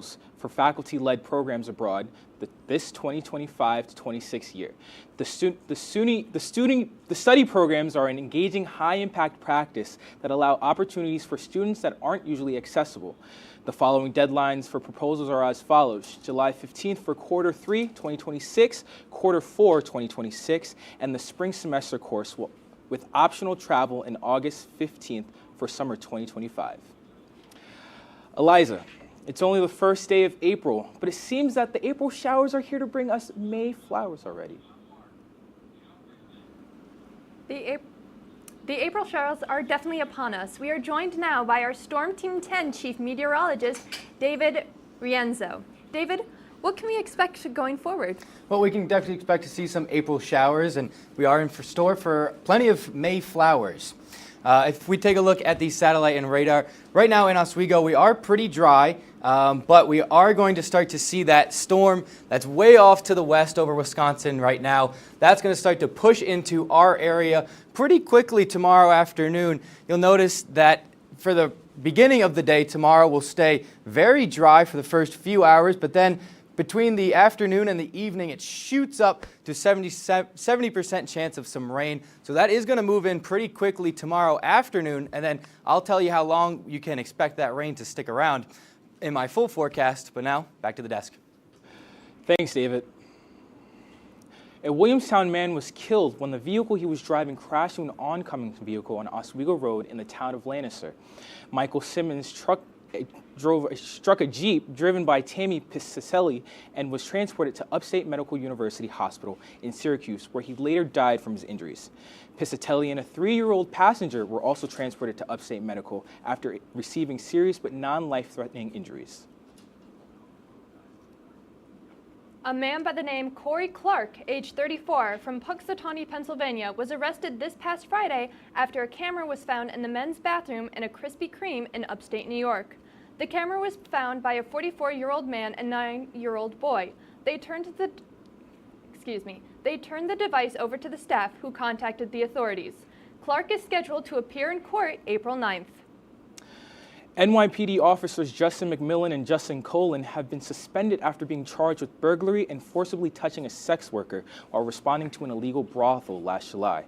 proposals for faculty-led programs abroad this 2025 to 26 year. The study programs are an engaging, high-impact practice that allow opportunities for students that aren't usually accessible. The following deadlines for proposals are as follows: July 15th for quarter 3, 2026, quarter 4, 2026, and the spring semester course with optional travel in August 15th for summer 2025. Eliza, it's only the first day of April, but it seems that the April showers are here to bring us May flowers already. The April showers are definitely upon us. We are joined now by our Storm Team 10 Chief Meteorologist, David Rienzo. David, what can we expect going forward? Well, we can definitely expect to see some April showers, and we are in for store for plenty of May flowers. If we take a look at the satellite and radar, right now in Oswego, we are pretty dry, but we are going to start to see that storm that's way off to the west over Wisconsin right now. That's going to start to push into our area pretty quickly tomorrow afternoon. You'll notice that for the beginning of the day tomorrow, we'll stay very dry for the first few hours, but then between the afternoon and the evening, it shoots up to 70% chance of some rain. So that is going to move in pretty quickly tomorrow afternoon, and then I'll tell you how long you can expect that rain to stick around in my full forecast. But now, back to the desk. Thanks, David. A Williamstown man was killed when the vehicle he was driving crashed into an oncoming vehicle on Oswego Road in the town of Lannister. Michael Simmons struck a Jeep driven by Tammy Piscitelli and was transported to Upstate Medical University Hospital in Syracuse, where he later died from his injuries. Piscitelli and a 3-year-old passenger were also transported to Upstate Medical after receiving serious but non-life-threatening injuries. A man by the name Corey Clark, age 34, from Punxsutawney, Pennsylvania, was arrested this past Friday after a camera was found in the men's bathroom in a Krispy Kreme in upstate New York. The camera was found by a 44-year-old man and 9-year-old boy. They turned the device over to the staff, who contacted the authorities. Clark is scheduled to appear in court April 9th. NYPD officers Justin McMillan and Justin Colin have been suspended after being charged with burglary and forcibly touching a sex worker while responding to an illegal brothel last July.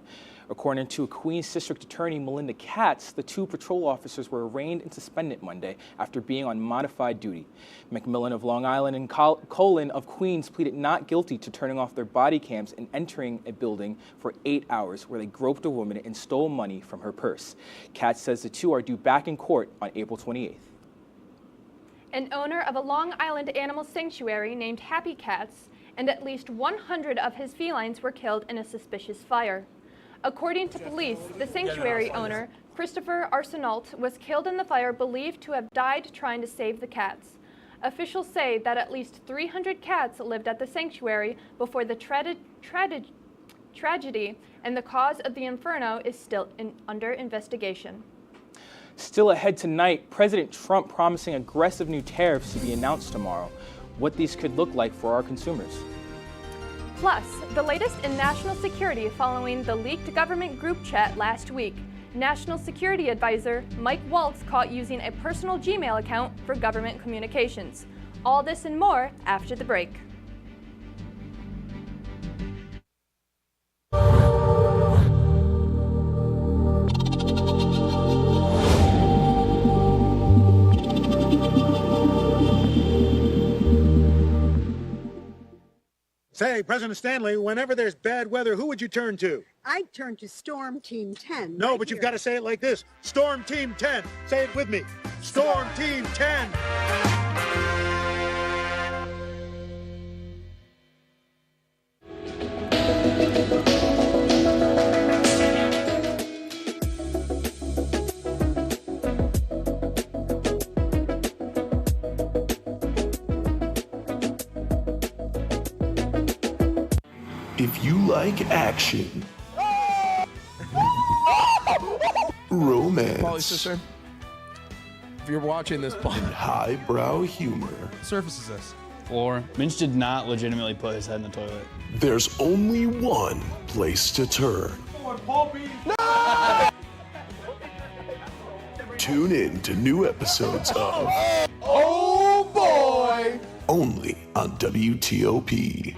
According to Queens District Attorney Melinda Katz, the 2 patrol officers were arraigned and suspended Monday after being on modified duty. McMillan of Long Island and Colin of Queens pleaded not guilty to turning off their body cams and entering a building for 8 hours where they groped a woman and stole money from her purse. Katz says the 2 are due back in court on April 28th. An owner of a Long Island animal sanctuary named Happy Cats and at least 100 of his felines were killed in a suspicious fire. According to police, the sanctuary owner, Christopher Arsenault, was killed in the fire believed to have died trying to save the cats. Officials say that at least 300 cats lived at the sanctuary before the tragedy, and the cause of the inferno is still under investigation. Still ahead tonight, President Trump promising aggressive new tariffs to be announced tomorrow. What these could look like for our consumers. Plus, the latest in national security following the leaked government group chat last week. National Security Advisor Mike Waltz caught using a personal Gmail account for government communications. All this and more after the break. Say, President Stanley, whenever there's bad weather, who would you turn to? I'd turn to Storm Team 10. No, but you've got to say it like this. Storm Team 10. Say it with me. Storm Team 10. If you like action, romance, sister, if you're watching this, and highbrow humor, surface is this. Floor. Minch did not legitimately put his head in the toilet. there's only one place to turn. Tune in to new episodes of Oh boy! only on WTOP.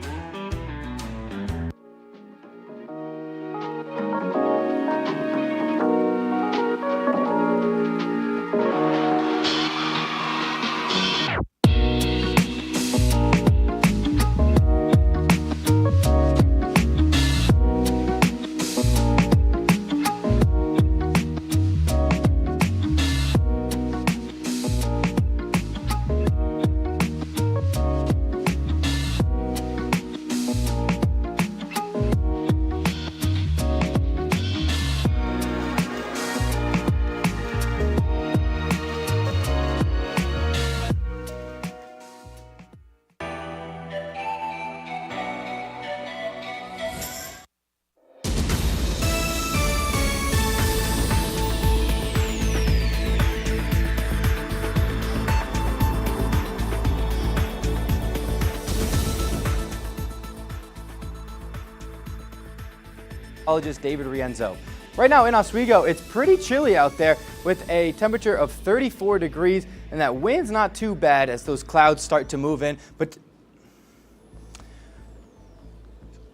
Meteorologist David Rienzo. Right now in Oswego, it's pretty chilly out there with a temperature of 34 degrees, and that wind's not too bad as those clouds start to move in. But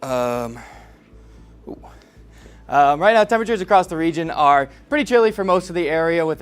right now, temperatures across the region are pretty chilly for most of the area, with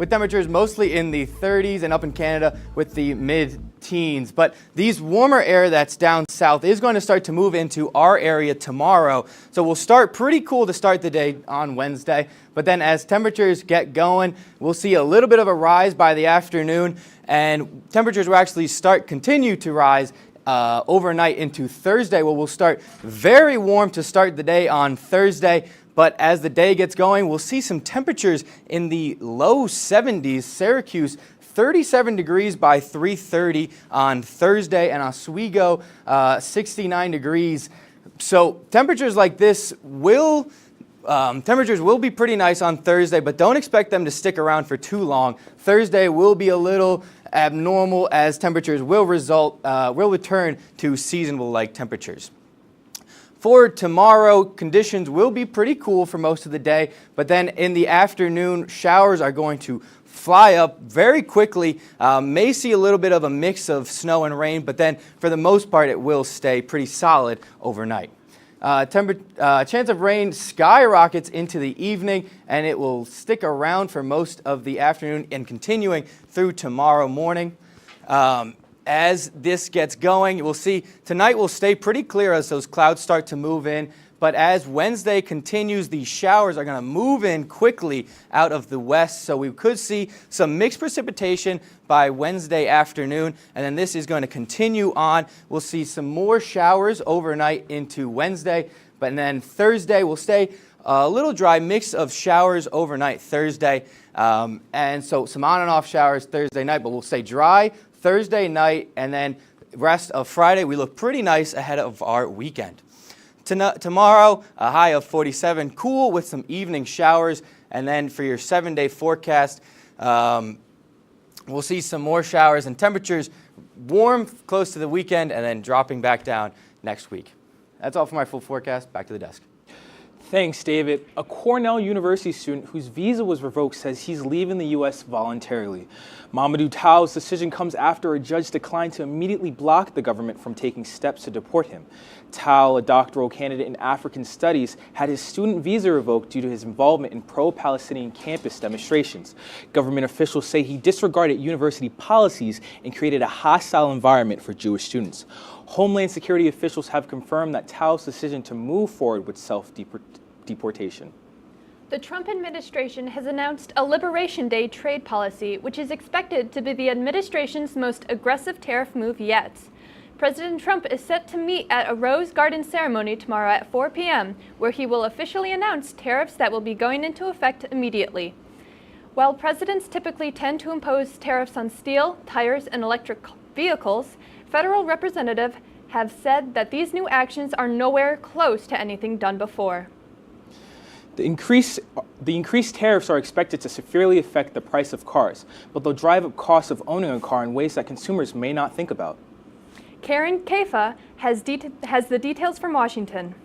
temperatures mostly in the 30s and up in Canada with the mid-teens. But these warmer air that's down south is going to start to move into our area tomorrow. So we'll start pretty cool to start the day on Wednesday. But then as temperatures get going, we'll see a little bit of a rise by the afternoon, and temperatures will actually continue to rise overnight into Thursday, where we'll start very warm to start the day on Thursday. But as the day gets going, we'll see some temperatures in the low 70s. Syracuse, 37 degrees by 3:30 on Thursday, and Oswego, 69 degrees. So temperatures like this will be pretty nice on Thursday, but don't expect them to stick around for too long. Thursday will be a little abnormal as temperatures will return to seasonal-like temperatures. For tomorrow, conditions will be pretty cool for most of the day, but then in the afternoon, showers are going to fly up very quickly. May see a little bit of a mix of snow and rain, but then for the most part, it will stay pretty solid overnight. Chance of rain skyrockets into the evening, and it will stick around for most of the afternoon and continuing through tomorrow morning. As this gets going, we'll see tonight will stay pretty clear as those clouds start to move in. But as Wednesday continues, these showers are going to move in quickly out of the west. So we could see some mixed precipitation by Wednesday afternoon. And then this is going to continue on. We'll see some more showers overnight into Wednesday. But then Thursday will stay a little dry, mix of showers overnight Thursday. And so some on and off showers Thursday night, but we'll stay dry Thursday night, and then rest of Friday, we look pretty nice ahead of our weekend. Tomorrow, a high of 47, cool with some evening showers, and then for your 7-day forecast, we'll see some more showers and temperatures warm close to the weekend, and then dropping back down next week. That's all for my full forecast. Back to the desk. Thanks, David. A Cornell University student whose visa was revoked says he's leaving the U.S. voluntarily. Mamadou Tao's decision comes after a judge declined to immediately block the government from taking steps to deport him. Tao, a doctoral candidate in African studies, had his student visa revoked due to his involvement in pro-Palestinian campus demonstrations. Government officials say he disregarded university policies and created a hostile environment for Jewish students. Homeland Security officials have confirmed that Tao's decision to move forward with self-deportation. The Trump administration has announced a Liberation Day trade policy, which is expected to be the administration's most aggressive tariff move yet. President Trump is set to meet at a Rose Garden ceremony tomorrow at 4 p.m., where he will officially announce tariffs that will be going into effect immediately. While presidents typically tend to impose tariffs on steel, tires, and electric vehicles, federal representatives have said that these new actions are nowhere close to anything done before. The increased tariffs are expected to severely affect the price of cars, but they'll drive up costs of owning a car in ways that consumers may not think about. Karen Kaifa has the details from Washington.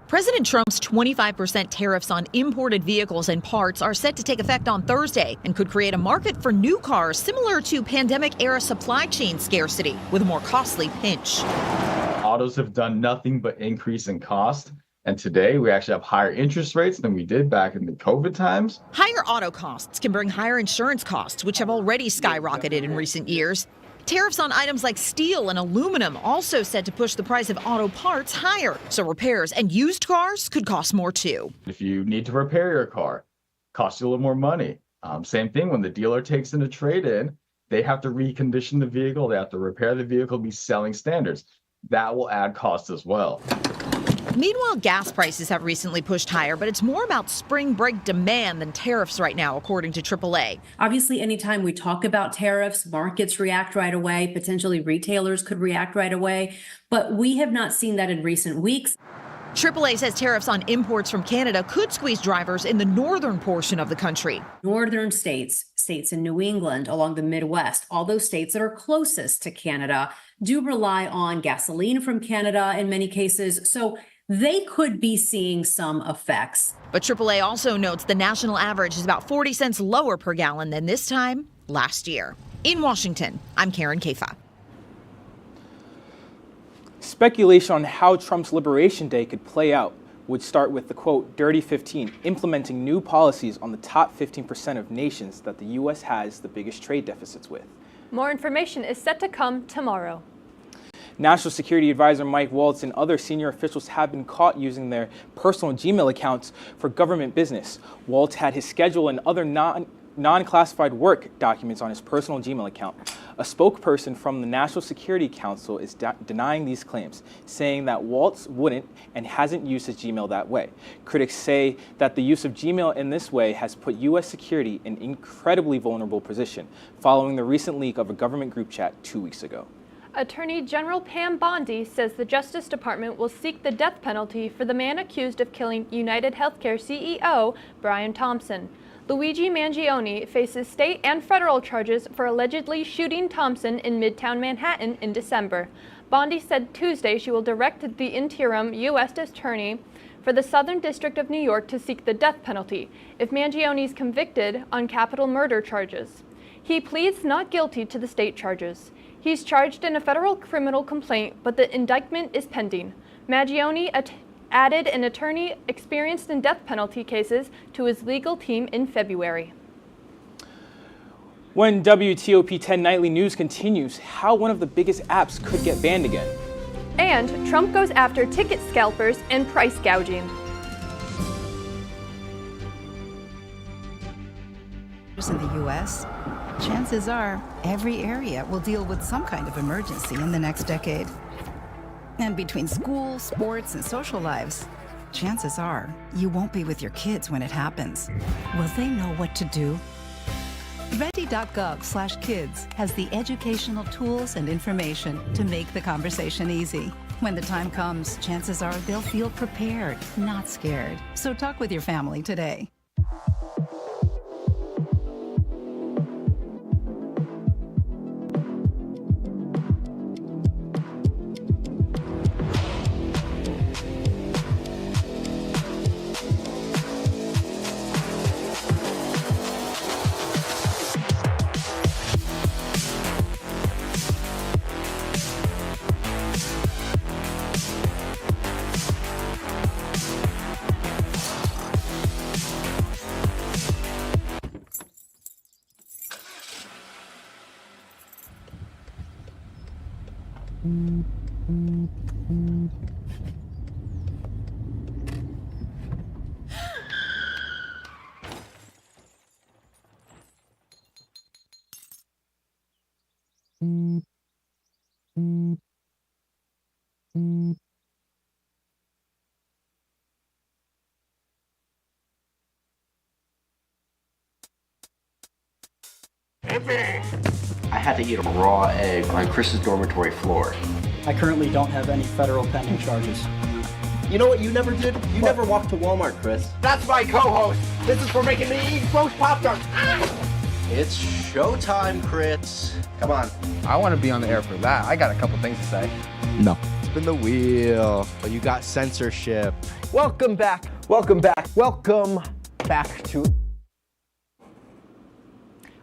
President Trump's 25% tariffs on imported vehicles and parts are set to take effect on Thursday and could create a market for new cars similar to pandemic-era supply chain scarcity with a more costly pinch. Autos have done nothing but increase in cost. And today we actually have higher interest rates than we did back in the COVID times. Higher auto costs can bring higher insurance costs, which have already skyrocketed in recent years. Tariffs on items like steel and aluminum also said to push the price of auto parts higher, so repairs and used cars could cost more too. If you need to repair your car, costs you a little more money. Same thing when the dealer takes in a trade-in, they have to recondition the vehicle, they have to repair the vehicle, be selling standards. That will add cost as well. Meanwhile, gas prices have recently pushed higher, but it's more about spring break demand than tariffs right now, according to AAA. Obviously, anytime we talk about tariffs, markets react right away. Potentially retailers could react right away. But we have not seen that in recent weeks. AAA says tariffs on imports from Canada could squeeze drivers in the northern portion of the country. Northern states in New England, along the Midwest, all those states that are closest to Canada do rely on gasoline from Canada in many cases. So they could be seeing some effects. But AAA also notes the national average is about 40 cents lower per gallon than this time last year. In Washington, I'm Karen Kafa. Speculation on how Trump's Liberation Day could play out would start with the, quote, Dirty 15, implementing new policies on the top 15% of nations that the U.S. has the biggest trade deficits with. More information is set to come tomorrow. National Security Advisor Mike Waltz and other senior officials have been caught using their personal Gmail accounts for government business. Waltz had his schedule and other non-classified work documents on his personal Gmail account. A spokesperson from the National Security Council is denying these claims, saying that Waltz wouldn't and hasn't used his Gmail that way. Critics say that the use of Gmail in this way has put U.S. security in an incredibly vulnerable position, following the recent leak of a government group chat 2 weeks ago. Attorney General Pam Bondi says the Justice Department will seek the death penalty for the man accused of killing United Healthcare CEO Brian Thompson. Luigi Mangione faces state and federal charges for allegedly shooting Thompson in Midtown Manhattan in December. Bondi said Tuesday she will direct the interim U.S. Attorney for the Southern District of New York to seek the death penalty if Mangione is convicted on capital murder charges. He pleads not guilty to the state charges. He's charged in a federal criminal complaint, but the indictment is pending. Mangione added an attorney experienced in death penalty cases to his legal team in February. When WTOP-10 Nightly News continues, how one of the biggest apps could get banned again. And Trump goes after ticket scalpers and price gouging. In the U.S., chances are every area will deal with some kind of emergency in the next decade. And between school, sports, and social lives, chances are you won't be with your kids when it happens. Will they know what to do? Ready.gov/kids has the educational tools and information to make the conversation easy. When the time comes, chances are they'll feel prepared, not scared. So talk with your family today. I had to eat a raw egg on Chris's dormitory floor. I currently don't have any federal pending charges. You know what you never did? You never walked to Walmart, Chris. That's my co-host. This is for making me eat roast Pop-Tarts. It's showtime, Chris. Come on. I want to be on the air for that. I got a couple things to say. No. Spin the wheel. But you got censorship. Welcome back. Welcome back. Welcome back to.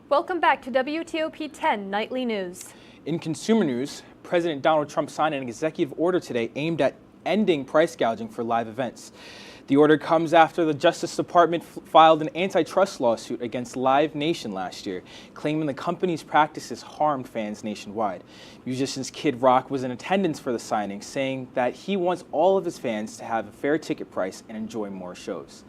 Welcome back to WTOP-10 Nightly News. In consumer news, President Donald Trump signed an executive order today aimed at ending price gouging for live events. The order comes after the Justice Department filed an antitrust lawsuit against Live Nation last year, claiming the company's practices harmed fans nationwide. Musician Kid Rock was in attendance for the signing, saying that he wants all of his fans to have a fair ticket price and enjoy more shows.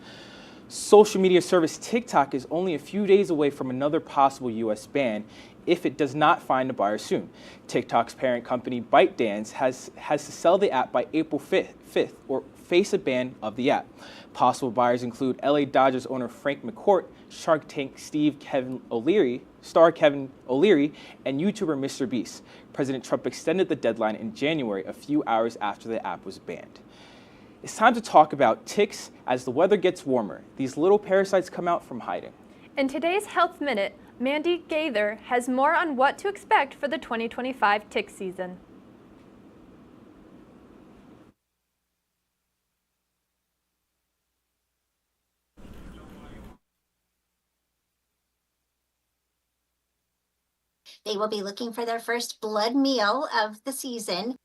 Social media service TikTok is only a few days away from another possible U.S. ban if it does not find a buyer soon. TikTok's parent company ByteDance has to sell the app by April 5th or face a ban of the app. Possible buyers include LA Dodgers owner Frank McCourt, Shark Tank star Kevin O'Leary, and YouTuber Mr. Beast. President Trump extended the deadline in January, a few hours after the app was banned. It's time to talk about ticks as the weather gets warmer. These little parasites come out from hiding. In today's Health Minute, Mandy Gaither has more on what to expect for the 2025 tick season. They will be looking for their first blood meal of the season.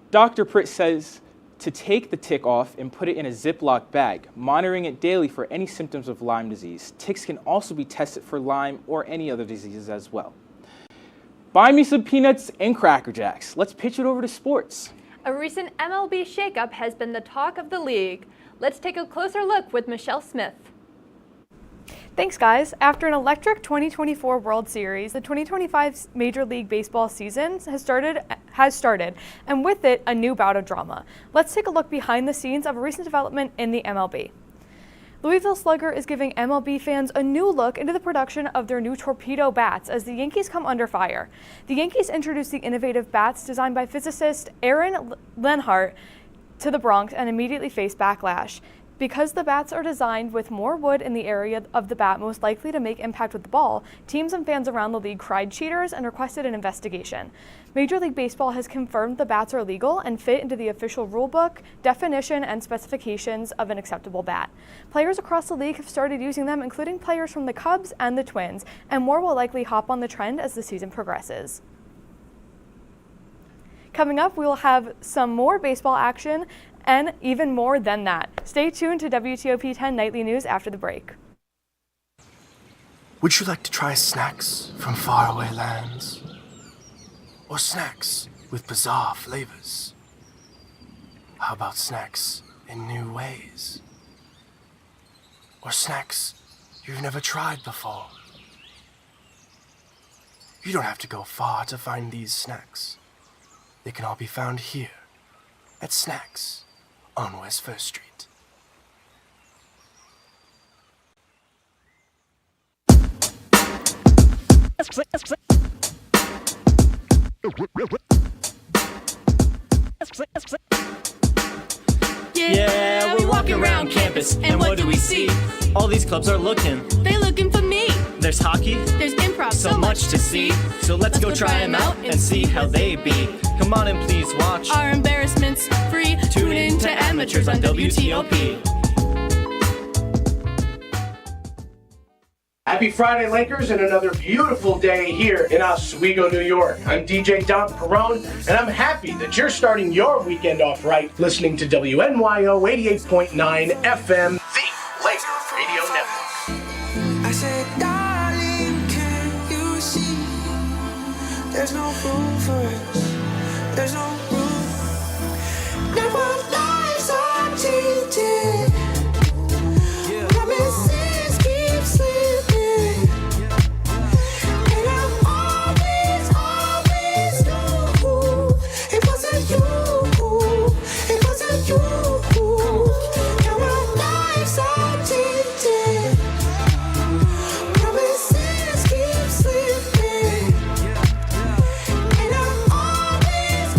Dr. Pritt says to take the tick off and put it in a Ziploc bag, monitoring it daily for any symptoms of Lyme disease. Ticks can also be tested for Lyme or any other diseases as well. Buy me some peanuts and Cracker Jacks. Let's pitch it over to sports. A recent MLB shakeup has been the talk of the league. Let's take a closer look with Michelle Smith. Thanks, guys. After an electric 2024 World Series, the 2025 Major League Baseball season has started, and with it, a new bout of drama. Let's take a look behind the scenes of a recent development in the MLB. Louisville Slugger is giving MLB fans a new look into the production of their new torpedo bats as the Yankees come under fire. The Yankees introduced the innovative bats designed by physicist Aaron Lenhart to the Bronx and immediately faced backlash. Because the bats are designed with more wood in the area of the bat most likely to make impact with the ball, teams and fans around the league cried cheaters and requested an investigation. Major League Baseball has confirmed the bats are legal and fit into the official rulebook, definition, and specifications of an acceptable bat. Players across the league have started using them, including players from the Cubs and the Twins, and more will likely hop on the trend as the season progresses. Coming up, we will have some more baseball action and even more than that. Stay tuned to WTOP-10 Nightly News after the break. Would you like to try snacks from faraway lands? Or snacks with bizarre flavors? How about snacks in new ways? Or snacks you've never tried before? You don't have to go far to find these snacks. They can all be found here at Snacks on West 1st Street. Yeah, we're walking around campus, and what do we see? All these clubs are looking. They're looking for me. There's hockey. There's improv. So much to see. So let's go try them out and see how they be. Come on and please watch. Our embarrassments free. Tune in to Amateurs on WTOP. Happy Friday, Lakers, and another beautiful day here in Oswego, New York. I'm DJ Don Perone, and I'm happy that you're starting your weekend off right listening to WNYO 88.9 FM, the Laker Radio Network. I said, darling, can you see? There's no room for us. There's no room. Now our lives are changing. Promises keep slipping. And I always knew it wasn't you. It wasn't you. Now our lives are changing. Promises keep slipping. And I always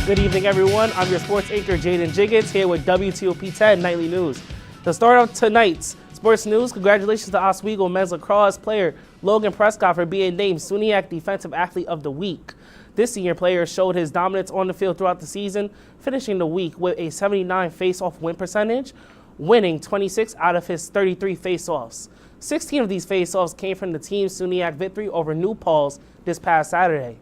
Good evening, everyone. I'm your sports anchor, Jaden Jiggins, here with WTOP-10 Nightly News. To start off tonight's sports news, congratulations to Oswego men's lacrosse player Logan Prescott for being named SUNY Defensive Athlete of the Week. This senior player showed his dominance on the field throughout the season, finishing the week with a 79 face-off win percentage, winning 26 out of his 33 face-offs. 16 of these face-offs came from the team's SUNY victory over New Paltz this past Saturday.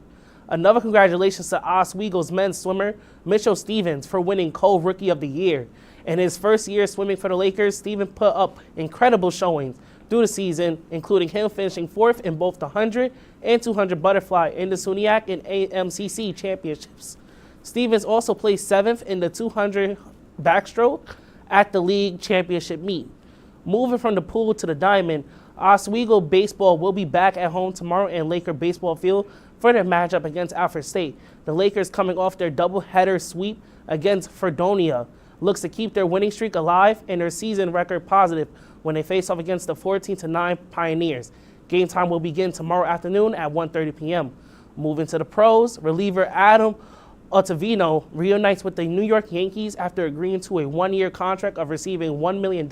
Another congratulations to Oswego's men's swimmer, Mitchell Stevens, for winning Co-Rookie of the Year. In his first year swimming for the Lakers, Stevens put up incredible showings through the season, including him finishing 4th in both the 100 and 200 butterfly in the SUNY and AMCC championships. Stevens also placed 7th in the 200 backstroke at the league championship meet. Moving from the pool to the diamond, Oswego baseball will be back at home tomorrow in Laker Baseball Field for their matchup against Alfred State. The Lakers, coming off their doubleheader sweep against Fredonia, looks to keep their winning streak alive and their season record positive when they face off against the 14-9 Pioneers. Game time will begin tomorrow afternoon at 1:30 p.m. Moving to the pros, reliever Adam Ottavino reunites with the New York Yankees after agreeing to a one-year contract of receiving $1 million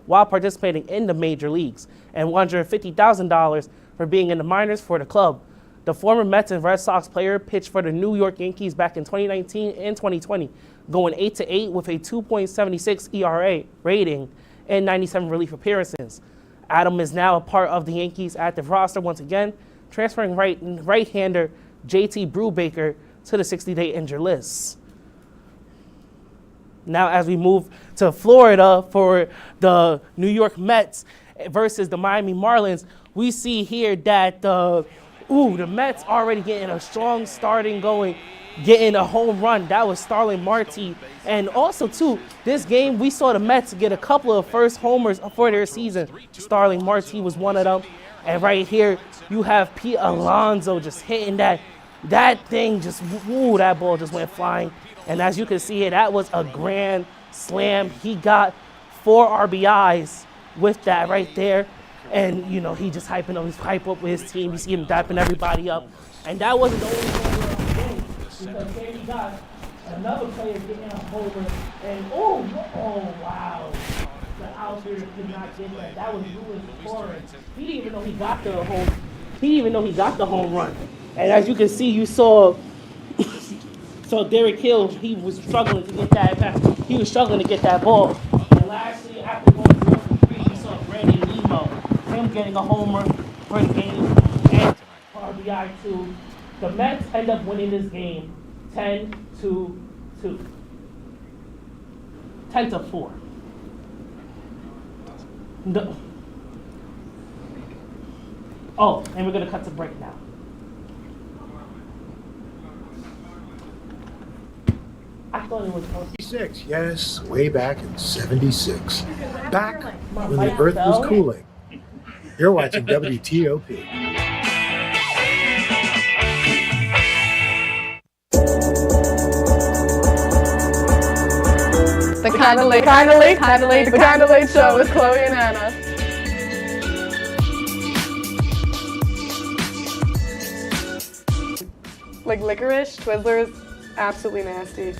while participating in the major leagues and $150,000 for being in the minors for the club. The former Mets and Red Sox player pitched for the New York Yankees back in 2019 and 2020, going 8-8 with a 2.76 ERA rating and 97 relief appearances. Adam is now a part of the Yankees' active roster once again, transferring right-hander JT Brubaker to the 60-day injured list. Now, as we move to Florida for the New York Mets versus the Miami Marlins, we see here that the Mets already getting a strong starting going, getting a home run. That was Starling Marte. And also, too, this game, we saw the Mets get a couple of first homers for their season. Starling Marte was one of them. And right here, you have Pete Alonso just hitting that thing, that ball just went flying. And as you can see here, that was a grand slam. He got 4 RBIs with that right there. And, he just hype up with his team. You see him dapping everybody up. And that wasn't the only homer of the game. Because here he got another player getting a homer. And, wow. The outfielder could not get that. That was Louis Torres. He didn't even know he got the home run. And as you can see, you saw Derek Hill, he was struggling to get that back. He was struggling to get that ball. And lastly, after going 4-3, you saw Brandon Nemo, him getting a homer for the game and RBI too. The Mets end up winning this game 10-4. And we're going to cut to break now. I thought it was 76, yes, way back in 76. Back when the earth was cooling. You're watching WTOP. The Kinda Late Show with Chloe and Anna. Like licorice, Twizzlers, absolutely nasty.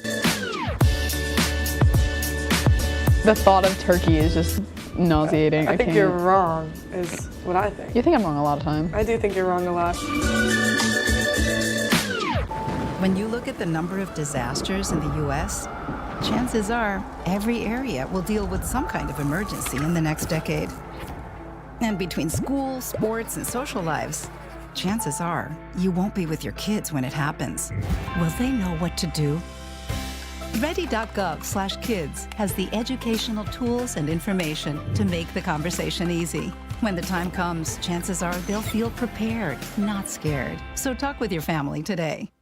The thought of turkey is just nauseating. I think you're wrong, is what I think. You think I'm wrong a lot of time. I do think you're wrong a lot. When you look at the number of disasters in the U.S., chances are every area will deal with some kind of emergency in the next decade. And between school, sports, and social lives, chances are you won't be with your kids when it happens. Will they know what to do? Ready.gov/kids has the educational tools and information to make the conversation easy. When the time comes, chances are they'll feel prepared, not scared. So talk with your family today.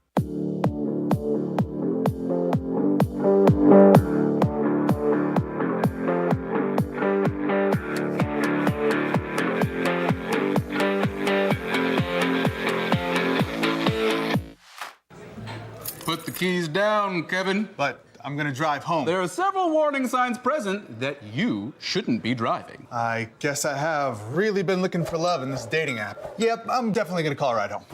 Put the keys down, Kevin. But I'm gonna drive home. There are several warning signs present that you shouldn't be driving. I guess I have really been looking for love in this dating app. Yep, I'm definitely gonna call a ride home.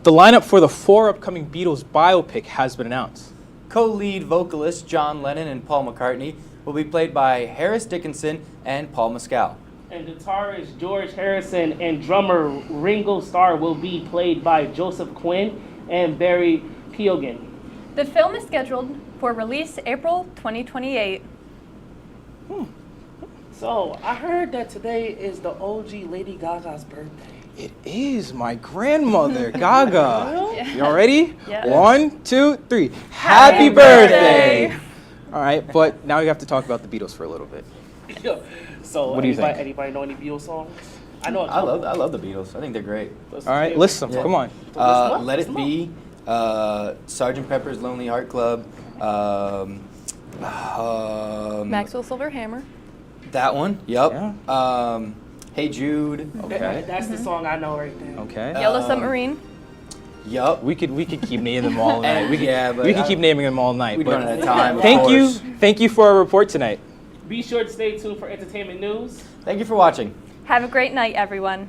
The lineup for the 4 upcoming Beatles biopic has been announced. Co-lead vocalists John Lennon and Paul McCartney will be played by Harris Dickinson and Paul Mescal. And guitarist George Harrison and drummer Ringo Starr will be played by Joseph Quinn and Barry Keoghan. The film is scheduled for release April 2028. So, I heard that today is the OG Lady Gaga's birthday. It is my grandmother, Gaga. Yeah. Y'all ready? Yeah. 1, 2, 3. Happy birthday! All right, but now we have to talk about the Beatles for a little bit. So, What do you think? Anybody know any Beatles songs? I know. I love the Beatles. I think they're great. All right, list them. Come on. Let It Be, Sgt. Pepper's Lonely Heart Club, Maxwell Silver Hammer. that one. Yep. Hey Jude. Okay. That's the song I know right there. Okay. Yellow Submarine. Yup. We could keep naming them all night. We could, Yeah, but we could keep naming them all night. we'd but run out of time, of Thank course. you. Thank you for our report tonight. Be sure to stay tuned for entertainment news. Thank you for watching. Have a great night, everyone.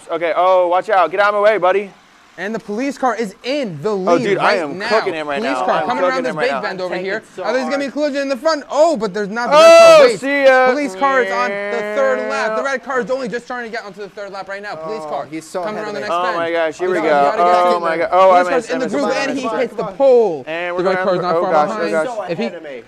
laps. Okay. Oh, watch out. Get out of my way, buddy. And the police car is in the lead Oh, dude, right I am now. cooking him right police now. car I'm coming around cooking this him right big now. bend over Tank here. it so Oh, there's going to be a hard. collision in the front. Oh, but there's not. The Oh, red car. Wait. see ya. Police car is on the third lap. The red car is only just trying to get onto the third lap right now. Police car. He's so coming ahead around of the me. next bend. Oh my gosh, here we You go. gotta get Oh in my there. god. Oh, I Police car's missed. in the I groove, missed. and he Come on, hits the come on. pole. And The we're red gonna car's not oh far gosh, behind. oh gosh.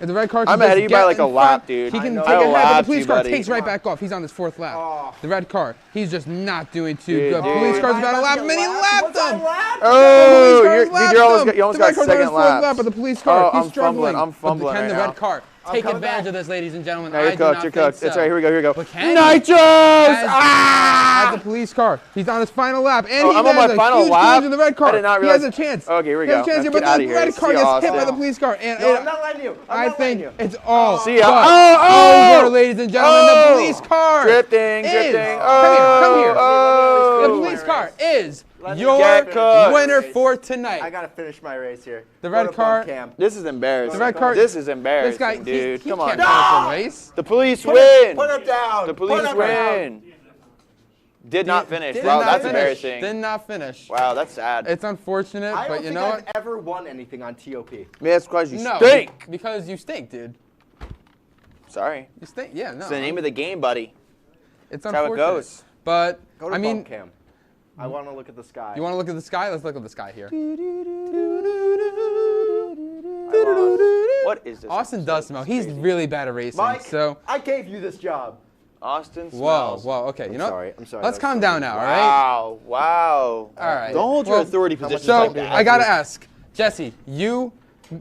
If the red car I'm can ahead of just you by get like in a lap, front, dude. he can I take know. ahead, but Lapped the police you, car buddy. takes right back off. He's on his fourth lap. The red car, he's just not doing too Dude, good. dude. Police car's about to lap him, and he lapped him. Oh, The police car's you almost lapped got him. The red car's on his second fourth lap, lap. but the police car, Oh, he's I'm struggling. fumbling. I'm fumbling But can right the now. red car take advantage of this, ladies and gentlemen? No, I you're do cooked. not You're think cooked. so. It's right. Here we go. Here we go. But can he? Nitros! As the police car, he's on his final lap, and Oh, he I'm on has my a final huge lap? collision in the red car. I did not He has realize- a chance. Okay, here we He has go. a chance Now here, but get outta the here. red car See gets ya, hit by Austin. the police car, and No, I'm not letting you. I think it's all See ya. but over, ladies and gentlemen. The police car Drifting, is, drifting. Come here. Oh. The police car is your Get cooked. winner for tonight. I gotta finish my race here. The Go red to car. bump cam. This is embarrassing. The red car. This is embarrassing, This guy, dude. he Come on. can't finish the race. The police Put win. him down. The police Put him win. Did not finish. Did Wow, not that's finish. embarrassing. Did not finish. Wow, that's sad. It's unfortunate, I don't but you think know I've what? ever won anything on TOP. Man, that's because you No, stink. because you stink, dude. Sorry. You stink. Yeah, no. It's the name of the game, buddy. It's That's how it unfortunate. goes. But Go to I mean, bump cam. I want to look at the sky. you want to look at the sky? Let's look at the sky here. What is this? Austin does smell. He's really bad at racing. Mike, So I gave you this job. Austin whoa, smells. whoa. Okay, you know. I'm sorry. Let's calm down now, all right? Wow, wow. All right. Don't hold your Well, authority positions So like that. I gotta ask, Jesse, you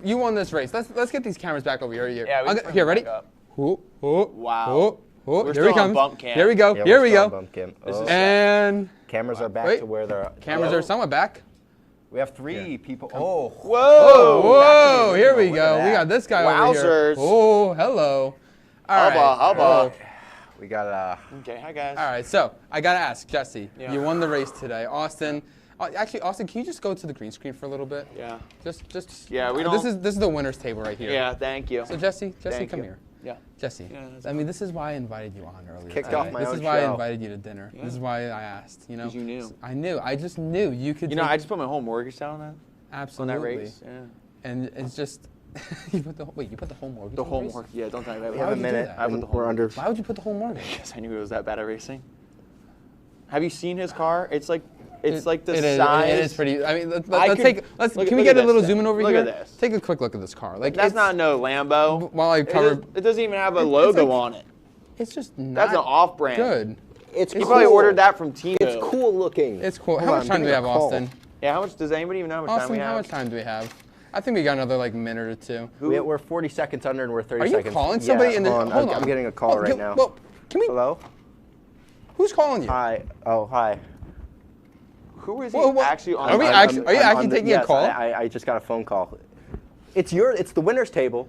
won this race. Let's get these cameras back over here. Yeah, we can bring here, them ready? back up. Wow. We're Here still he on comes. bump cam. Here we go. Yeah, Here we're we still on go. bump cam. This is And Cameras are back wait. to where they're. cameras are somewhat back. We have three people. Oh. Whoa. Whoa, here we Look go. at We that. got this guy over here. Wowzers. Oh, hello. All right. Hubba. We got Okay, hi guys. All right, so I gotta ask, Jesse. Yeah. You won the race today, Austin. Actually, Austin, can you just go to the green screen for a little bit? Yeah. Just. Yeah, we This don't- is the winner's table right here. Yeah, thank you. So Jesse, Thank come you. here. Yeah. Jesse, Yeah, that's I mean, this is why I invited you on earlier. Kicked today. off my This own is why I show. invited you to dinner. Yeah. This is why I asked. You know. 'Cause you knew. I knew. I just knew you could. You know, take- I just put my whole mortgage down on that. absolutely. On that race. Yeah. And it's just. You put the whole mortgage. The on whole race? mortgage. Yeah, don't tell me that. We have a minute. I put the whole We're under. Why would you put the whole mortgage? Because I knew it was that bad at racing. Have you seen his car? It's like like the It is- size. It is pretty. I mean, let's I take. could- Can we get a little this zoom in over Look here? at this. Take a quick look at this car. Like That's it's- not no Lambo. While I cover. It doesn't even have a logo on it. It's just not That's an off-brand. good. It's He probably ordered that from Timo. It's cool looking. It's cool. Hold How on, much time do we getting have, a call. Austin? Yeah, how much does anybody even know how much time Austin, we have? how much time do we have? I think we got another like minute or two. We're 40 seconds under and we're 30 Are you seconds. calling somebody yeah, in the? hold on, I'm getting a call right now. Well, can we? Hello? Who's calling you? Hi. Oh, hi. Who is he Whoa, whoa. actually on? Are you actually taking a call? I just got a phone call. It's the winner's table.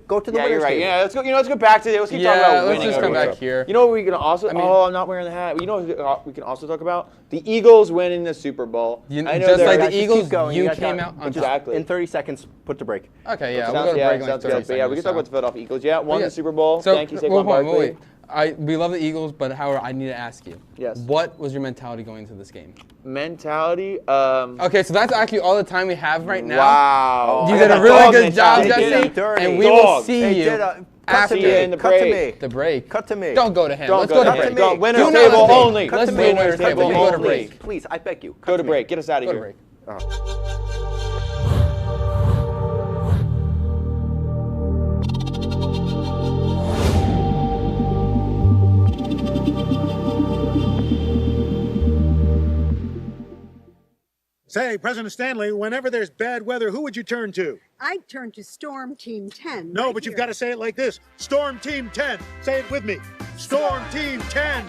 Go to the Yeah, winner's you're right. table. Yeah, let's go. You know, let's go back to it. Let's keep talking Yeah, about let's winning. just come over back here. You know what we can also? I'm not wearing the hat. You know what we can also talk about? The Eagles winning the Super Bowl. You know, I know just they're- like the Just keep Eagles, going. you guys came got- out on just top. Exactly. In 30 seconds, put to break. Okay, yeah, Sounds- we'll go to break in like sounds 30 good. But yeah, we can talk about seconds the Philadelphia Eagles. Yeah, won yeah. the Super Bowl. So, Thank you, well, Saquon hold on, Barkley. wait. We love the Eagles, but however, I need to ask you. Yes. What was your mentality going into this game? Mentality. Okay, so that's actually all the time we have right now. Wow. You I did got a the really dog good job, mentality. Jesse, Dirty. and we will Dog. see Hey, you cut after to me. in the Cut to break. me. the break. Cut to me. Don't go to him. Don't Let's go go to to him. break. Go. Winner's Do not table let's only. break. Cut Let's to go me. to winner's Table table. Go to only. break. Please, I beg you. Cut Go to me. break. Get us out of Go to here. break. Say, President Stanley, whenever there's bad weather, who would you turn to? I'd turn to Storm Team 10. No, right but you've here. got to say it like this. Storm Team 10. Say it with me. Storm Team 10.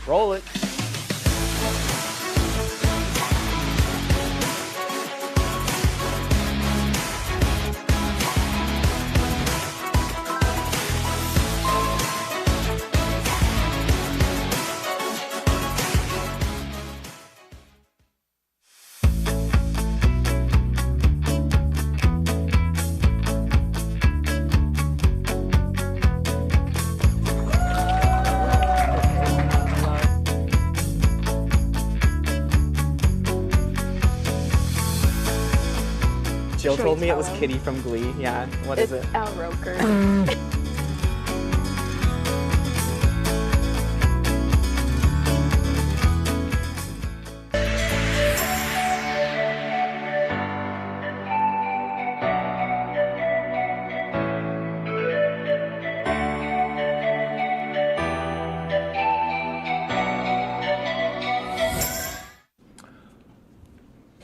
Roll it. Jill told me it was Kitty from Glee. Yeah, what is it? Al Roker.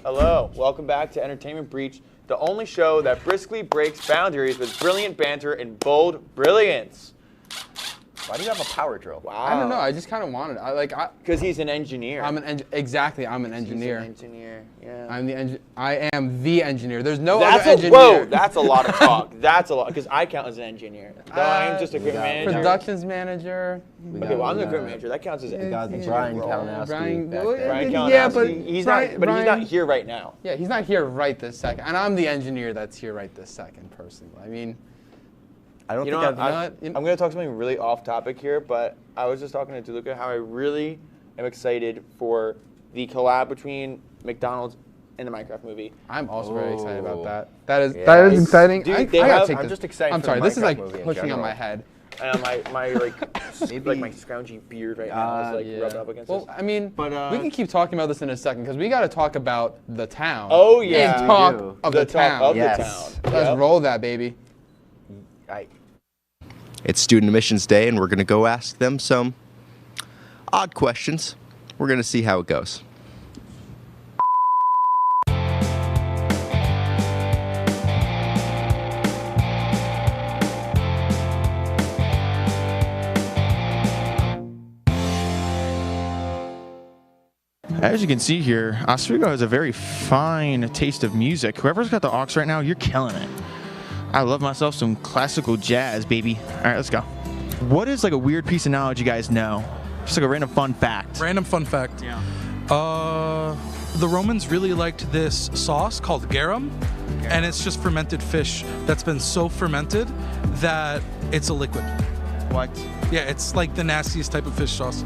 Hello, welcome back to Entertainment Breach, the only show that briskly breaks boundaries with brilliant banter and bold brilliance. Why do you have a power drill? Wow. I don't know. I just kind of wanted it. Because he's an engineer. Exactly. I'm an engineer. He's an engineer. Yeah. I am the engineer. There's no That's other engineer. Whoa, that's a lot of talk. That's a lot. Because I count as an engineer. No, I am just a equipment manager. Productions manager. Okay, well I'm the equipment manager. That counts as an got the Brian Kalinowski. Brian Yeah, Kalinowski. He's not here right now. Yeah, he's not here right this second. And I'm the engineer that's here right this second, personally. I mean, I don't think I'm going to talk something really off topic here, but I was just talking to DeLuca how I really am excited for the collab between McDonald's and the Minecraft movie. I'm also very excited about that. That is exciting. Dude, I'm just excited. I'm for sorry, the this is Minecraft like movie in pushing on general. my head. And my my scroungy beard right now is rubbed up against Well, this. I mean, we can keep talking about this in a second because we got to talk about the town. Oh yeah, and talk of the town. Yes. Let's roll that, baby. It's Student Admissions Day, and we're going to go ask them some odd questions. We're going to see how it goes. As you can see here, Oswego has a very fine taste of music. Whoever's got the aux right now, you're killing it. I love myself some classical jazz, baby. All right, let's go. What is like a weird piece of knowledge you guys know? Just like a random fun fact. Random fun fact. Yeah. The Romans really liked this sauce called garum, and it's just fermented fish that's been so fermented that it's a liquid. What? Yeah, it's like the nastiest type of fish sauce.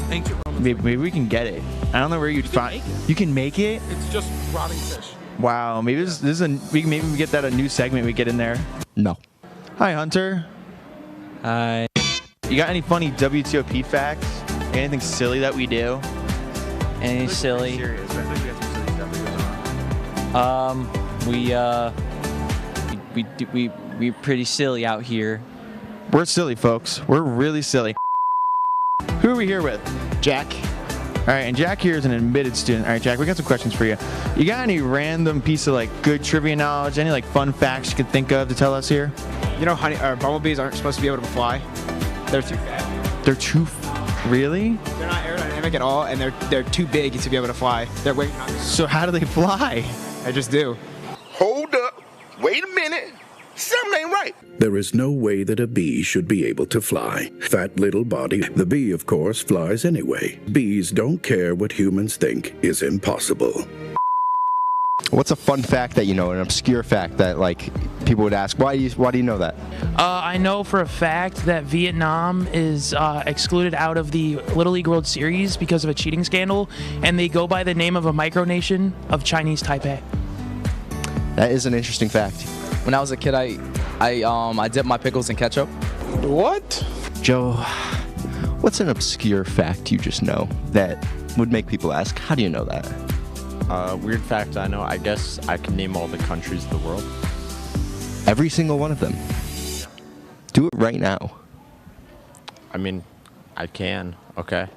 Ancient Romans. Maybe we can get it. I don't know where you'd find. You can make it? It's just rotting fish. Wow, maybe this is maybe we get that a new segment we get in there. No. Hi, Hunter. Hi. You got any funny WTOP facts? Anything silly that we do? Any silly? Serious. I think we got some silly stuff that goes on. We're pretty silly out here. We're silly, folks. We're really silly. Who are we here with? Jack. All right, and Jack here is an admitted student. All right, Jack, we got some questions for you. You got any random piece of like good trivia knowledge? Any like fun facts you can think of to tell us here? You know, bumblebees aren't supposed to be able to fly. They're too fat. They're too. Really? They're not aerodynamic at all, and they're too big to be able to fly. They're way. So how do they fly? They just do. Hold up. Wait a minute. Something ain't right. There is no way that a bee should be able to fly. Fat little body. The bee, of course, flies anyway. Bees don't care what humans think is impossible. What's a fun fact that you know, an obscure fact that like people would ask, why do you know that? I know for a fact that Vietnam is excluded out of the Little League World Series because of a cheating scandal, and they go by the name of a micronation of Chinese Taipei. That is an interesting fact. When I was a kid, I dipped my pickles in ketchup. What? Joe, what's an obscure fact you just know that would make people ask, how do you know that? Weird fact I know, I guess I can name all the countries of the world. Every single one of them. Do it right now. I mean, I can. Okay.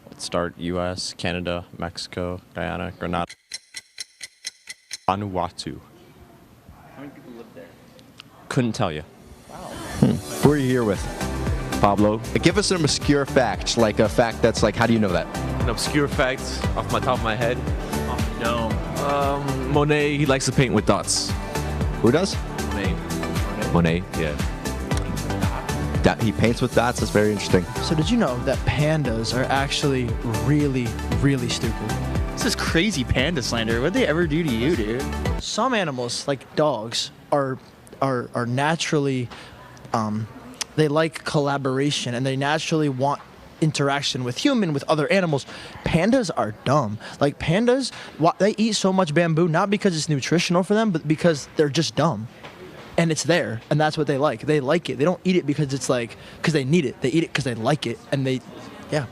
Let's start U.S., Canada, Mexico, Guyana, Grenada, Vanuatu. How many people live there? Couldn't tell you. Who are you here with? Pablo. Give us an obscure fact, like a fact that's like, how do you know that? An obscure fact off my top of my head. No. Monet, he likes to paint with dots. Who does? Monet, yeah. He paints with dots. That's very interesting. So did you know that pandas are actually really, really stupid? This is crazy panda slander. What'd they ever do to you, dude? Some animals, like dogs, are naturally, they like collaboration and they naturally want interaction with other animals. Pandas are dumb. Like pandas, they eat so much bamboo not because it's nutritional for them, but because they're just dumb. And it's there, and that's what they like. They like it. They don't eat it because it's like, because they need it. They eat it because they like it, and they, yeah.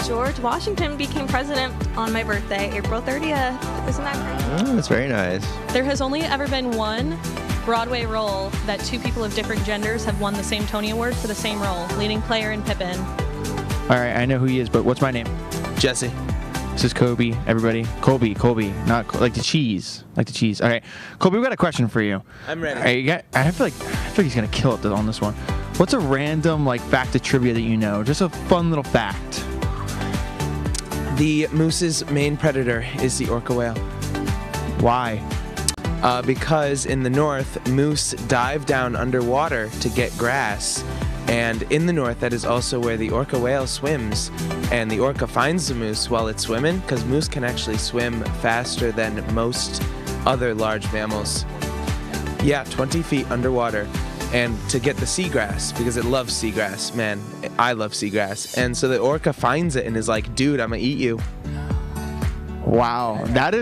George Washington became president on my birthday, April 30th. Isn't that crazy? That's very nice. There has only ever been one Broadway role that two people of different genders have won the same Tony Award for the same role, leading player in Pippin. All right, I know who he is, but what's my name? Jesse. This is Kobe, everybody. Colby, not like the cheese. Like the cheese. All right, Colby, we got a question for you. I'm ready. All right, I feel like he's gonna kill it on this one. What's a random like fact of trivia that you know? Just a fun little fact. The moose's main predator is the orca whale. Why? Because in the north, moose dive down underwater to get grass. And in the north, that is also where the orca whale swims. And the orca finds the moose while it's swimming, because moose can actually swim faster than most other large mammals. Yeah, 20 feet underwater. And to get the seagrass, because it loves seagrass. Man, I love seagrass. And so the orca finds it and is like, dude, I'm gonna eat you. Wow, that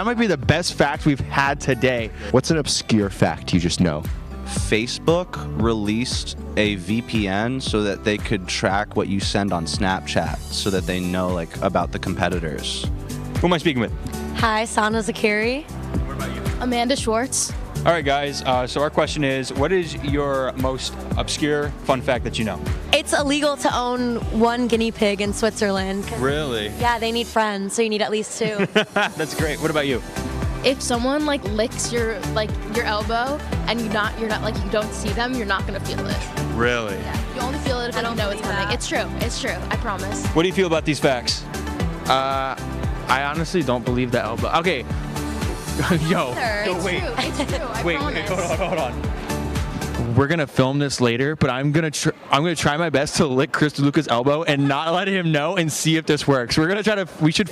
might be the best fact we've had today. What's an obscure fact you just know? Facebook released a VPN so that they could track what you send on Snapchat so that they know like about the competitors. Who am I speaking with? Hi, Sana Zakiri. What about you? Amanda Schwartz. All right, guys. So our question is, what is your most obscure fun fact that you know? It's illegal to own one guinea pig in Switzerland. Really? Yeah, they need friends, so you need at least two. That's great. What about you? If someone like licks your elbow and you're not like you don't see them, you're not gonna feel it. Really? Yeah, you only feel it if you know it's coming. It's true. It's true. I promise. What do you feel about these facts? I honestly don't believe the elbow. Okay. Yo, wait. It's true. I Wait, promise. hold on. We're gonna film this later, but I'm gonna try my best to lick Chris DeLuca's elbow and not let him know and see if this works. We're gonna try to. We should.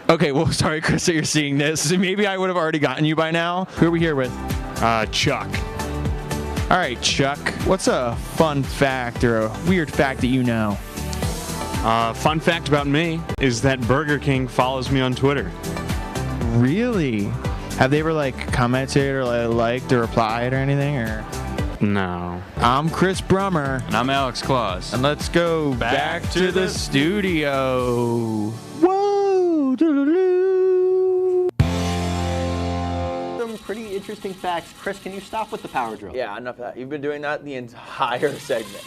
Okay, well, sorry, Chris, that you're seeing this. Maybe I would have already gotten you by now. Who are we here with? Chuck. All right, Chuck. What's a fun fact or a weird fact that you know? Fun fact about me is that Burger King follows me on Twitter. Really? Have they ever like commented or liked or replied or anything? Or no. I'm Chris Brummer. And I'm Alex Claus. And let's go back to the studio. Whoa! Some pretty interesting facts. Chris, can you stop with the power drill? Yeah, enough of that. You've been doing that the entire segment.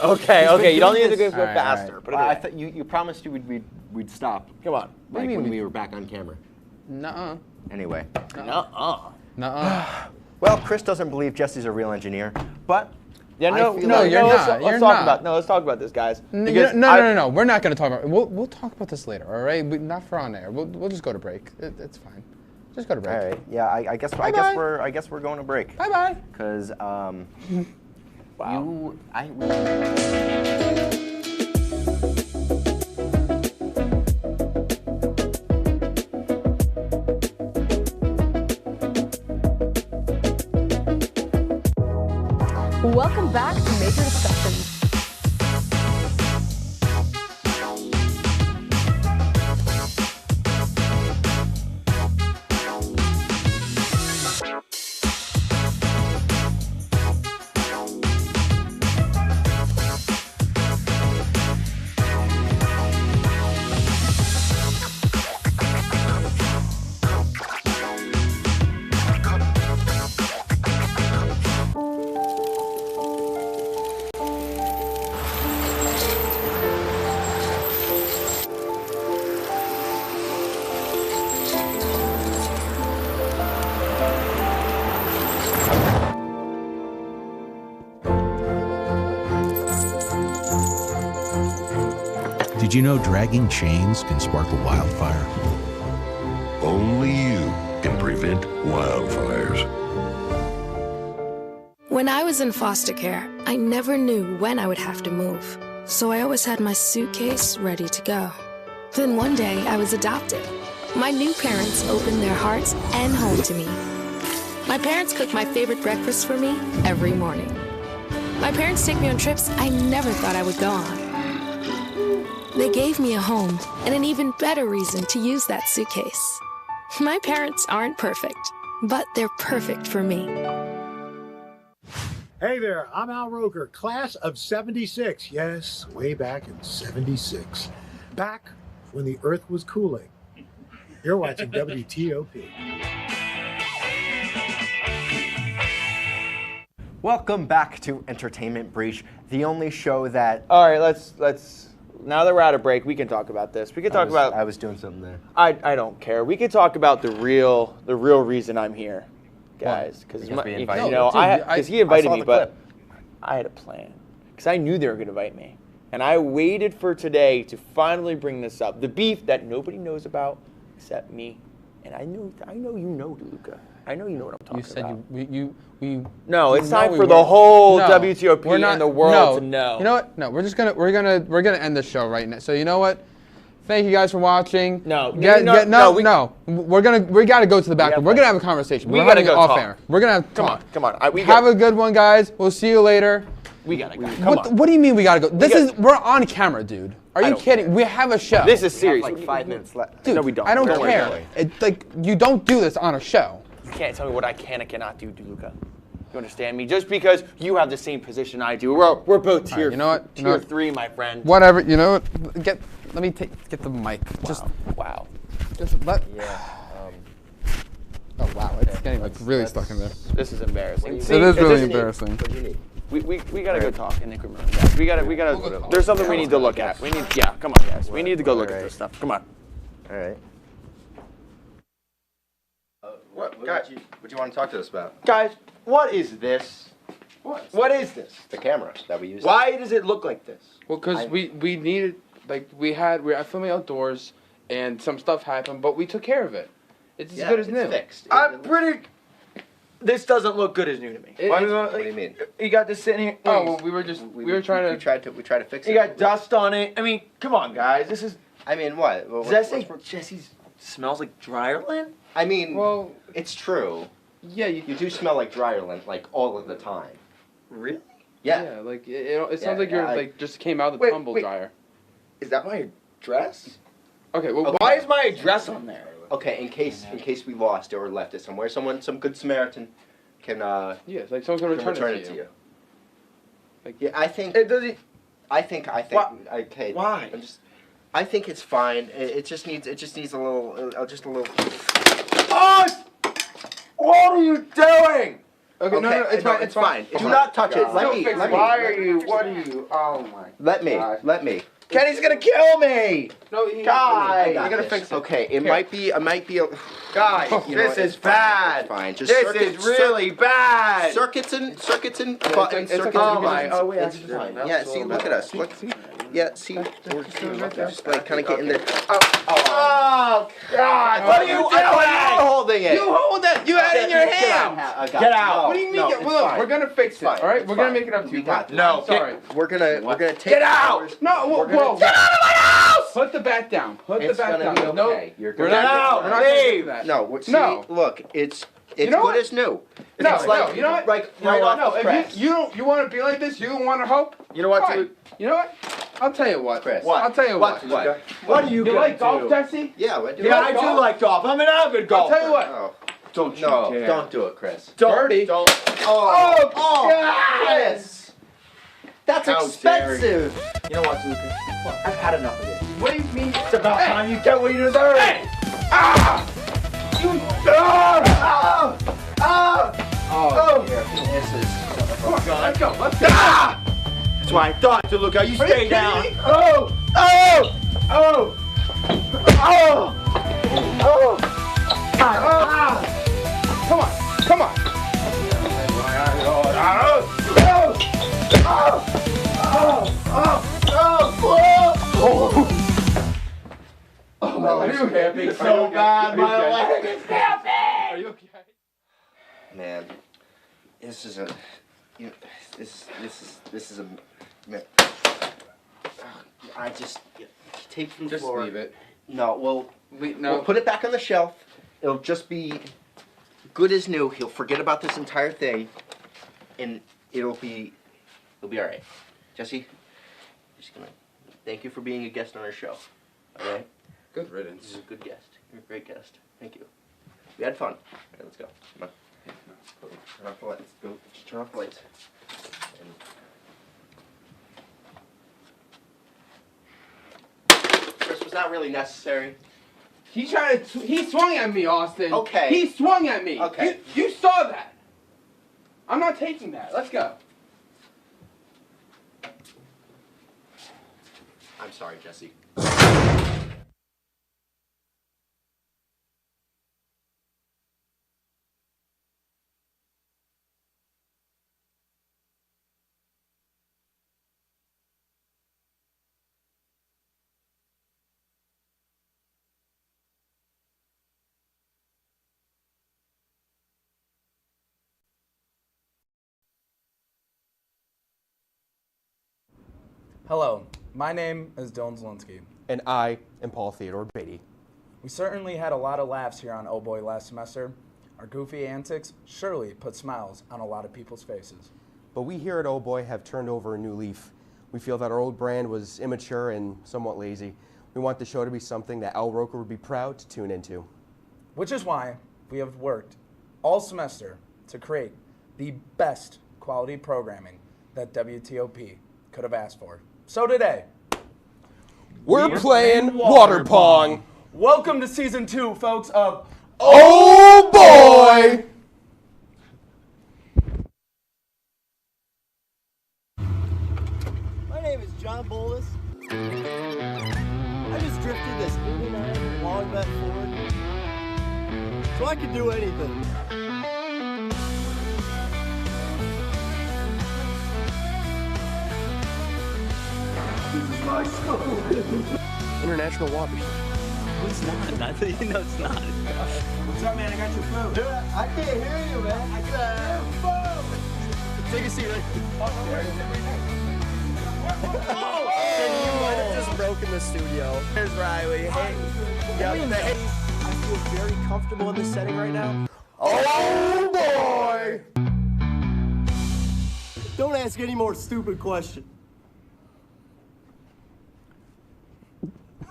Okay, you don't need to go faster. But I thought you promised we'd stop. Come on. Like when we were back on camera. Nuh-uh. Anyway. Nuh-uh. Well, Chris doesn't believe Jesse's a real engineer, but yeah, you're not. Let's talk about this, guys. No. We're not going to talk about it. We'll talk about this later, all right? Not for on air. We'll just go to break. It's fine. Just go to break. All right. Yeah, I guess we're going to break. Bye-bye. Because wow. Welcome back to Major Discussions. Did you know dragging chains can spark a wildfire? Only you can prevent wildfires. When I was in foster care, I never knew when I would have to move. So I always had my suitcase ready to go. Then one day I was adopted. My new parents opened their hearts and home to me. My parents cook my favorite breakfast for me every morning. My parents take me on trips I never thought I would go on. They gave me a home and an even better reason to use that suitcase. My parents aren't perfect, but they're perfect for me. Hey there, I'm Al Roker, class of 76. Yes, way back in 76. Back when the earth was cooling. You're watching WTOP. Welcome back to Entertainment Breach, the only show that... All right, let's now that we're out of break, we can talk about this. We can talk about... I was doing something there. I don't care. We can talk about the real reason I'm here, guys. Because he invited me, but I had a plan. Because I knew they were going to invite me. And I waited for today to finally bring this up. The beef that nobody knows about except me. And I know you know, DeLuca. I know you know what I'm talking about. You said No, it's time for the whole WTOP and the world to know. You know what? No, we're gonna end the show right now. So you know what? Thank you guys for watching. We gotta go to the back room. We're gonna have a conversation. We gotta go off air. We're gonna have come on. Have a good one, guys. We'll see you later. We gotta go. What do you mean we gotta go? We're on camera, dude. Are you kidding? We have a show. This is serious. We have like 5 minutes left. Dude, no, we don't. I don't care. You don't do this on a show. You can't tell me what I can and cannot do, DeLuca. You understand me? Just because you have the same position I do, we're both tier. You know what? Tier 3, my friend. Whatever. You know what? Let me get the mic. Wow. Just let. Yeah. Oh wow! It's getting really stuck in there. This is embarrassing. It is really embarrassing. What do you need? We gotta go talk in increment, guys. We gotta. There's something we need to look at. Come on, guys. We need to go look at this stuff. Come on. All right. What you want to talk to us about? Guys, what is this? What is this? The camera that we use. Why does it look like this? Well, because we needed, we were filming outdoors and some stuff happened, but we took care of it. It's as good as new. Fixed. This doesn't look good as new to me. What do you mean? You got this sitting here. Oh, well, we tried to fix it. You got dust on it. I mean, come on, guys. This is. I mean, what? Does that say Jesse's smells like Dryerland? I mean, well, it's true. Yeah, you do smell like Dryerland, like all of the time. Really? Yeah. Yeah, like it sounds like you're just came out of the tumble dryer. Is that my address? Okay. Well, why is my address on there? Okay, in case we lost it or left it somewhere, some good Samaritan can it's like someone's gonna return it to you. Like, yeah, I think. I think. Okay. Why? I think it's fine. It just needs a little. Oh! What are you doing? Okay, no, it's fine. Do not touch it. Let me. Why are you? What are you? Oh my. Let me. Kenny's gonna kill me. No, guys, we're gonna fix it. Okay, it might be a. Guys, this is bad. Fine. Just this is really bad. Circuits and buttons. Oh my. Oh wait, it's fine. Yeah. See, look at us. Look. Yeah. See, we're just like kind of getting there. Oh God! What are you doing? I'm holding it. You hold it. You had it in your hand. Get out. What do you mean? Look, we're gonna fix it. All right, we're gonna make it up to you. No, sorry. We're gonna take. Get out. No, whoa. Get out of my house! Put the bat down. Put the bat down. Okay. No, We're not leave. That. No. See, no. Look, it's you know good as new. No, it's like, you know what? Right off the press. If you want to be like this, you want to hope. You know what? Fine. You know what? I'll tell you what, Chris. I'll tell you what. What are you You like golf, Jesse? Yeah, I do like golf. I'm an avid golfer. I'll tell you what. Don't you dare. Don't do it, Chris. Dirty. Don't. Oh, yes. That's expensive. You know what, Lucas? I've had enough of this. What do you mean? It's about time you get what you deserve. Hey! This is. Come on, let's go. That's why I thought to look out. You stay down. Me? Oh! Come on. Oh! cramping so bad. My leg is cramping. Are you okay? Man, this is a, this is a, man. I just take from the floor. Just leave it. No, well, no. We'll put it back on the shelf. It'll just be good as new. He'll forget about this entire thing, and it'll be all right. Jesse, just gonna thank you for being a guest on our show. All right. Good riddance. You're a good guest. You're a great guest. Thank you. We had fun. All right, let's go. Come on. Turn off the lights. Go. Just turn off the lights. Chris, was that really necessary? He swung at me, Austin. Okay. He swung at me. Okay. You saw that. I'm not taking that. Let's go. I'm sorry, Jesse. Hello, my name is Dylan Zielinski. And I am Paul Theodore Beatty. We certainly had a lot of laughs here on Oh Boy last semester. Our goofy antics surely put smiles on a lot of people's faces. But we here at Oh Boy have turned over a new leaf. We feel that our old brand was immature and somewhat lazy. We want the show to be something that Al Roker would be proud to tune into. Which is why we have worked all semester to create the best quality programming that WTOP could have asked for. So today, we're playing water pong. Welcome to season 2, folks, of Oh Boy! My name is John Bolus. I just drifted this 89 long bet forward, so I could do anything. International waters. It's not. You know it's not. What's up, man? I got your food. Dude, I can't hear you, man. I can't hear your food. Take a seat. You might have just broken the studio. Here's Riley. Hey. I feel very comfortable in this setting right now. Oh boy! Don't ask any more stupid questions.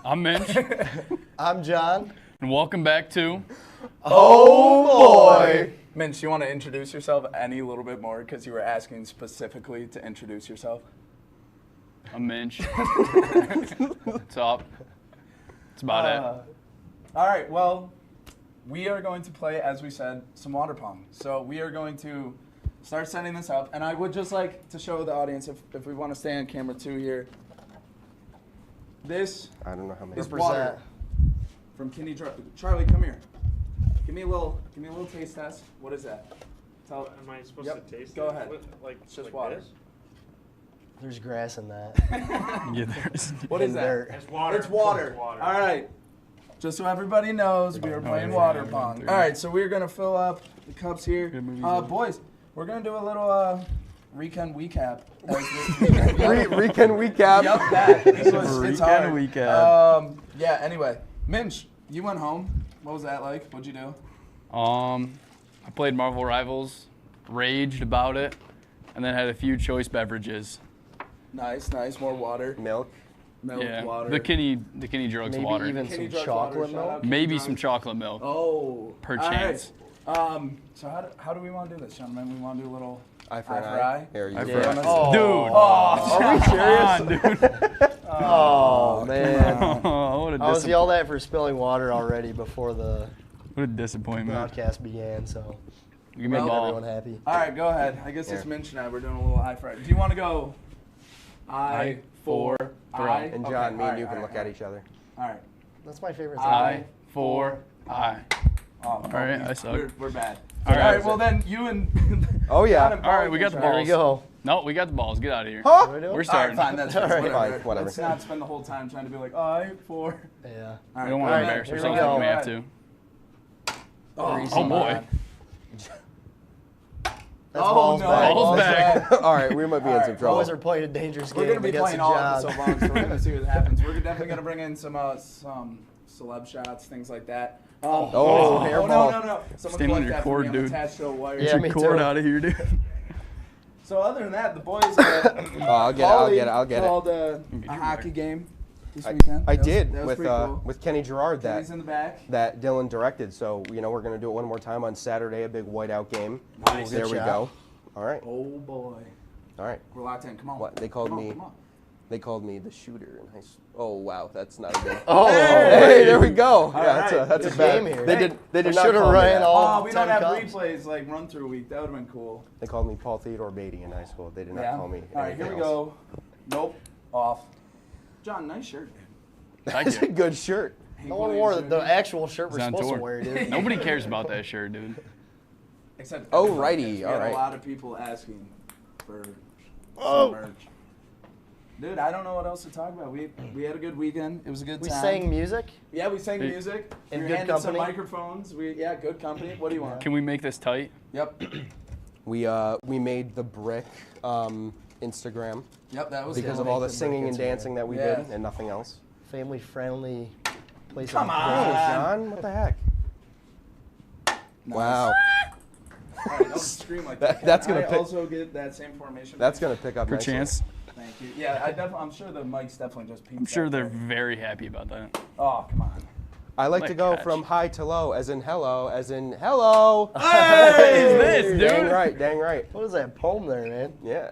I'm Minch. I'm John. And welcome back to Oh Boy! Minch, you want to introduce yourself any little bit more because you were asking specifically to introduce yourself? I'm Minch. What's up? That's about it. All right, well, we are going to play, as we said, some water pong. So we are going to start setting this up, and I would just like to show the audience, if we want to stay on camera too here, this I don't know how many is water from Kinney. Charlie, come here. Give me a little taste test. What is that? Am I supposed to taste Go it? ahead. It's just water. This? There's grass in that. Yeah, there's. What is that? Dirt. It's water. It's water. It's water. All right. Just so everybody knows, we are playing water pong. All right, so we're gonna fill up the cups here. Boys, we're gonna do a little weekend recap. Weekend recap. Yep, that. It's hard. Recap. Yeah. Anyway, Minch, you went home. What was that like? What'd you do? I played Marvel Rivals, raged about it, and then had a few choice beverages. Nice. More water. Milk, Water. The Kinney drugs Maybe water. even some chocolate milk. Maybe some chocolate milk. Oh. Per all chance. Right. So how do we want to do this, gentlemen? We want to do a little eye for eye. Here, you Eye do for it. eye. Oh. Dude. Are we serious? Dude. Oh man. Oh, what a I was yelled at for spilling water already before the What a disappointment. broadcast began, so Give me a make ball. everyone happy. All right, go ahead. I guess it's Minch and I. We're doing a little eye for eye. Do you want to go eye for eye? And John, Okay, me and you all can right, look at each other. All right. That's my favorite thing. Eye for eye. Oh, All right, I suck. We're bad. All All right. right, well then you and Oh yeah. John and Paul All right, we got the There we balls. go. No, we got the balls. Get out of here. Huh? We're starting. All right, fine, that's All right, whatever. fine, whatever. Let's not spend the whole time trying to be like, oh, I ate 4. Yeah. We don't want to embarrass ourselves if we have to. Oh boy. That's balls back. Balls back. All right, we might be in some trouble. Boys are playing a dangerous game. We're going to be against playing all John. episode long, so we're going to see what happens. We're definitely going to bring in some celeb shots, things like that. hairball. No. Stay Someone on collect your that for cord, me. I'm dude. attached to a wire. Get your cord out of here, dude. So other than that, the boys I'll get it. called a hockey game this weekend. I That was- did that was pretty cool. with Kenny Gerard Kenny's in the back. that Dylan directed. So we're gonna do it one more time on Saturday, a big whiteout game. Nice. There we Good go. All right. Oh boy. All right. We're locked in. Come on. What they called Come on, me? come on. They called me the shooter in high school. Oh wow, that's not a good. Oh, hey, there we go. All Yeah, right. that's a Good bad. game here. They Hey, did we not should've call me ran that. all We don't 10 have cups. replays like run through week. That would have been cool. They called me Paul Theodore Beatty in high school. They did not call me. All right, here we anything else. go. Nope. Off. John, nice shirt, dude. That's a good shirt. No one wore the actual shirt we're He's on supposed tour. to wear, dude. Nobody cares about that shirt, dude. Except Oh, everyone righty, does. We all had right. a lot of people asking for Oh. some merch. Dude, I don't know what else to talk about. We had a good weekend. It was a good We time. sang music. Yeah, we sang music. In We were good handed some company. microphones. Good company. What do you want? Can we make this tight? Yep. We made the brick Instagram. Yep, that was because good. of all the Make the singing brick and dancing that we Yeah. did and nothing else. Family friendly place. Come of on. business. John, what the heck? Nice. Wow. All right, don't scream like that. That's Can gonna I pick- also get that same formation? That's gonna pick up nicely. Perchance. Thank you. Yeah, I'm sure the mic's definitely just peaked. I'm sure out they're there. very happy about that. Oh, come on. I like to Like go catch. from high to low, as in hello, as in hello. What is this, dude? Dang right, dang right. What is that poem there, man? Yeah.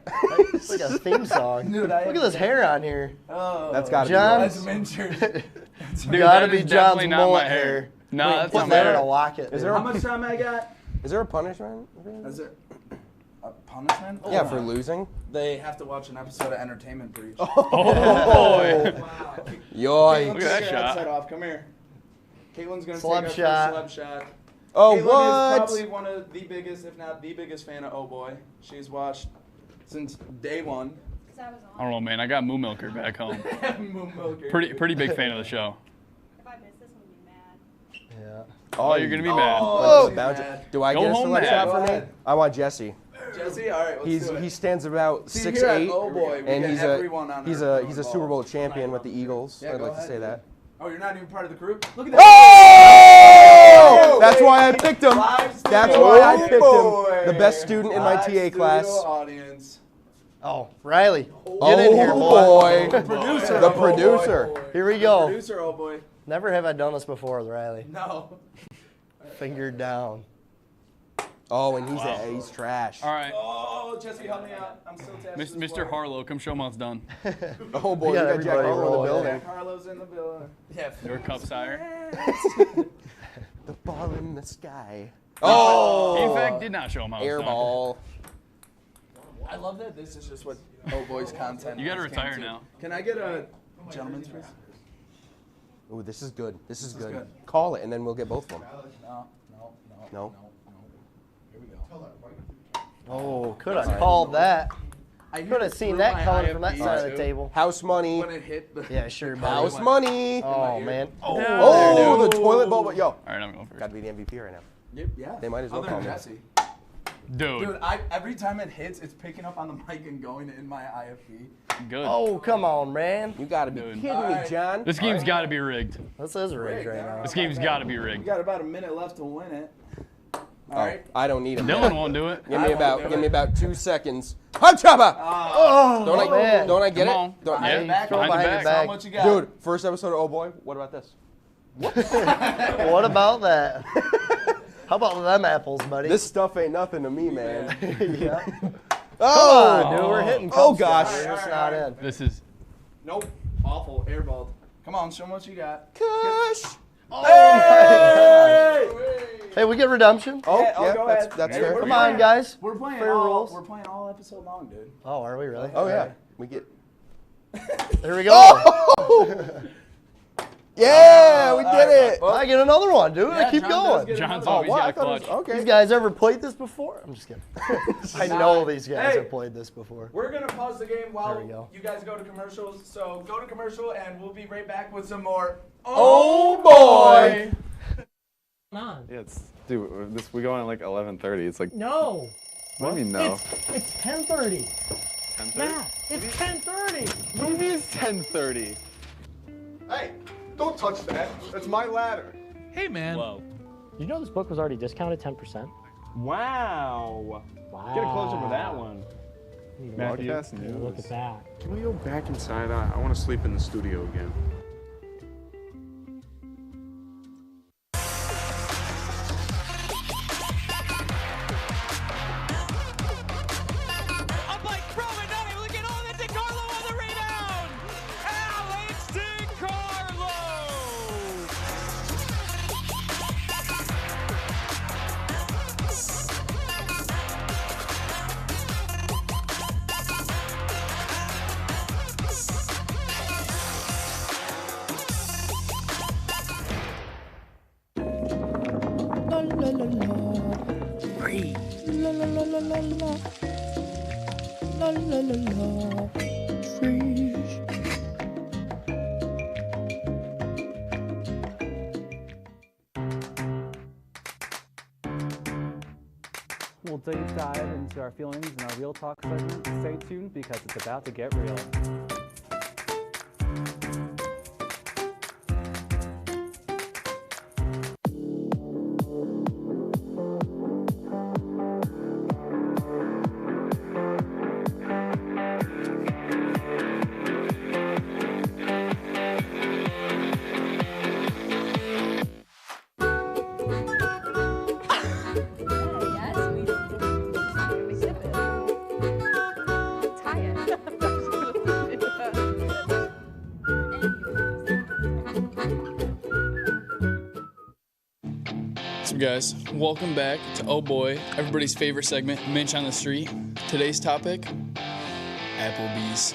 It's like a theme song. Dude, Look at this hair on here. Oh, That's gotta be John. right. That's miniatures. Dude, Gotta that be is John's definitely not mullet my hair. No, Wait, that's put not my that in hair. a locket. Is dude. there How much time I got? Is there a punishment? Is there a punishment? Yeah, Oh, for losing. They have to watch an episode of Entertainment Breach. Oh boy. Wow. Yoy. Look at that Take your shot. headset off. Come here. Caitlin's gonna Celeb take us shot. for a celeb shot. Oh, Caitlin what? is probably one of the biggest, if not the biggest fan of Oh Boy. She's watched since day one. I don't know, man. I got Moo Milker back home. Moon Milker. Pretty big fan of the show. If I miss this, I'm gonna be mad. Yeah. Oh, you're gonna be mad. Oh, Like the bouncer. mad. Do I Go get a home select mad. shot Go for me? ahead. I want Jesse. Jesse, all right, let's do it. He stands about See, 6'8", here at Oh Boy, we and get he's everyone on he's our a he's a phone Super Bowl balls. champion with the Eagles. Yeah, I'd go like to ahead, say dude. that. Oh, you're not even part of the group? Look at that. Oh! That's why I picked him. Live That's studio why I picked boy. him. The best student in my Live TA studio class. Audience. Oh, Riley. Get Oh in here, boy. The producer. The of Oh Boy. producer. Here we The go. producer, Oh Boy. Never have I done this before with Riley. No. Finger down. Oh, and he's trash. All right, Oh, Jesse, help me out. I'm still tapping. Mr. Harlow, come show 'em how it's done. Oh boy, We we got got Jack everybody Harlow in the rolling. building. Jack Harlow's in the building. Yeah. Your cup sire. The ball in the sky. He in Oh! fact did not show 'em how it's Air done. ball. I love that this is just what Oh Boy's content. You gotta has retire came to. now. Can I get a gentleman's please? Ooh, this is good. This is good. good. Call it, and then we'll get both of them. No. No? Here we go. Oh, could have called that. I Could have seen that coming from that side of the table. House money. When it hit the Yeah, sure, buddy. House money. Oh, man. Oh, the toilet bowl. Yo, All right, I'm going first. gotta be the MVP right now. Yep, yeah. They might as well Other call than me. Jesse. Dude, Every time it hits, it's picking up on the mic and going in my IFB. good. Oh, come on, man. You gotta be Dude. kidding All me, right. John. This game's got to be rigged. This is rigged right now. This game's got to be We rigged. got about a minute left to win it. All Oh, right. I don't need him. Dylan won't do it. Give I me won't about do it. 2 seconds. Hot chopper. Oh, Don't I get Come it? on. Don't- Yeah, back, behind the behind back. the back. How much you got? Dude, first episode of Oh Boy. What about this? What about that? How about them apples, buddy? This stuff ain't nothing to me, man. Yeah. Oh, Come on, dude. We're hitting Oh, cups gosh. down here. It's not in. This is. Nope. Awful. Airballed. Come on, show 'em what you got. Kush. Oh, my gosh. Hey, we get redemption? Oh, Yeah, yeah, go that's ahead. that's Hey, fair. we're Come on, guys. We're playing Fair all. rules. We're playing all episode long, dude. Oh, are we really? Oh yeah, we get. There we go. Yeah, we did it. I get another one, dude. Yeah, I keep John going. John's always got a clutch. Okay. These guys ever played this before? I'm just kidding. I know these guys have played this before. We're going to pause the game while There we go. you guys go to commercials. So go to commercial, and we'll be right back with some more. Oh, boy. Yeah, we go on at like 11:30. It's like No. What do you mean no? It's 10:30. 10:30? Matt, it's 10:30. What do you mean it's 10:30? Hey, don't touch that. That's my ladder. Hey, man. Whoa. You know this book was already discounted 10%? Wow. Get a close up of that one. Broadcast news. Look at that. Can we go back inside? I want to sleep in the studio again. Free. La la la la la la. La la la la. Free. We'll deep dive into our feelings in our Real Talk segment. Stay tuned because it's about to get real. What's up, guys? Welcome back to Oh Boy, everybody's favorite segment, Minch on the Street. Today's topic, Applebee's.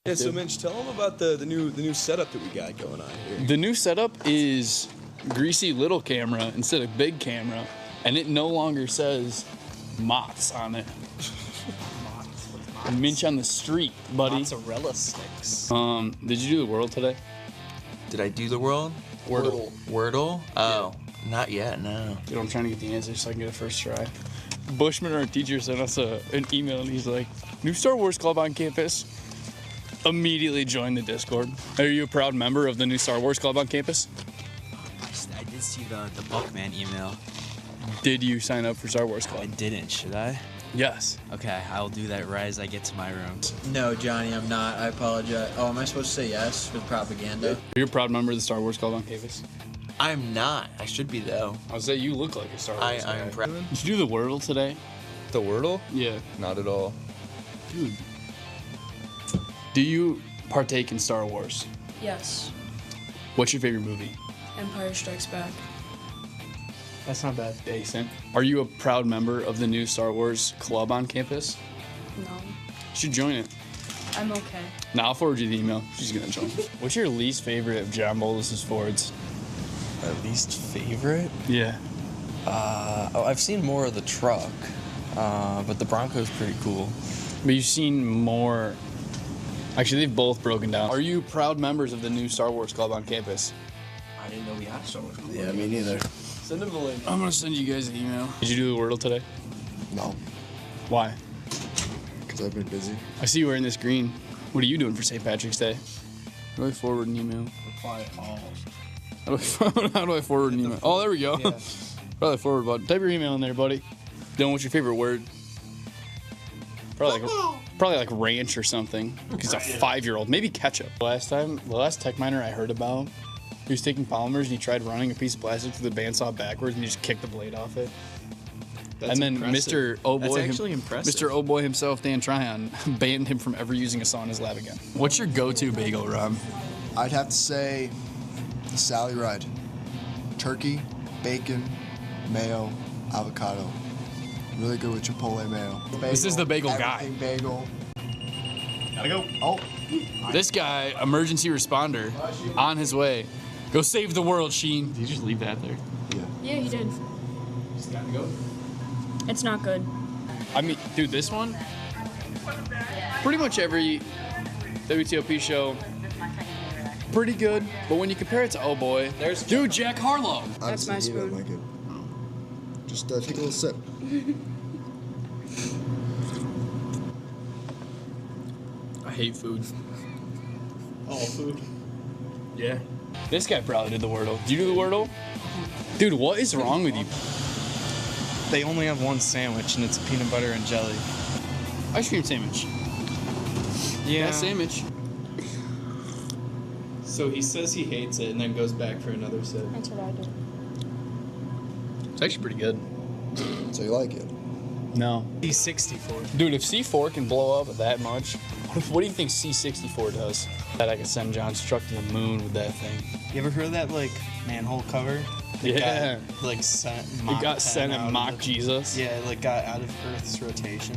Yeah, so Minch, tell them about the new setup that we got going on here. The new setup is greasy little camera instead of big camera, and it no longer says Mott's on it. Minch on the street, buddy. Mozzarella sticks. Did you do the Wordle today? Did I do the Wordle? Wordle? Oh, not yet, no. Dude, I'm trying to get the answer so I can get a first try. Bushman, our teacher, sent us an email, and he's like, new Star Wars Club on campus. Immediately joined the Discord. Are you a proud member of the new Star Wars Club on campus? I did see the Buckman email. Did you sign up for Star Wars Club? I didn't, should I? Yes. Okay, I'll do that right as I get to my room. No, Johnny, I'm not. I apologize. Oh, am I supposed to say yes for the propaganda? Are you a proud member of the Star Wars Club on campus? I'm not. I should be, though. I would say you look like a Star Wars guy. I'm proud. Did you do the Wordle today? The Wordle? Yeah. Not at all. Dude. Do you partake in Star Wars? Yes. What's your favorite movie? Empire Strikes Back. That's not bad. Decent. Are you a proud member of the new Star Wars Club on campus? No. You should join it. I'm okay. Now I'll forward you the email. She's gonna join. What's your least favorite of John Bolus's Fords? My least favorite? Yeah. I've seen more of the truck, but the Bronco's pretty cool. But you've seen more. Actually, they've both broken down. Are you proud members of the new Star Wars Club on campus? I didn't know we had Star Wars Club. Yeah, me neither. Send them the link. I'm gonna send you guys an email. Did you do the Wordle today? No. Why? Because I've been busy. I see you wearing this green. What are you doing for St. Patrick's Day? How do I forward an email? Reply all. How do I forward an email? Oh, there we go. Yeah. Probably forward button. Type your email in there, buddy. Dylan, what's your favorite word? Probably like ranch or something. He's a 5-year-old. Maybe ketchup. The last tech miner I heard about, he was taking polymers and he tried running a piece of plastic through the bandsaw backwards and he just kicked the blade off it. That's and then impressive. Mr. Oh That's Boy, actually impressive. Mr. Oh Boy himself, Dan Tryon, banned him from ever using a saw in his lab again. What's your go-to bagel, Rob? I'd have to say the Sally Ride. Turkey, bacon, mayo, avocado. Really good with Chipotle mayo. This is the bagel guy. Everything bagel. Gotta go. Oh. This guy, emergency responder, on his way. Go save the world, Sheen. Did you just leave that there? Yeah, he did. Just gotta go. It's not good. I mean, dude, this one, pretty much every WTOP show, pretty good. But when you compare it to Oh Boy, there's dude, Jack Harlow. That's my spoon. Like it. Just take a little sip. I hate food. All food. Yeah. This guy probably did the Wordle. Did you do the Wordle? Dude, what is wrong with you? They only have one sandwich, and it's peanut butter and jelly. Ice cream sandwich. Yeah. That sandwich. So he says he hates it and then goes back for another sip. That's what I do. It's actually pretty good. So you like it? No. C64. Dude, if C4 can blow up that much, what do you think C64 does? That I could send John's truck to the moon with that thing. You ever heard of that, like, manhole cover? Yeah. Got, like, sent It got sent and mocked Jesus. Yeah, it, like, got out of Earth's rotation.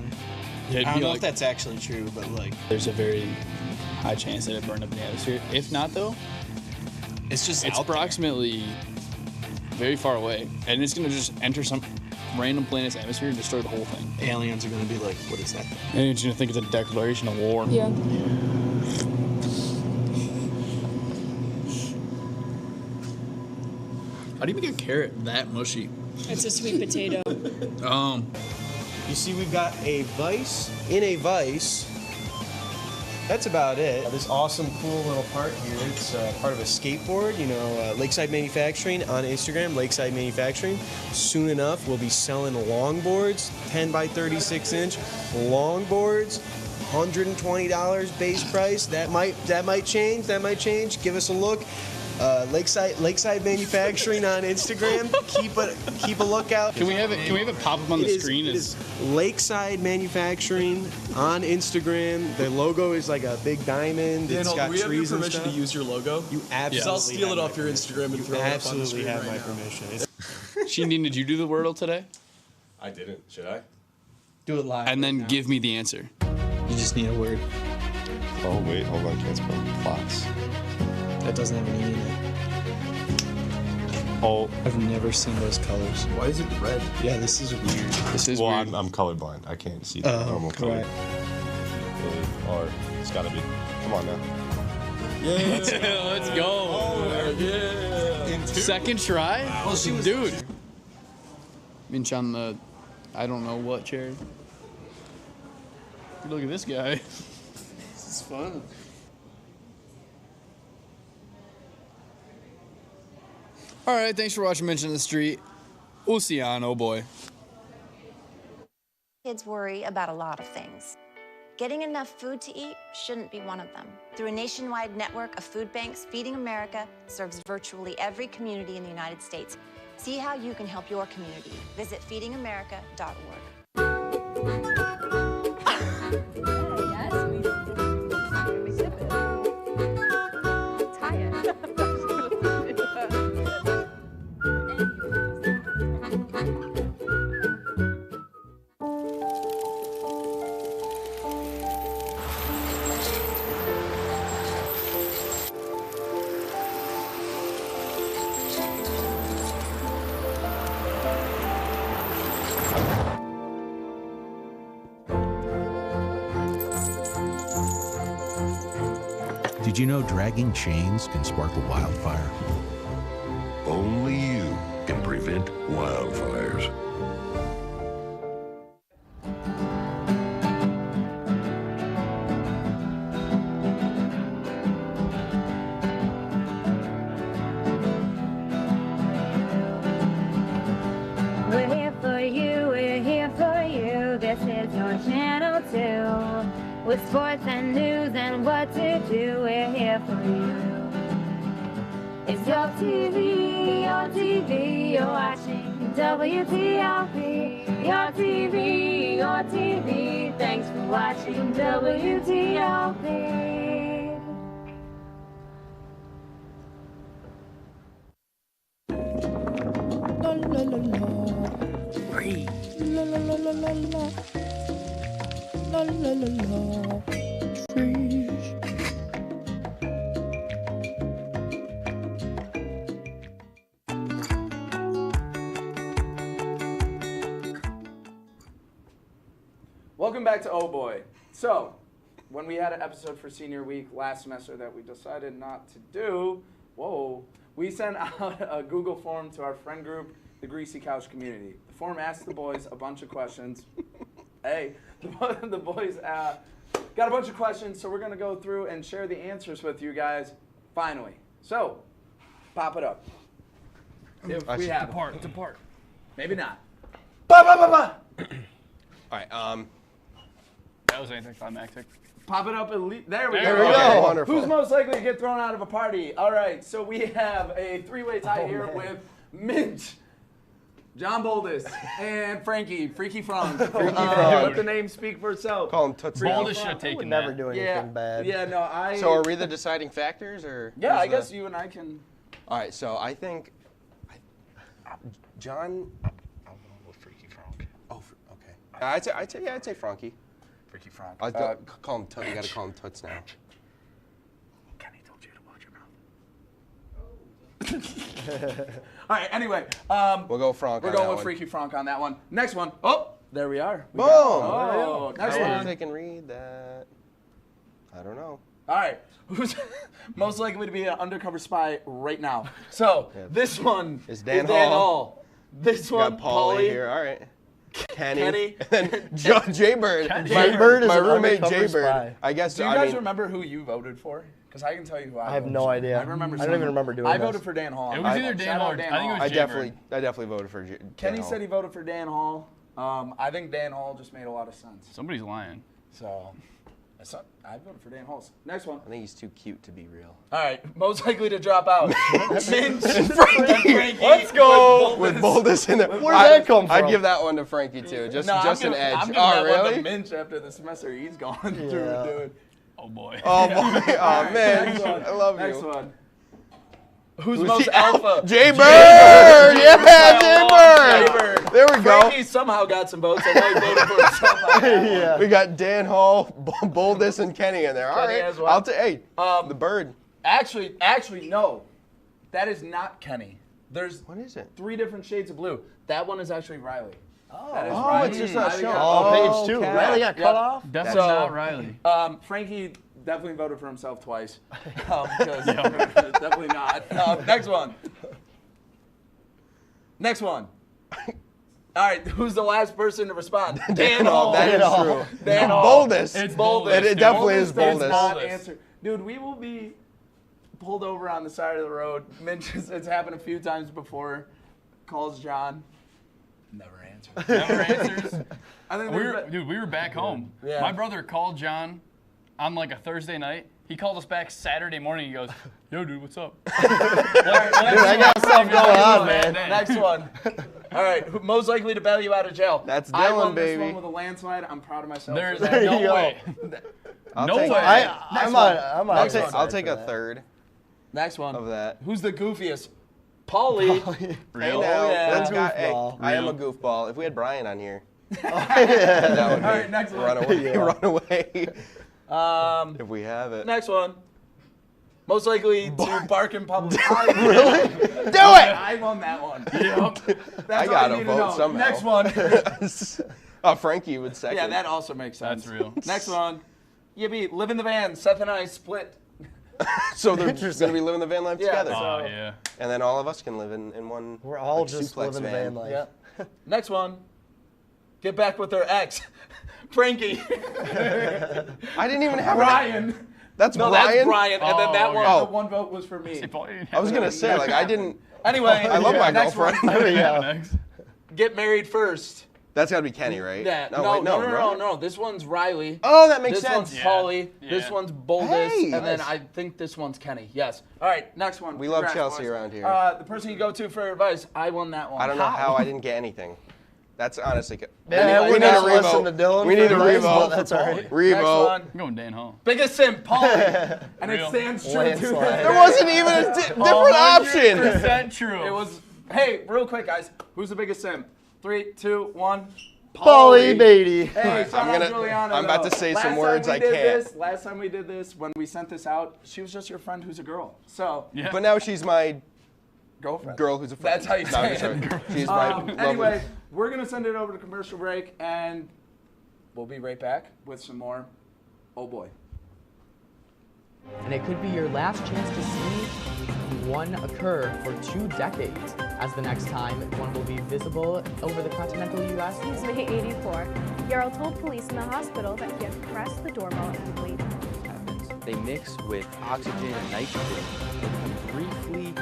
Yeah, I don't know if that's actually true, but, like... There's a very high chance that it burned up in the atmosphere. If not, though, it's approximately very far away. And it's going to just enter some random planet's atmosphere and destroy the whole thing. Aliens are going to be like, what is that? And you're going to think it's a declaration of war. Yeah. How do you make a carrot that mushy? It's a sweet potato. You see, we've got a vise in a vise. That's about it. This awesome, cool little part here. It's part of a skateboard. You know, Lakeside Manufacturing on Instagram, Lakeside Manufacturing. Soon enough, we'll be selling longboards, 10 by 36 inch longboards. $120 base price. That might change. That might change. Give us a look. Lakeside Manufacturing on Instagram. Keep a lookout. Can we have it pop up on the screen? It is Lakeside Manufacturing on Instagram. The logo is like a big diamond. It's got do we have your trees and permission stuff. to use your logo? You absolutely. I'll steal it off your Instagram and throw it up on the absolutely screen have right my now. permission. Sheen, did you do the Wordle today? I didn't. Should I? Do it live. And then give me the answer. You just need a word. Oh wait, hold on. Can't spell plots. That doesn't have any in it. Oh, I've never seen those colors. why is it red? Yeah, this is weird. This is Well, weird. I'm colorblind. I can't see the normal color. right. Or it's gotta be. Come on now. Yeah, let's go. Oh, yeah. Second try? Well, she was- Dude. Minch on the, I don't know what chair. Look at this guy. This is fun. All right, thanks for watching Mention of the Street. We'll see you on Oh Boy. Kids worry about a lot of things. Getting enough food to eat shouldn't be one of them. Through a nationwide network of food banks, Feeding America serves virtually every community in the United States. See how you can help your community. Visit feedingamerica.org. Did you know dragging chains can spark a wildfire? Only you can prevent wildfires. We're here for you, we're here for you. This is your channel 2. With sports and news and what to do, we're here for you. It's your TV, you're watching WTOP. Your TV, thanks for watching WTOP. La la la la. Free. La la la la la la. La la la la. freeze. Welcome back to Oh Boy. So, when we had an episode for senior week last semester that we decided not to do, we sent out a Google form to our friend group, the Greasy Couch Community. The form asked the boys a bunch of questions. The boys got a bunch of questions, so we're going to go through and share the answers with you guys finally. So, pop it up. If we have It's apart. Maybe not. All right. That was anticlimactic. Pop it up. There we There go. we go. Wonderful. Who's most likely to get thrown out of a party? All right, so we have a three-way tie here with Mint, John Boldus, and Frankie, Freaky Frank. Let the name speak for itself. Call him Tootsie. Boldus should have taken Never that. do anything bad. Yeah, no, I... So are we the deciding factors, or? Yeah, I who's guess the- you and I can... All right, so I think John. I'll go with Freaky Frank. Oh, okay. I'd say Frankie. Freaky Frank. I'll call him Toots. You gotta call him Toots now. Kenny told you to watch your mouth. All right, anyway. We'll go Frank. We're on going that with one. Freaky Frank on that one. Next one. Oh, there we are. Boom. Next I wonder one. if they can read that. I don't know. All right. Who's most likely to be an undercover spy right now? So, this one is Dan Hall. This one, Got Paulie Paulie. here. All right. Kenny. Kenny. And then Jaybird. Jaybird is my an roommate undercover Jaybird. spy. I guess. Do you I guys mean, remember who you voted for? Because I can tell you who I have voted no for. idea. I remember. I don't even remember doing I this. voted for Dan Hall. It was either Dan Shout Hall out or Dan I think it Hall. was Jaybird. I definitely voted for Kenny Dan Hall. said he voted for Dan Hall. I think Dan Hall just made a lot of sense. Somebody's lying. So, I voted for Dan Hall. Next one. I think he's too cute to be real. All right, most likely to drop out. Minch, Frankie. Let's go With Boldus in there. Where did that come from? I'd give that one to Frankie too, just an edge. I'm giving Oh, that one really? to Minch after the semester he's gone through, dude. Oh boy. Oh boy. Oh man. Next one. I love Next you. one. Who's most alpha? Jaybird! Yeah, Jaybird! There we go. Frankie somehow got some votes. I know he voted for himself. Yeah. We got Dan Hall, Boldus, and Kenny in there. All Kenny right. as well. I'll take. Hey, the bird. Actually, no. That is not Kenny. There's What is it? 3 different shades of blue. That one is actually Riley. That is Oh, Riley. it's just not Riley showing. got- Page 2. okay. Riley got cut off? Definitely not Riley. Frankie definitely voted for himself twice. Because definitely not. Next one. Next one. All right, who's the last person to respond? Dan Hall. That is true. Dan Hall. Boldus. It's Boldus. It definitely is does Boldus. not answer. Dude, we will be pulled over on the side of the road. It's happened a few times before. Calls John. Never answers. Never answers. I think We were back home. Yeah. My brother called John on like a Thursday night. He called us back Saturday morning. He goes, "Yo, dude, what's up?" Dude, I got stuff going on, man. Next one. All right, most likely to bail you out of jail. That's I Dylan, won this baby. one with a landslide. I'm proud of myself. There's for that. no go. way. I'll No take- way. I'm on. I'll take a third Next one. of that. Who's the goofiest? Paulie. Real. Hey, now, yeah. that's got, hey, Goofball. I am a goofball. If we had Brian on here, Yeah. that would be All right, next one. run away. Yeah. Run away. If we have it. Next one. Most likely to bark in public. Really? Do it! I won that one. Yep. That's I gotta all you need to vote know. somehow. Next one. Oh, Frankie would second. Yeah, that also makes sense. That's real. Next one. Yippee, live in the van. Seth and I split. So they're just gonna be living the van life Yeah, together. Oh yeah. And then all of us can live in one. We're all like, just suplex living the van life. Yeah. Next one. Get back with their ex. Frankie. I didn't even have Brian. That's No, Brian. that's Brian. And then that Oh, one, okay. the one vote was for me. I was gonna say like I didn't. Anyway, I love my next girlfriend. one. Yeah. Get married first. That's gotta be Kenny, right? Yeah. wait, No. This one's Riley. Oh, that makes This sense. one's Paulie. This Yeah. one's Boldus. Hey. And then Nice. I think this one's Kenny. Yes. All right, next one. We love Congrats, Chelsea boys. around here. The person you go to for advice, I won that one. I don't know how I didn't get anything. That's honestly. Yeah, we we need a gotta listen to revote. Dylan. We need a for advice, revote. but That's all right. Next Revote. one. I'm going Dan Hall. Biggest simp, Paulie. And it Real. stands true to Landslide. that. There wasn't even a different option. 100% true. It was, hey, real quick, guys. Who's the biggest simp? 3, 2, 1. Paulie Beatty. Hey, shout out Juliana. I'm about to say some words I can't. Last time we did this, when we sent this out, she was just your friend who's a girl. So, But now she's my girlfriend. Girl who's a friend. That's how you say it. She's my lovely. Anyway, we're going to send it over to commercial break, and we'll be right back with some more Oh Boy. And it could be your last chance to see one occur for 2 decades, as the next time one will be visible over the continental U.S. He's May 84. Yarrow told police in the hospital that he had pressed the doorbell and waited. They mix with oxygen and nitrogen and briefly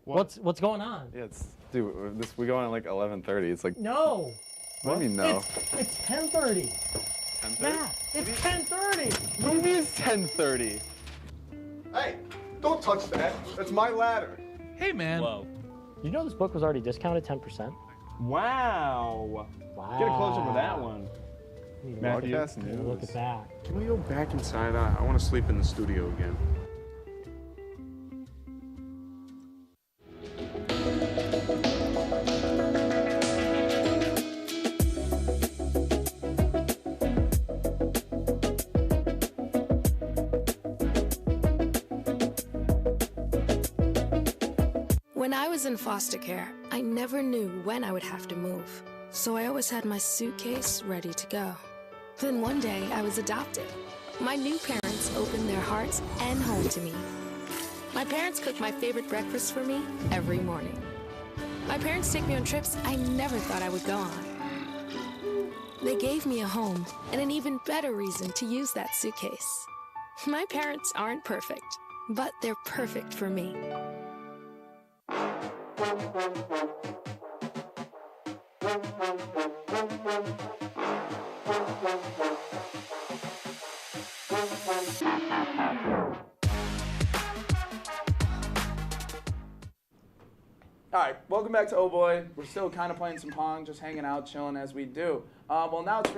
What's going on? Yeah, dude, we go on at like 11:30. It's like No. What do you mean no? It's 10:30. 10:30? Matt, it's 10:30. What do you mean it's 10:30? Hey, don't touch that. That's my ladder. Hey, man. Whoa. You know this book was already discounted 10%? Wow. Get a close up of that one. Matthew, Broadcast news. Look at that. Can we go back inside? I want to sleep in the studio again. When I was in foster care, I never knew when I would have to move, so I always had my suitcase ready to go. Then one day, I was adopted. My new parents opened their hearts and home to me. My parents cook my favorite breakfast for me every morning. My parents take me on trips I never thought I would go on. They gave me a home and an even better reason to use that suitcase. My parents aren't perfect, but they're perfect for me. All right, welcome back to Oh Boy. We're still kind of playing some Pong, just hanging out, chilling as we do. Well, now it's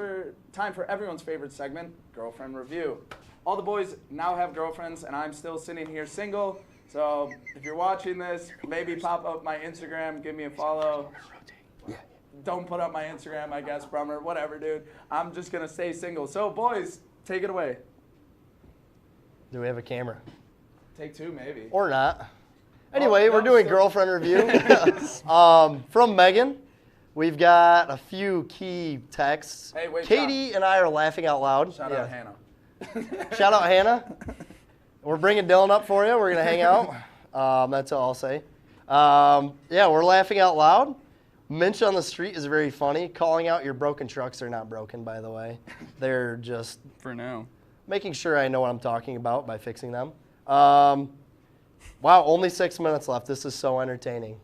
time for everyone's favorite segment, Girlfriend Review. All the boys now have girlfriends, and I'm still sitting here single. So if you're watching this, maybe pop up my Instagram, give me a follow. Don't put up my Instagram, I guess, Brummer, whatever, dude. I'm just going to stay single. So, boys, take it away. Do we have a camera? Take 2, maybe. Or not. Anyway, we're doing girlfriend review. From Megan, we've got a few key texts. Hey, wait, Katie and I are laughing out loud. Shout out Hannah. Shout out Hannah. We're bringing Dylan up for you. We're going to hang out. That's all I'll say. Yeah, we're laughing out loud. Minch on the street is very funny. Calling out your broken trucks. They're not broken, by the way. They're just... For now. Making sure I know what I'm talking about by fixing them. Wow, only 6 minutes left. This is so entertaining.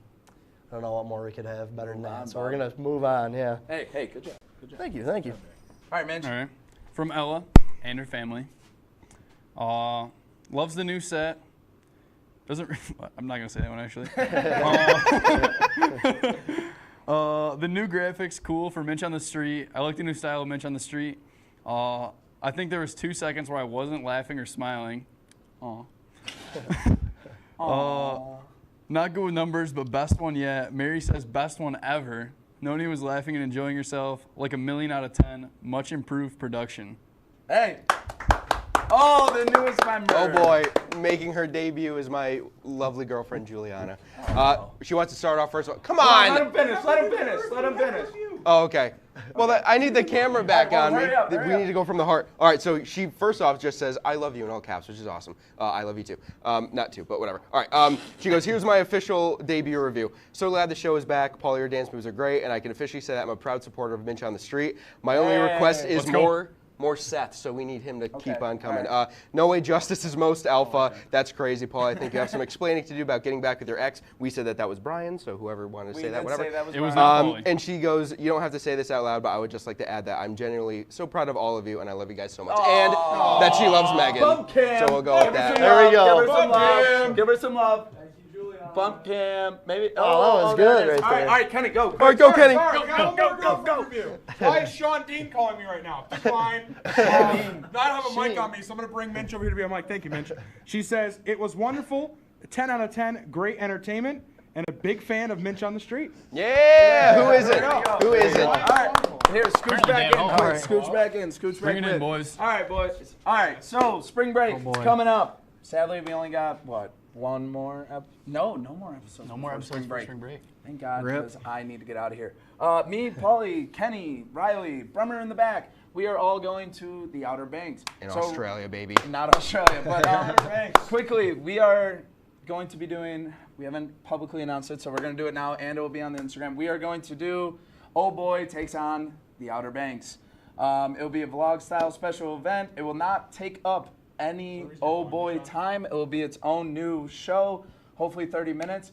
I don't know what more we could have better than that. So we're going to move on, yeah. Hey, good job. Good job. Thank you, thank you. All right, man. All right. From Ella and her family. Loves the new set. Doesn't. I'm not gonna say that one actually. The new graphics cool for Minch on the Street. I like the new style of Minch on the Street. I think there was 2 seconds where I wasn't laughing or smiling. Not good with numbers, but best one yet. Mary says best one ever. Noni was laughing and enjoying herself like 1,000,000 out of 10. Much improved production. Hey. Oh, the newest member. Oh boy, making her debut is my lovely girlfriend Juliana. She wants to start off first. Come on! Let him finish. Let him finish. Let him finish. Oh, okay. Well, I need the camera back on me. Hurry up, We need to go from the heart. All right, so she first off just says, I love you in all caps, which is awesome. I love you too. Not too, but whatever. All right, she goes, here's my official debut review. So glad the show is back. Paul, your dance moves are great, and I can officially say that I'm a proud supporter of Minch on the Street. My only request is more Seth, so we need him to keep on coming. Right. No way Justice is most alpha. That's crazy, Paul. I think you have some explaining to do about getting back with your ex. We said that was Brian, so whoever wanted to say that, whatever. It was Brian. And she goes, you don't have to say this out loud, but I would just like to add that I'm genuinely so proud of all of you, and I love you guys so much. And that she loves Megan. Bump Cam. So we'll go with that. There we go. Give her some love. Give her some love. Thank you, Juliana. Bump cam. Maybe. Oh, that was there good it is. right All right, there. all right, Kenny, go. All right, go, Kenny. Go. Why is Sean Dean calling me right now? Decline. I don't have a mic on me, so I'm going to bring Minch over here to be on mic. Thank you, Minch. She says, it was wonderful, 10 out of 10, great entertainment, and a big fan of Minch on the Street. Yeah, who is it? Who is it? All right, here, scooch back in. All Quick, right. scooch back in. Scooch back Bring it in, in. boys. All right, boys. All right, so spring break is coming up. Sadly, we only got, what, one more episode? No more episodes. No more episodes before for spring break. Thank God, Rip. because I need to get out of here. Me, Paulie, Kenny, Riley, Brummer in the back. We are all going to the Outer Banks. In Australia, baby. Not Australia, but quickly, we are going to be doing, we haven't publicly announced it, so we're going to do it now, and it will be on the Instagram. We are going to do Oh Boy Takes on the Outer Banks. It will be a vlog-style special event. It will not take up any Oh Boy time. It will be its own new show, hopefully 30 minutes.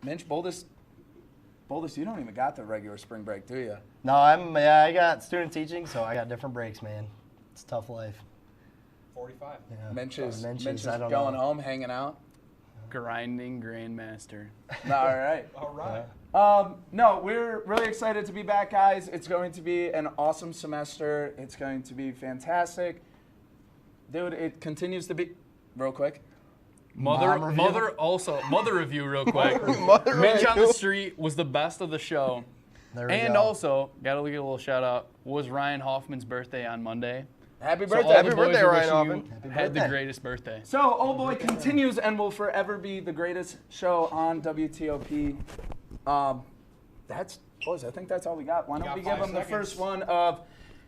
Minch, boldest, you don't even got the regular spring break, do you? No, I got student teaching, so I got different breaks, man. It's a tough life. 45. Yeah. Minch is I don't going know. home, hanging out. Grinding Grandmaster. All right. All right. No, we're really excited to be back, guys. It's going to be an awesome semester. It's going to be fantastic. Dude, it continues to be, real quick. Mother review real quick. Minch on the Street was the best of the show. There we And go. also, gotta give a little shout out, was Ryan Hoffman's birthday on Monday. Happy So birthday. all the Happy boys birthday, are Ryan wishing Hoffman. you Happy had the birthday. greatest birthday. So, Oh Boy continues and will forever be the greatest show on WTOP. Boys, I think that's all we got. Why don't we give them the first one of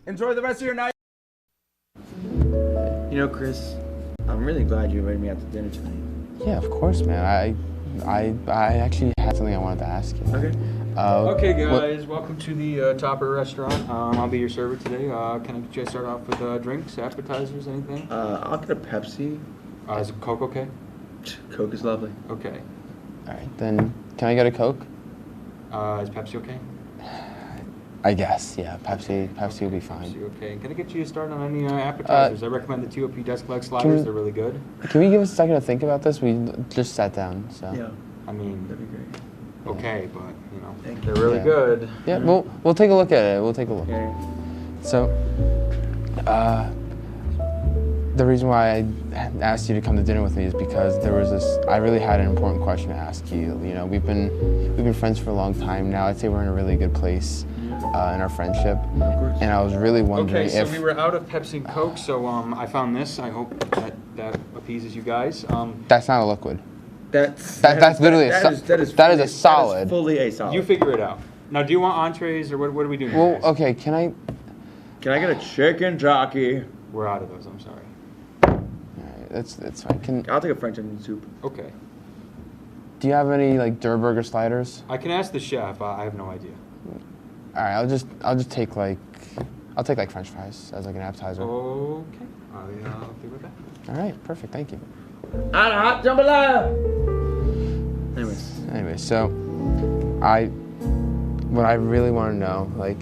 enjoy the rest of your night. You know, Chris, I'm really glad you invited me out to dinner tonight. Yeah, of course, man. I actually had something I wanted to ask you. Okay. Okay, guys, welcome to the Topper Restaurant. I'll be your server today. Can I get you to start off with drinks, appetizers, anything? I'll get a Pepsi. Is Coke okay? Coke is lovely. Okay. All right, then can I get a Coke? Is Pepsi okay? I guess, yeah. Pepsi will be fine. Pepsi okay. Can I get you to start on any appetizers? I recommend the TOP desk leg sliders. They're really good. Can we give us a second to think about this? We just sat down, so. Yeah. I mean, that'd be great. Okay, but you know, Thank you. they're really good. Yeah, we'll take a look at it. We'll take a look. Okay. So, the reason why I asked you to come to dinner with me is because there was this. I really had an important question to ask you. You know, we've been friends for a long time now. I'd say we're in a really good place in our friendship. Of course. And I was really wondering Okay, so if we were out of Pepsi and Coke, so I found this. I hope that appeases you guys. That's not a liquid. That's literally that is that is a That solid. is fully a solid. You figure it out. Now, do you want entrees or what are we doing? Well, guys? okay. Can I get a chicken jockey? We're out of those. I'm sorry. That's fine. I'll take a French onion soup. Okay. Do you have any like Durburger sliders? I can ask the chef. I have no idea. All right, I'll just take like French fries as like an appetizer. Okay. I'll be right back. All right, perfect. Thank you. Hot jambalaya. Anyways, so what I really want to know, like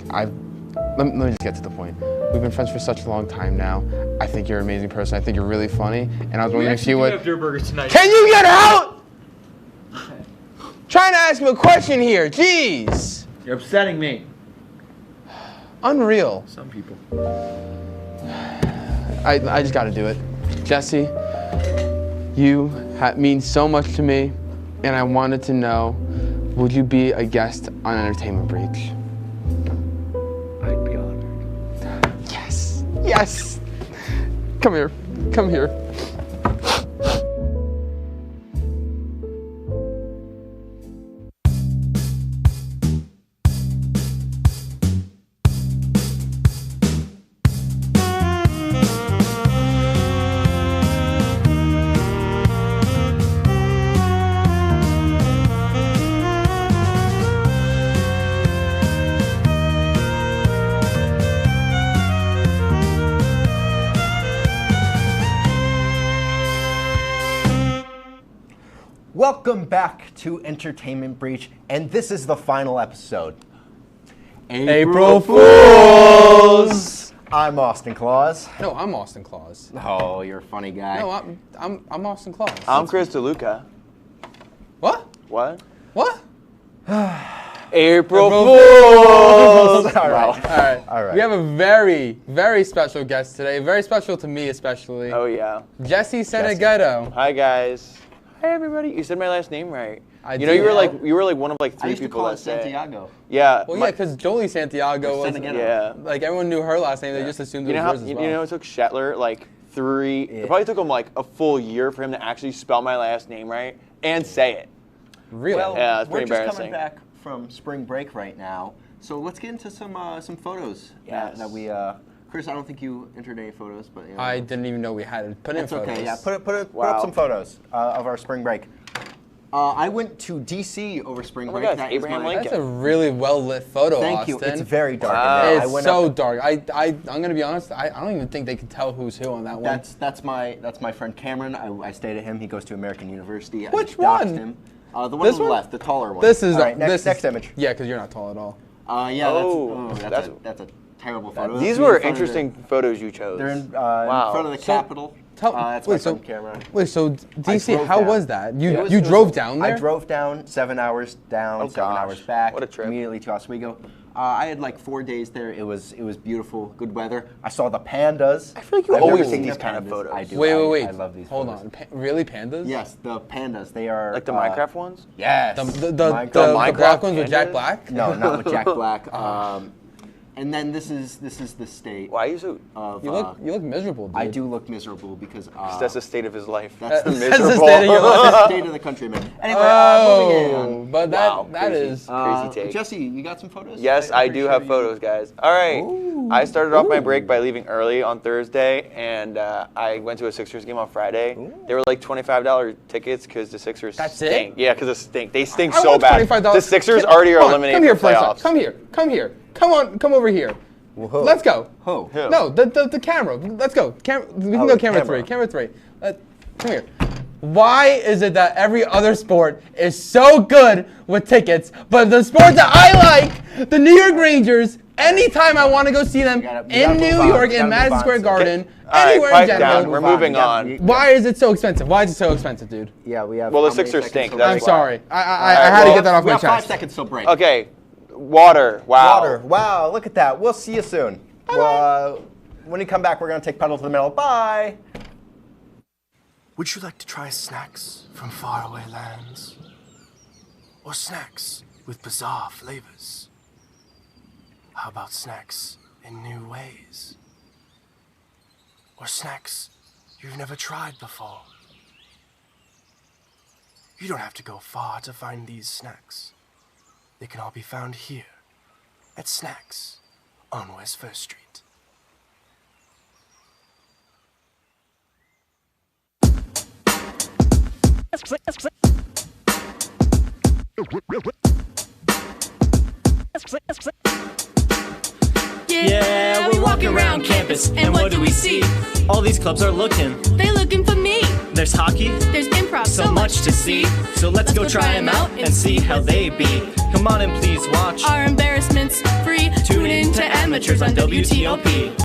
let me just get to the point. We've been friends for such a long time now. I think you're an amazing person. I think you're really funny, and I was wondering if you would. We actually do have Durburgers tonight. Can you get out? Trying to ask him a question here. Jeez. You're upsetting me. Unreal. Some people. I just got to do it. Jesse, you mean so much to me, and I wanted to know, would you be a guest on Entertainment Breach? I'd be honored. Yes. Yes. Come here. Come here. Welcome back to Entertainment Breach, and this is the final episode. April Fools! I'm Austin Claus. No, I'm Austin Claus. Oh, you're a funny guy. No, I'm Austin Claus. I'm Chris DeLuca. What? What? What? April Fools! Fools! All right. Wow. All right. We have a very, very special guest today. Very special to me, especially. Oh, yeah. Jesse Senegato. Hi, guys. Hi, everybody. You said my last name right. I you know, did. you were like one of like I three used to people call that it say. Santiago. Yeah. Well, yeah, because Jolie Santiago was. Yeah. Like everyone knew her last name. They just assumed it was yours as well. You know, it took Shetler like it probably took him like a full year for him to actually spell my last name right and say it. Really? Well, yeah, it's we're pretty just embarrassing. coming back from spring break right now, so let's get into some photos that we. Chris, I don't think you entered any photos, but you know, I didn't even know we had it. Put in that's photos. okay. Yeah, put up some photos of our spring break. I went to D.C. over spring break. God, That is Abraham my- Lincoln. That's a really well lit photo. Thank you. Austin. It's very dark in there. I It's went so up- dark. I'm gonna be honest. I don't even think they can tell who's who on that one. That's my friend Cameron. I stayed at him. He goes to American University. Which I doxed one? him. The one This on the one? left, the taller one. This is All right, next image. Yeah, because you're not tall at all. Yeah, that's a terrible photo. These That's were in front of interesting photos you chose. They're in wow. front of the Capitol. That's my friend Cameron. Wait, so DC, drove how down. was that? It You was- drove down there? I drove down 7 hours down, 7 hours back. What a trip. Immediately to Oswego. I had like 4 days there. It was beautiful, good weather. I saw the pandas. I feel like you I've always never take seen these the kind of pandas. photos. I do. Wait. I love these Hold photos. on. Really, pandas? Yes, the pandas. They are Like the Minecraft ones? Yes. The Minecraft black ones with Jack pandas? Black? No, not with Jack Black. And then this is the state. Why are you so? Of, You look miserable, dude. I do look miserable because That's the state of his life. that's the That's the miserable. state of your life. That's the state of the country, man. Anyway, moving on. But that crazy. is Crazy take. Jesse, you got some photos? Yes, I do have photos, guys. All right. I started off my break by leaving early on Thursday, and I went to a Sixers game on Friday. They were like $25 tickets because the Sixers stink. Yeah, because it stink. They stink so bad. The Sixers already are eliminated Come here from first. playoffs. Come here. Come over here. Whoa. Let's go. Who? No, the camera. Let's go. We can go camera three. Camera three. Come here. Why is it that every other sport is so good with tickets, but the sport that I like, the New York Rangers, anytime I want to go see them in New York, in Madison Square Garden, anywhere in general. We're moving on. Why is it so expensive? Why is it so expensive, dude? Yeah, we have. Well, the how many Sixers seconds stink. till That's I'm break? sorry. I had to get that off We my have 5 chest. seconds till break. Okay. Water. Wow. Water. Wow, look at that. We'll see you soon. Well, when you come back, we're going to take pedal to the middle. Bye. Would you like to try snacks from faraway lands? Or snacks with bizarre flavors? How about snacks in new ways? Or snacks you've never tried before? You don't have to go far to find these snacks. They can all be found here at Snacks on West First Street. Yeah, we're walking around campus, and what do we see? All these clubs are looking. They looking for me. There's hockey, There's improv, so much to see. So let's go try them out and see how they be. Come on and please watch. Our embarrassments free. Tune in to Amateurs on WTOP.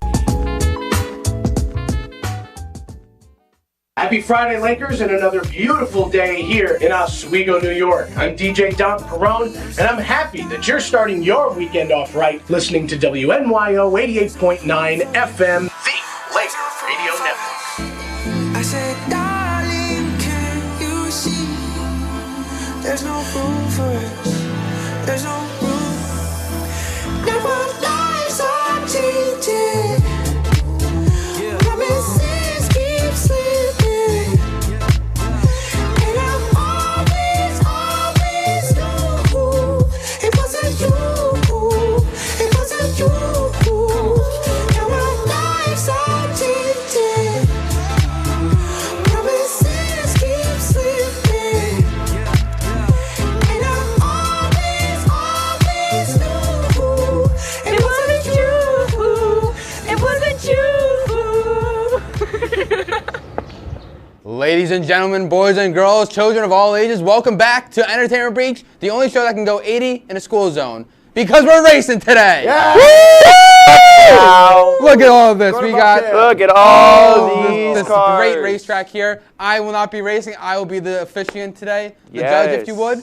Happy Friday, Lakers, and another beautiful day here in Oswego, New York. I'm DJ Don Perone, and I'm happy that you're starting your weekend off right listening to WNYO 88.9 FM, the Laker Radio Network. I said, darling, can you see? There's no room for us. There's no room. Now our lives are changing. Promises keep slipping. And I always knew it wasn't you. It wasn't you. Now our lives are changing. Promises keep slipping. And I always knew it wasn't you. It wasn't you. Ladies and gentlemen, boys and girls, children of all ages, welcome back to Entertainment Breach, the only show that can go 80 in a school zone. Because we're racing today! Yeah. Woo! Look at all of this. We got Look at all these this cars. great racetrack here. I will not be racing. I will be the officiant today, the judge, if you would.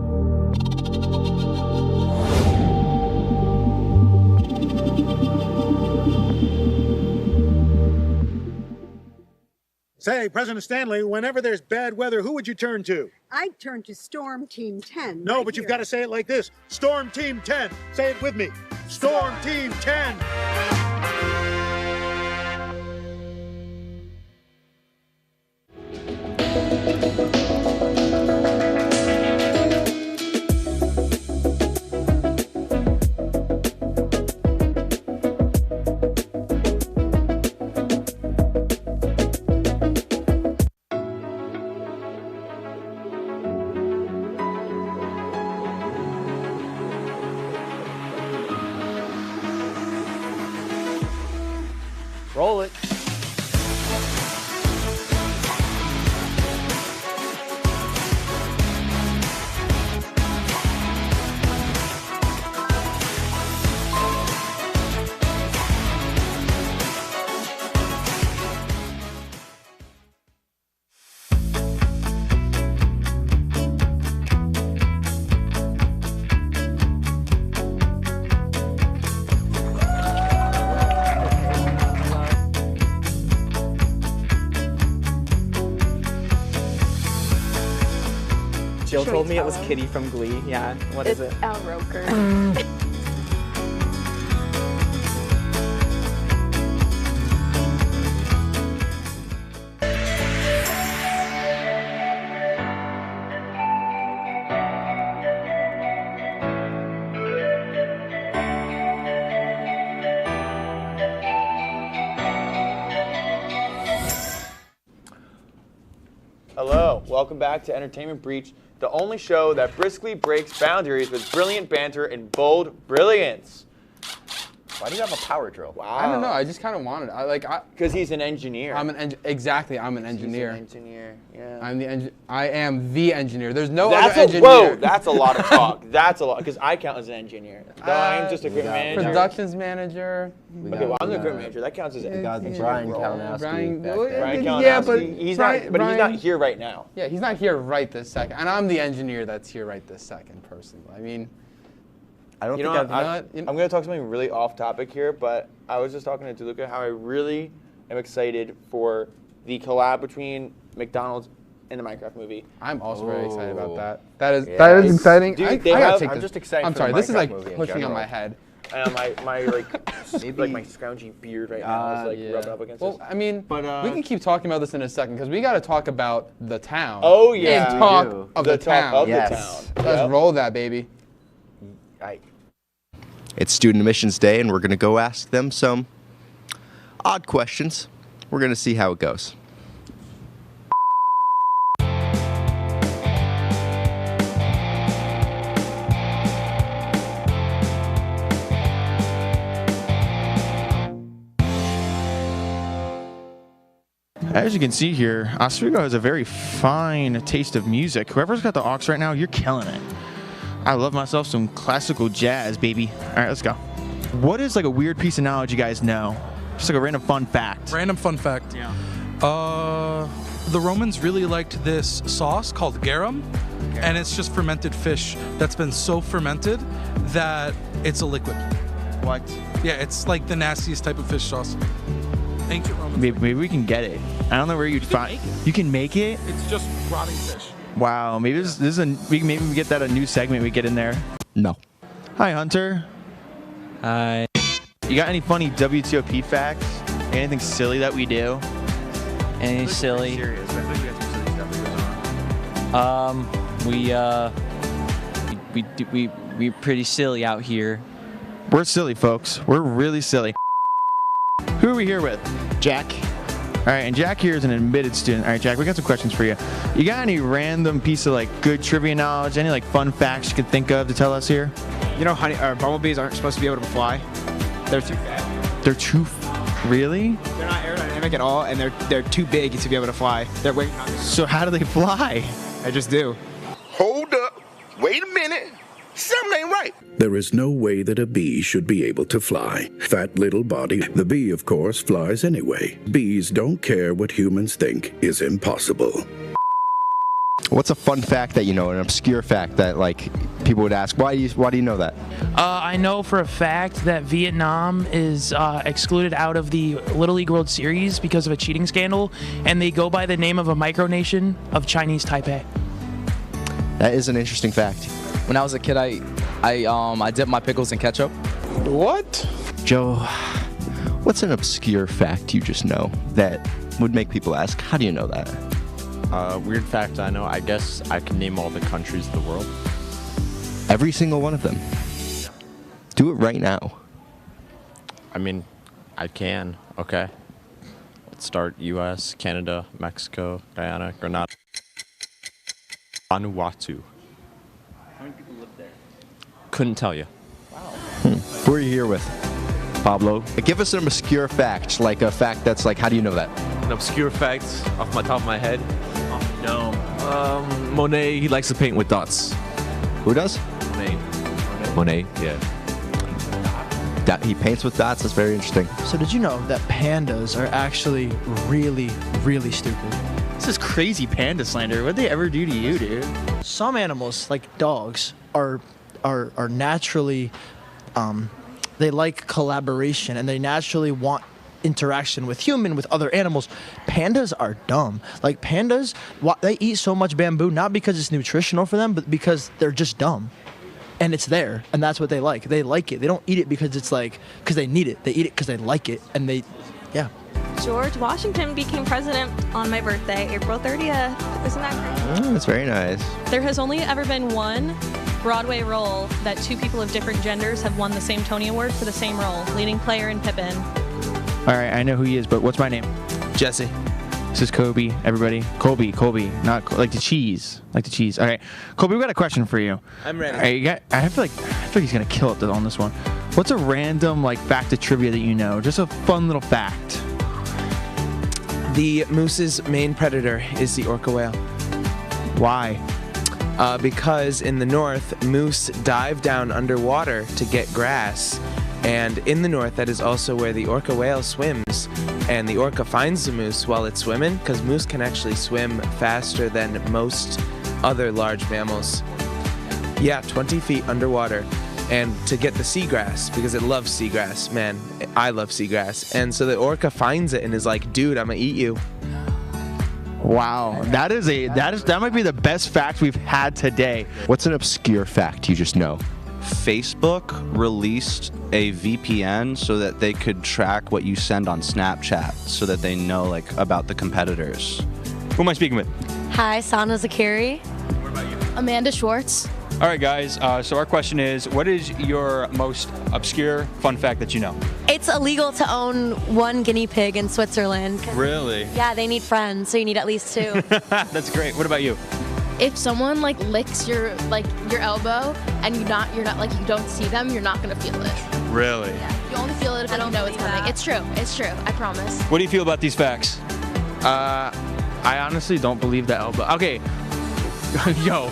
Say, President Stanley, whenever there's bad weather, who would you turn to? I'd turn to Storm Team 10. No, right but you've here. got to say it like this. Storm Team 10. Say it with me. Storm Team 10. Roll it. Jill told me it was Kitty from Glee. Yeah, what is it? Al Roker. Hello, welcome back to Entertainment Breach, the only show that briskly breaks boundaries with brilliant banter and bold brilliance. Why do you have a power drill? Wow. I don't know. I just kind of wanted it. Because he's an engineer. Exactly. I'm an engineer. He's an engineer. Yeah. I am the engineer. There's no That's other engineer. Whoa, that's a lot of talk. That's a lot. Because I count as an engineer. No, I am just a equipment manager. Productions manager. Okay, well, I'm the equipment manager. That counts as We got Brian Kalinowski. Brian Kalinowski. Yeah, but he's not here right now. Yeah, he's not here right this second. And I'm the engineer that's here right this second, personally. I mean, I don't I'm going to talk something really off topic here, but I was just talking to DeLuca how I really am excited for the collab between McDonald's and the Minecraft movie. I'm also very excited about that. That is exciting. Dude, I'm just excited. I'm for sorry. the This is Minecraft like movie in pushing on general. my head. My my scroungy beard right now is rubbing up against Well, this. I mean, we can keep talking about this in a second because we got to talk about the town. Oh yeah, and talk of the town. Yes. Let's roll that, baby. It's student admissions day, and we're going to go ask them some odd questions. We're going to see how it goes. As you can see here, Oswego has a very fine taste of music. Whoever's got the aux right now, you're killing it. I love myself some classical jazz, baby. All right, let's go. What is like a weird piece of knowledge you guys know? Just like a random fun fact. Random fun fact. Yeah. The Romans really liked this sauce called garum, and it's just fermented fish that's been so fermented that it's a liquid. What? Yeah, it's like the nastiest type of fish sauce. Ancient Romans. Maybe we can get it. I don't know where you'd find. You can make it? It's just rotting fish. Wow, maybe this is maybe we get that a new segment we get in there. No. Hi, Hunter. Hi. You got any funny WTOP facts? Anything silly that we do? Any silly? Serious. I think we got some silly stuff that goes on. We're pretty silly out here. We're silly, folks. We're really silly. Who are we here with? Jack. All right, and Jack here is an admitted student. All right, Jack, we got some questions for you. You got any random piece of like good trivia knowledge? Any like fun facts you could think of to tell us here? You know, bumblebees aren't supposed to be able to fly. They're too fat. They're too. Really? They're not aerodynamic at all, and they're too big to be able to fly. They're way. So how do they fly? I just do. Hold up. Wait a minute. Something ain't right. There is no way that a bee should be able to fly. Fat little body. The bee, of course, flies anyway. Bees don't care what humans think is impossible. What's a fun fact that you know, an obscure fact that like people would ask, why do you know that? I know for a fact that Vietnam is excluded out of the Little League World Series because of a cheating scandal, and they go by the name of a micronation of Chinese Taipei. That is an interesting fact. When I was a kid, I dipped my pickles in ketchup. What? Joe, what's an obscure fact you just know that would make people ask, how do you know that? Weird fact I know, I guess I can name all the countries of the world. Every single one of them. Do it right now. I mean, I can. Okay. Let's start U.S., Canada, Mexico, Guyana, Grenada, Vanuatu. How many people live there? Couldn't tell you. Who are you here with? Pablo. Give us an obscure fact, like a fact that's like, how do you know that? An obscure fact off my top of my head. No. Monet, he likes to paint with dots. Who does? Monet, yeah. He paints with dots. That's very interesting. So did you know that pandas are actually really, really stupid? This is crazy panda slander. What'd they ever do to you, dude? Some animals, like dogs, are naturally, they like collaboration and they naturally want interaction with other animals. Pandas are dumb. Like pandas, they eat so much bamboo not because it's nutritional for them, but because they're just dumb. And it's there, and that's what they like. They like it. They don't eat it because it's like, because they need it. They eat it because they like it, and yeah. George Washington became president on my birthday, April 30th. Isn't that great? That's very nice. There has only ever been one Broadway role that two people of different genders have won the same Tony Award for the same role, leading player in Pippin. All right, I know who he is, but what's my name? Jesse. This is Kobe, everybody. Colby, not like the cheese. All right, Colby, we got a question for you. I'm ready. All right, I feel like he's gonna kill it on this one. What's a random like fact of trivia that you know? Just a fun little fact. The moose's main predator is the orca whale. Why? Because in the north, moose dive down underwater to get grass. And in the north, that is also where the orca whale swims. And the orca finds the moose while it's swimming, because moose can actually swim faster than most other large mammals. Yeah, 20 feet underwater. And to get the seagrass, because it loves seagrass. Man, I love seagrass. And so the orca finds it and is like, dude, I'm gonna eat you. Wow, that might be the best fact we've had today. What's an obscure fact you just know? Facebook released a VPN so that they could track what you send on Snapchat so that they know like about the competitors. Who am I speaking with? Hi, Sana Zakiri. What about you? Amanda Schwartz. All right, guys. So our question is, what is your most obscure fun fact that you know? It's illegal to own one guinea pig in Switzerland. Really? Yeah, they need friends, so you need at least two. That's great. What about you? If someone like licks your elbow and you're not like you don't see them, you're not gonna feel it. Really? Yeah. You only feel it if you know it's coming. It's true. It's true. I promise. What do you feel about these facts? I honestly don't believe that elbow. Okay. Yo.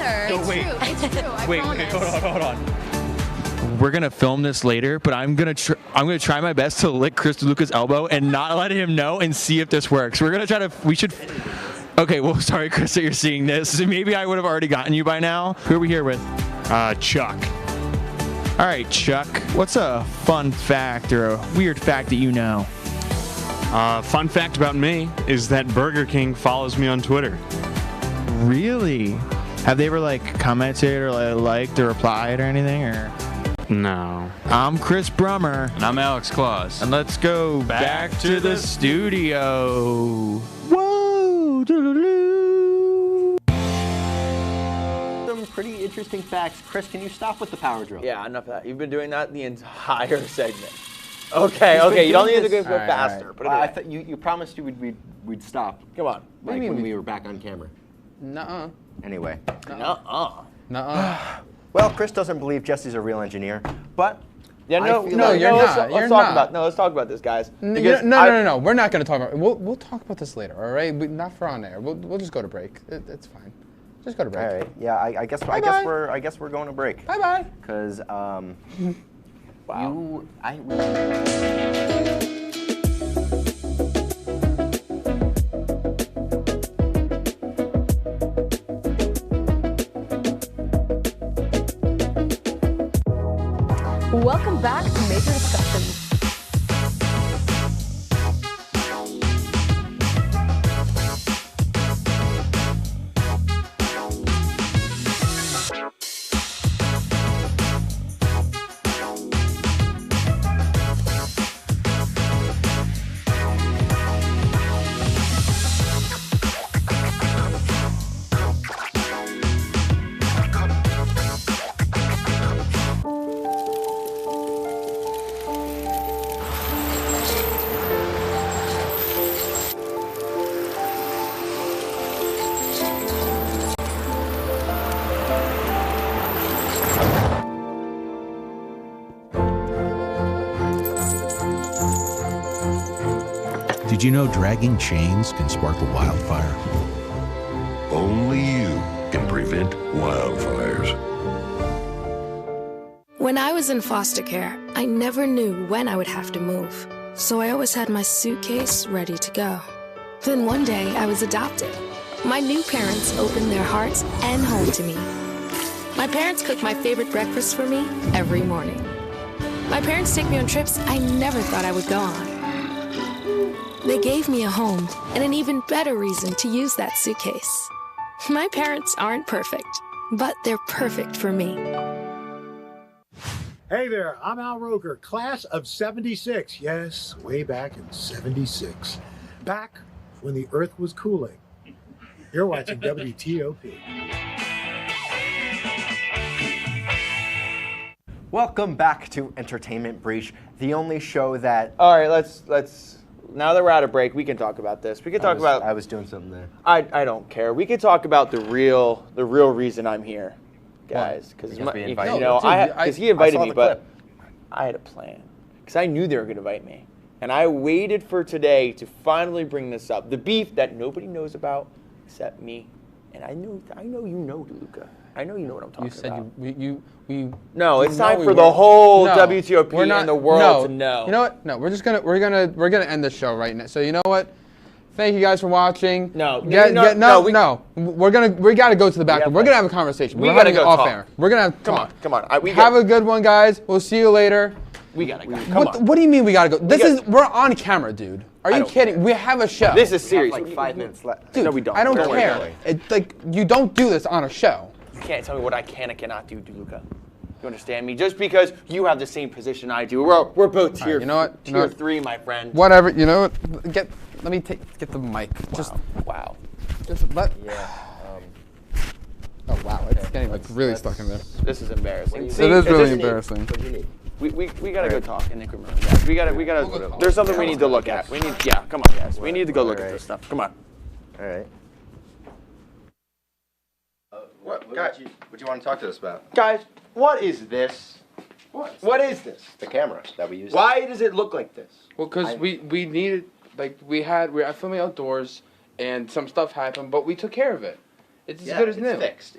Wait. It's true. I promise. Hold on. We're gonna film this later, but I'm gonna try my best to lick Chris DeLuca's elbow and not let him know and see if this works. We're gonna try to. We should. Okay, well, sorry, Chris, that you're seeing this. Maybe I would have already gotten you by now. Who are we here with? Chuck. All right, Chuck. What's a fun fact or a weird fact that you know? Fun fact about me is that Burger King follows me on Twitter. Really? Have they ever like commented or liked or replied or anything? Or no. I'm Chris Brummer. And I'm Alex Claus. And let's go back to the studio. Some pretty interesting facts. Chris, can you stop with the power drill? Yeah, enough of that. You've been doing that the entire segment. Okay, you don't need to go faster. Put it I thought you promised we'd stop. Come on. Like when we were back on camera. Nuh-uh. Anyway. Nuh-uh. Well, Chris doesn't believe Jesse's a real engineer, but you're not. Let's talk about this, guys. No. We're not going to talk about it. We'll talk about this later, all right? Not for on air. We'll just go to break. It's fine. Just go to break. All right. Yeah, I guess we're going to break. Bye-bye. Because wow. Welcome back to Major Discussions. Did you know dragging chains can spark a wildfire? Only you can prevent wildfires. When I was in foster care, I never knew when I would have to move. So I always had my suitcase ready to go. Then one day, I was adopted. My new parents opened their hearts and home to me. My parents cook my favorite breakfast for me every morning. My parents take me on trips I never thought I would go on. They gave me a home and an even better reason to use that suitcase. My parents aren't perfect, but they're perfect for me. Hey there, I'm Al Roker, class of 76. Yes, way back in 76. Back when the earth was cooling. You're watching WTOP. Welcome back to Entertainment Breach, the only show that... All right, let's. Now that we're out of break, we can talk about this. We can talk about. I was doing something there. I don't care. We can talk about the real reason I'm here, guys. Because he invited me, but I had a plan. Because I knew they were going to invite me, and I waited for today to finally bring this up. The beef that nobody knows about except me, and I know you know, DeLuca. I know you know what I'm talking about. You said No, it's time for the whole WTOP and the world to know. You know what? No, we're gonna end the show right now. So you know what? Thank you guys for watching. No. We gotta go to the back room. We're gonna have a conversation. We're gotta go off talk. air. We're gonna have talk. Come on. Have a good one, guys. We'll see you later. We gotta go. What do you mean we gotta go? We're on camera, dude. Are you kidding? We have a show. This is serious. We have like 5 minutes left. Dude, no, we don't. I don't care. You don't do this on a show. You can't tell me what I can and cannot do, DeLuca. You understand me? Just because you have the same position I do, we're both tier. Right, you know what? Tier 3, my friend. Whatever. You know what? Let me get the mic. Wow. Just let. Yeah. Oh wow! It's getting really stuck in there. This is embarrassing. It is really embarrassing. What do you need? We gotta go talk in the room, guys. We gotta. There's something we need to look at. Come on, guys. We need to go look at this stuff. Come on. All right. What do you want to talk to us about? Guys, what is this? What is this? The camera that we use. Why does it look like this? Well, because we needed, we were filming outdoors and some stuff happened, but we took care of it. It's as good as new. Fixed.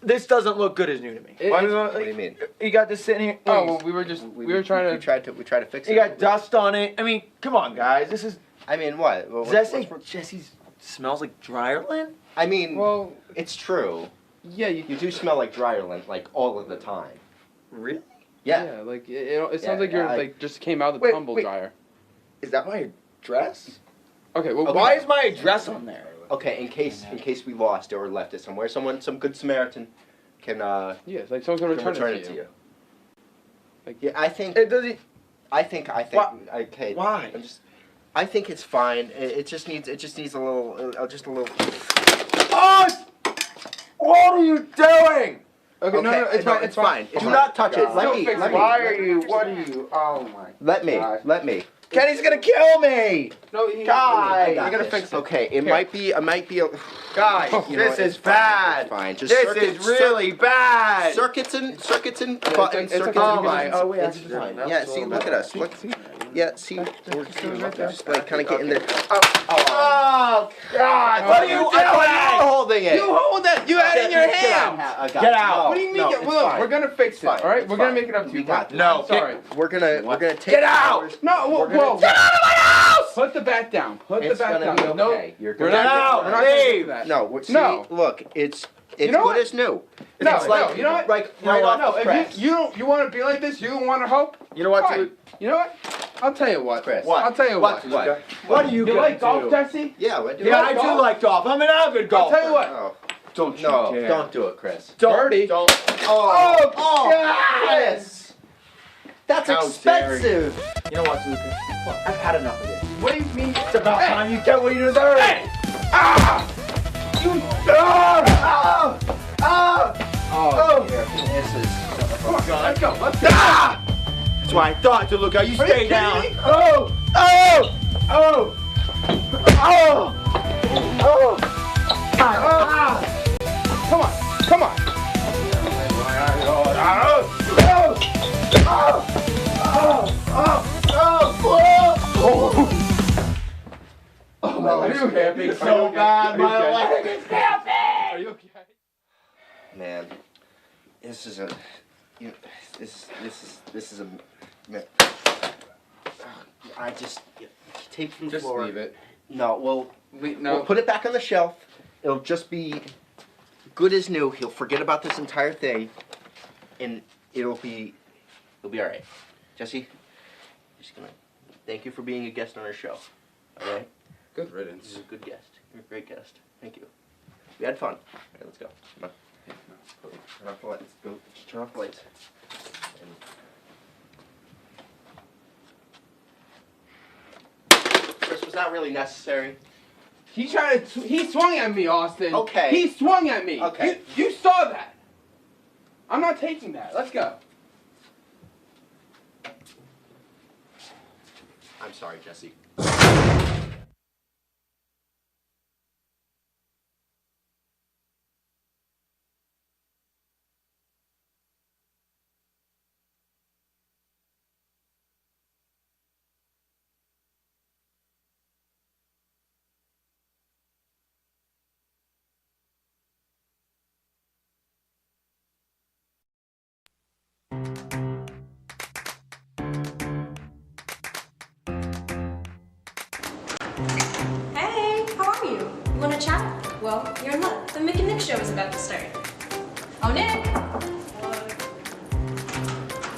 This doesn't look good as new to me. What do you mean? You got this sitting here. Oh, well, we were trying to. We tried to fix it. You got dust on it. I mean, come on, guys. This is. I mean, what? Does that say Jesse's smells like dryer lint? I mean, well, it's true. Yeah, you do smell like dryer lint, like all of the time. Really? Yeah. Yeah, it sounds like you're just came out of the tumble dryer. Is that my address? Okay. Well, why is my address on there? Okay, in case we lost it or left it somewhere, some good Samaritan can like someone can return it to you. Yeah, I think. I think. Okay. Why? I think it's fine. It just needs a little. Oh! What are you doing? Okay, no, it's fine. Do not touch it. Let me. Why are you? What are you? Oh my. Let me. Kenny's gonna kill me. No, guys, you're gonna fix it. Okay, it might be a. Guys, this is bad. Fine. Just this is really bad. Circuits and buttons. Oh my. Oh wait. It's fine. Yeah. See, look at us. Look. Yeah. See, we're just like kind of getting there. Oh God! What are you doing? You're holding it. You hold it. You had it in your hand. Get out. What do you mean? Look, we're gonna fix it. All right, we're gonna make it up to you. No. Sorry. We're gonna take. Get out. No. Whoa. Get out of my house. Put the bat down. Put the bat down. Be okay. No. We're not. Leave. No. Look, it's good as new. No. You know what? Like right off the press. If you want to be like this, you don't want to hope. You know what? Fine. You know what? I'll tell you what, Chris. I'll tell you what. What are you gonna like do? golf, Jesse? Yeah. I do like golf. I'm an avid golfer. I'll tell you what. Don't do it, Chris. Birdie. Don't. Oh, Chris. That's expensive. You know what, Lucas? I've had enough of this. What do you mean? It's about time you get what you deserve. Hey! This is. Come on, let's go. That's why I thought to look out. You stay down. Come on. Oh! cramping so bad. My leg is cramping. Are you okay? Man, this is a, you know, this is a, man. I just take from the floor. Just leave it. No, no. We'll put it back on the shelf. It'll just be good as new. He'll forget about this entire thing, and it'll be all right. Jesse, just gonna thank you for being a guest on our show. All right. Good riddance. You're a good guest. You're a great guest. Thank you. We had fun. All right, let's go. Come on. Turn off the lights. Go. Just turn off the lights. Chris, was that really necessary? He swung at me, Austin. Okay. He swung at me. Okay. You saw that. I'm not taking that. Let's go. I'm sorry, Jesse. Hey, how are you? You want to chat? Well, you're in luck. The Mick and Nick show is about to start. Oh, Nick!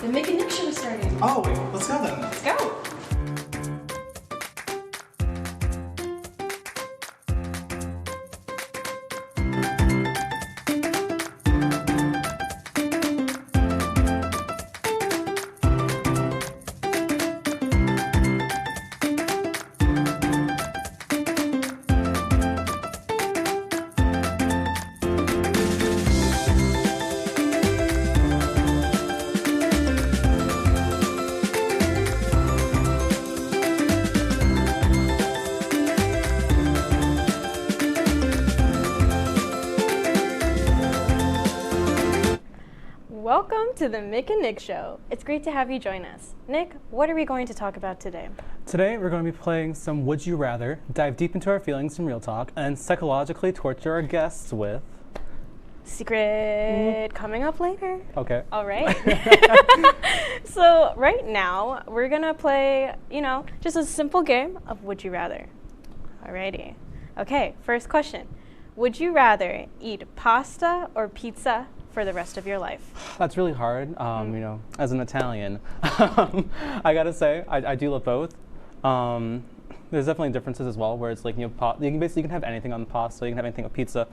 The Mick and Nick show is starting. Oh, wait, let's go then. Let's go. Welcome to the Mick and Nick Show. It's great to have you join us. Nick, what are we going to talk about today? Today we're going to be playing some Would You Rather, dive deep into our feelings from real talk, and psychologically torture our guests with... Secret coming up later. Okay. All right. So right now we're going to play, just a simple game of Would You Rather. Alrighty. Okay, first question. Would you rather eat pasta or pizza for the rest of your life? That's really hard, as an Italian. I gotta say, I do love both. There's definitely differences as well, where it's like, you can have anything on the pasta, you can have anything with pizza.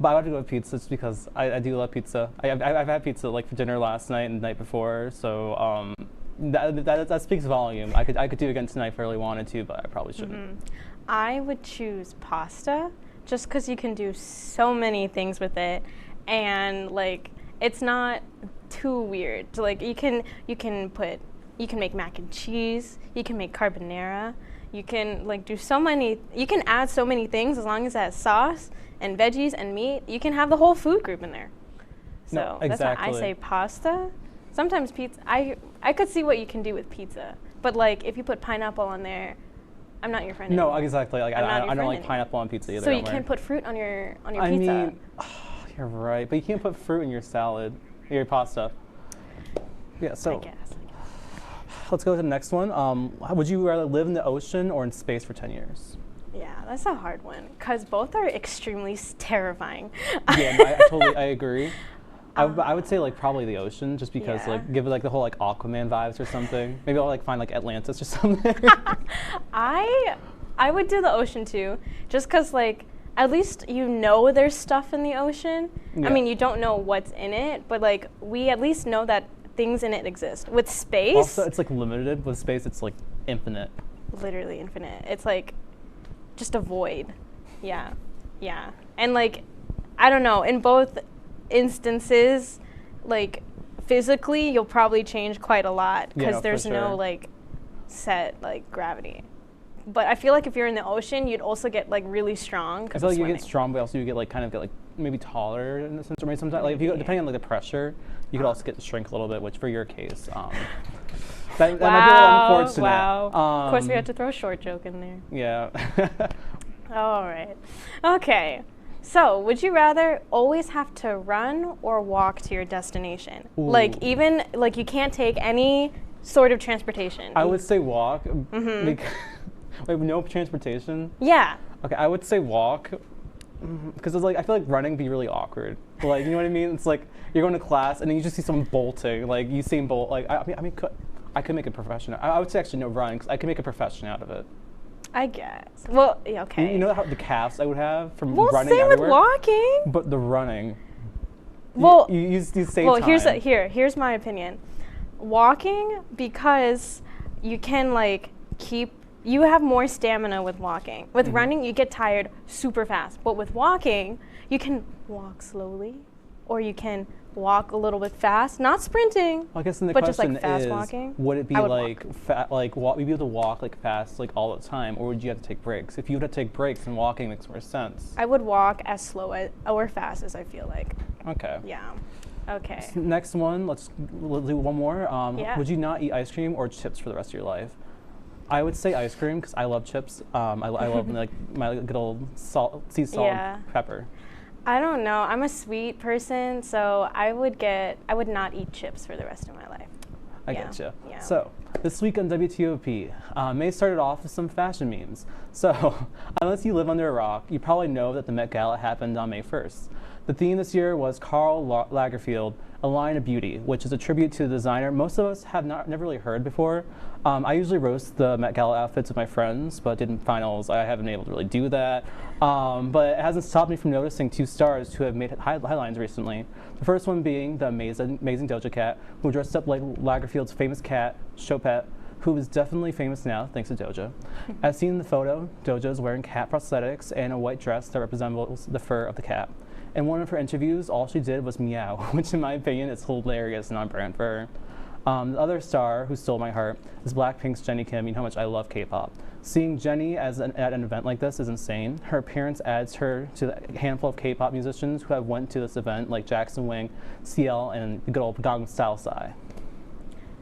But I would go with pizza just because I do love pizza. I've had pizza like for dinner last night and the night before, so that speaks volume. I could do it again tonight if I really wanted to, but I probably shouldn't. I would choose pasta just because you can do so many things with it. And it's not too weird. So, you can make mac and cheese, you can make carbonara, you can do so many, you can add so many things as long as it has sauce and veggies and meat. You can have the whole food group in there. So no, exactly. That's why I say pasta. Sometimes pizza, I could see what you can do with pizza, but if you put pineapple on there, I'm not your friend anymore. No, exactly. I don't like pineapple on pizza either. So you can't put fruit on your pizza. Mean, you're right, but you can't put fruit in your salad, your pasta. Yeah, so I guess. Let's go to the next one. Would you rather live in the ocean or in space for 10 years? Yeah, that's a hard one because both are extremely terrifying. Yeah, no, I agree. I would say probably the ocean, just because give it the whole Aquaman vibes or something. Maybe I'll find Atlantis or something. I would do the ocean too, just because at least there's stuff in the ocean. Yeah. I mean, you don't know what's in it, but we at least know that things in it exist. With space, also it's limited. With space, it's infinite. Literally infinite. It's just a void. Yeah, yeah. And I don't know. In both instances, physically, you'll probably change quite a lot because there's no set gravity. But I feel if you're in the ocean, you'd also get really strong. I feel you get strong, but also you get kind of maybe taller in a sense, or maybe sometimes if you depending on the pressure, you could also shrink a little bit, which for your case, that might be a little unfortunate. Wow. Of course, we had to throw a short joke in there. Yeah. All right. Okay. So, would you rather always have to run or walk to your destination? Ooh. Like, even, like, you can't take any sort of transportation. I would say walk. Mhm. Wait, no transportation? Yeah. Okay, I would say walk. Because it's like, I feel like running be really awkward. Like, you know what I mean? It's like, you're going to class and then you just see someone bolting. Like, you see him bolt. Like, I could make a profession. I would say actually no running, because I could make a profession out of it. I guess. Well, yeah, okay. You know how the calves I would have from Well, running same everywhere? with walking. But the running. Well, you save well, time. here's my opinion. Walking, because you can like you have more stamina with walking. With running, you get tired super fast. But with walking, you can walk slowly, or you can walk a little bit fast, not sprinting. Well, I guess then the but question just like fast is, walking. would it be I would like would you be able to walk like fast like all the time, or would you have to take breaks? If you would have to take breaks, then walking makes more sense. I would walk as slow or fast as I feel like. Okay. Yeah. Okay. Next one, we'll do one more. Yeah. Would you not eat ice cream or chips for the rest of your life? I would say ice cream because I love chips. I love like my good old sea salt, Yeah. pepper. I don't know. I'm a sweet person, so I would not eat chips for the rest of my life. I Yeah. getcha. Yeah. So, this week on WTOP, May started off with some fashion memes. So, unless you live under a rock, you probably know that the Met Gala happened on May 1st. The theme this year was Karl Lagerfeld, A Line of Beauty, which is a tribute to the designer most of us have never really heard before. I usually roast the Met Gala outfits with my friends, but in finals I haven't been able to really do that. But it hasn't stopped me from noticing two stars who have made headlines recently. The first one being the amazing Doja Cat, who dressed up like Lagerfeld's famous cat, Chopette, who is definitely famous now thanks to Doja. As seen in the photo, Doja is wearing cat prosthetics and a white dress that resembles the fur of the cat. In one of her interviews, all she did was meow, which in my opinion is hilarious and on brand for her. The other star who stole my heart is Blackpink's Jennie Kim. You know how much I love K-pop. Seeing Jennie at an event like this is insane. Her appearance adds her to the handful of K-pop musicians who have went to this event, like Jackson Wang, CL, and the good old Gangnam Style Psy.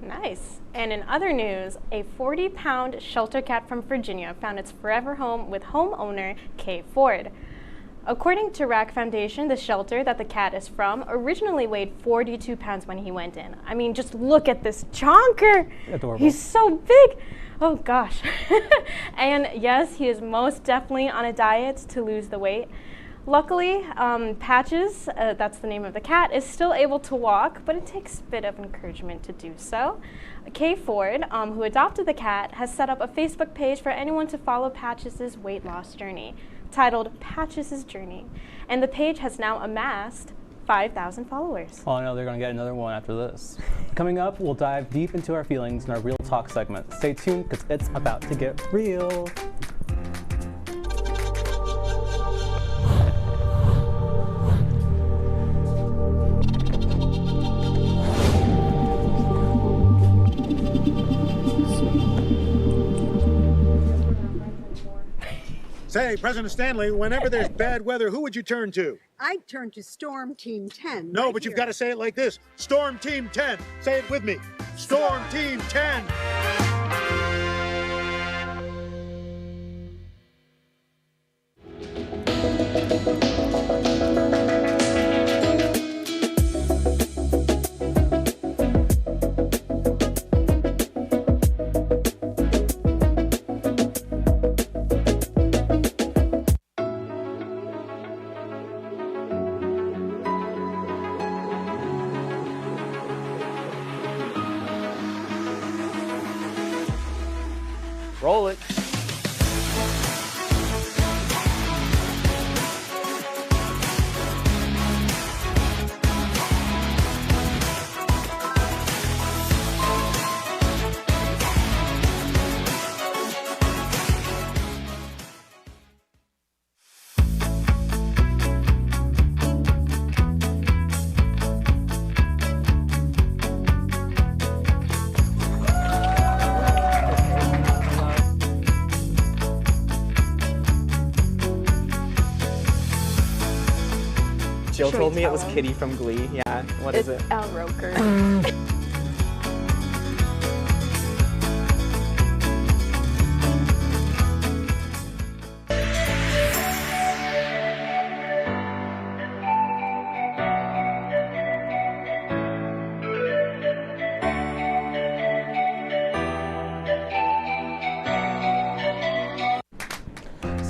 Nice. And in other news, a 40-pound shelter cat from Virginia found its forever home with homeowner Kay Ford. According to Rack Foundation, the shelter that the cat is from originally weighed 42 pounds when he went in. I mean, just look at this chonker. Adorable. He's so big. Oh gosh. And yes, he is most definitely on a diet to lose the weight. Luckily, Patches, that's the name of the cat, is still able to walk, but it takes a bit of encouragement to do so. Kay Ford, who adopted the cat, has set up a Facebook page for anyone to follow Patches' weight loss journey, titled Patches' Journey, and the page has now amassed 5,000 followers. Oh, I know they're going to get another one after this. Coming up, we'll dive deep into our feelings in our Real Talk segment. Stay tuned, because it's about to get real. Say, President Stanley, whenever there's bad weather, who would you turn to? I'd turn to Storm Team 10. No, right but you've here. got to say it like this. Storm Team 10. Say it with me. Storm Team 10. Roll it. Jill Should told we me it tell was him? Kitty from Glee. Yeah, what is it? Al Roker.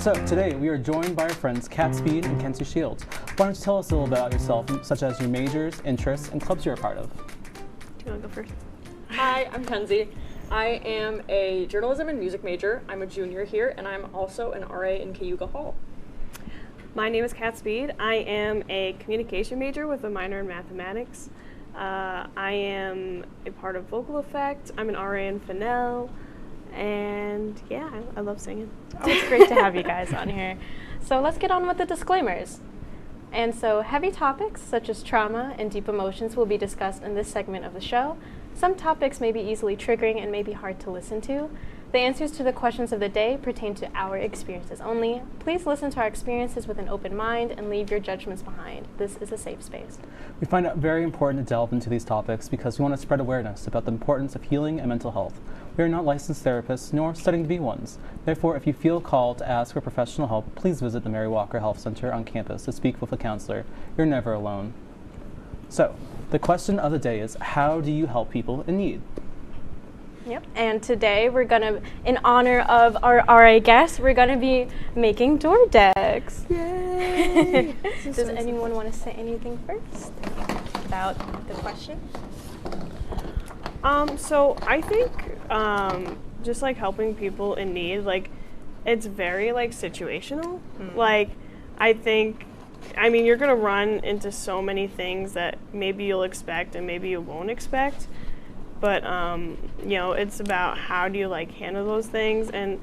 So today we are joined by our friends Kat Speed and Kenzie Shields. Why don't you tell us a little about yourself, such as your majors, interests, and clubs you're a part of? Do you want to go first? Hi, I'm Kenzie. I am a journalism and music major. I'm a junior here, and I'm also an RA in Cayuga Hall. My name is Kat Speed. I am a communication major with a minor in mathematics. I am a part of Vocal Effect. I'm an RA in Fennell. And yeah, I love singing. Oh, it's great to have you guys on here. So let's get on with the disclaimers. And so heavy topics such as trauma and deep emotions will be discussed in this segment of the show. Some topics may be easily triggering and may be hard to listen to. The answers to the questions of the day pertain to our experiences only. Please listen to our experiences with an open mind and leave your judgments behind. This is a safe space. We find it very important to delve into these topics because we want to spread awareness about the importance of healing and mental health. We are not licensed therapists nor studying to be ones. Therefore, if you feel called to ask for professional help, please visit the Mary Walker Health Center on campus to speak with a counselor. You're never alone. So, the question of the day is, how do you help people in need? Yep. And today we're gonna, in honor of our RA guest, we're gonna be making door decks. Yay! Does anyone want to say anything first about the question? So I think just like helping people in need, like it's very like situational. Like I think, I mean, you're gonna run into so many things that maybe you'll expect and maybe you won't expect. But, you know, it's about how do you, like, handle those things. And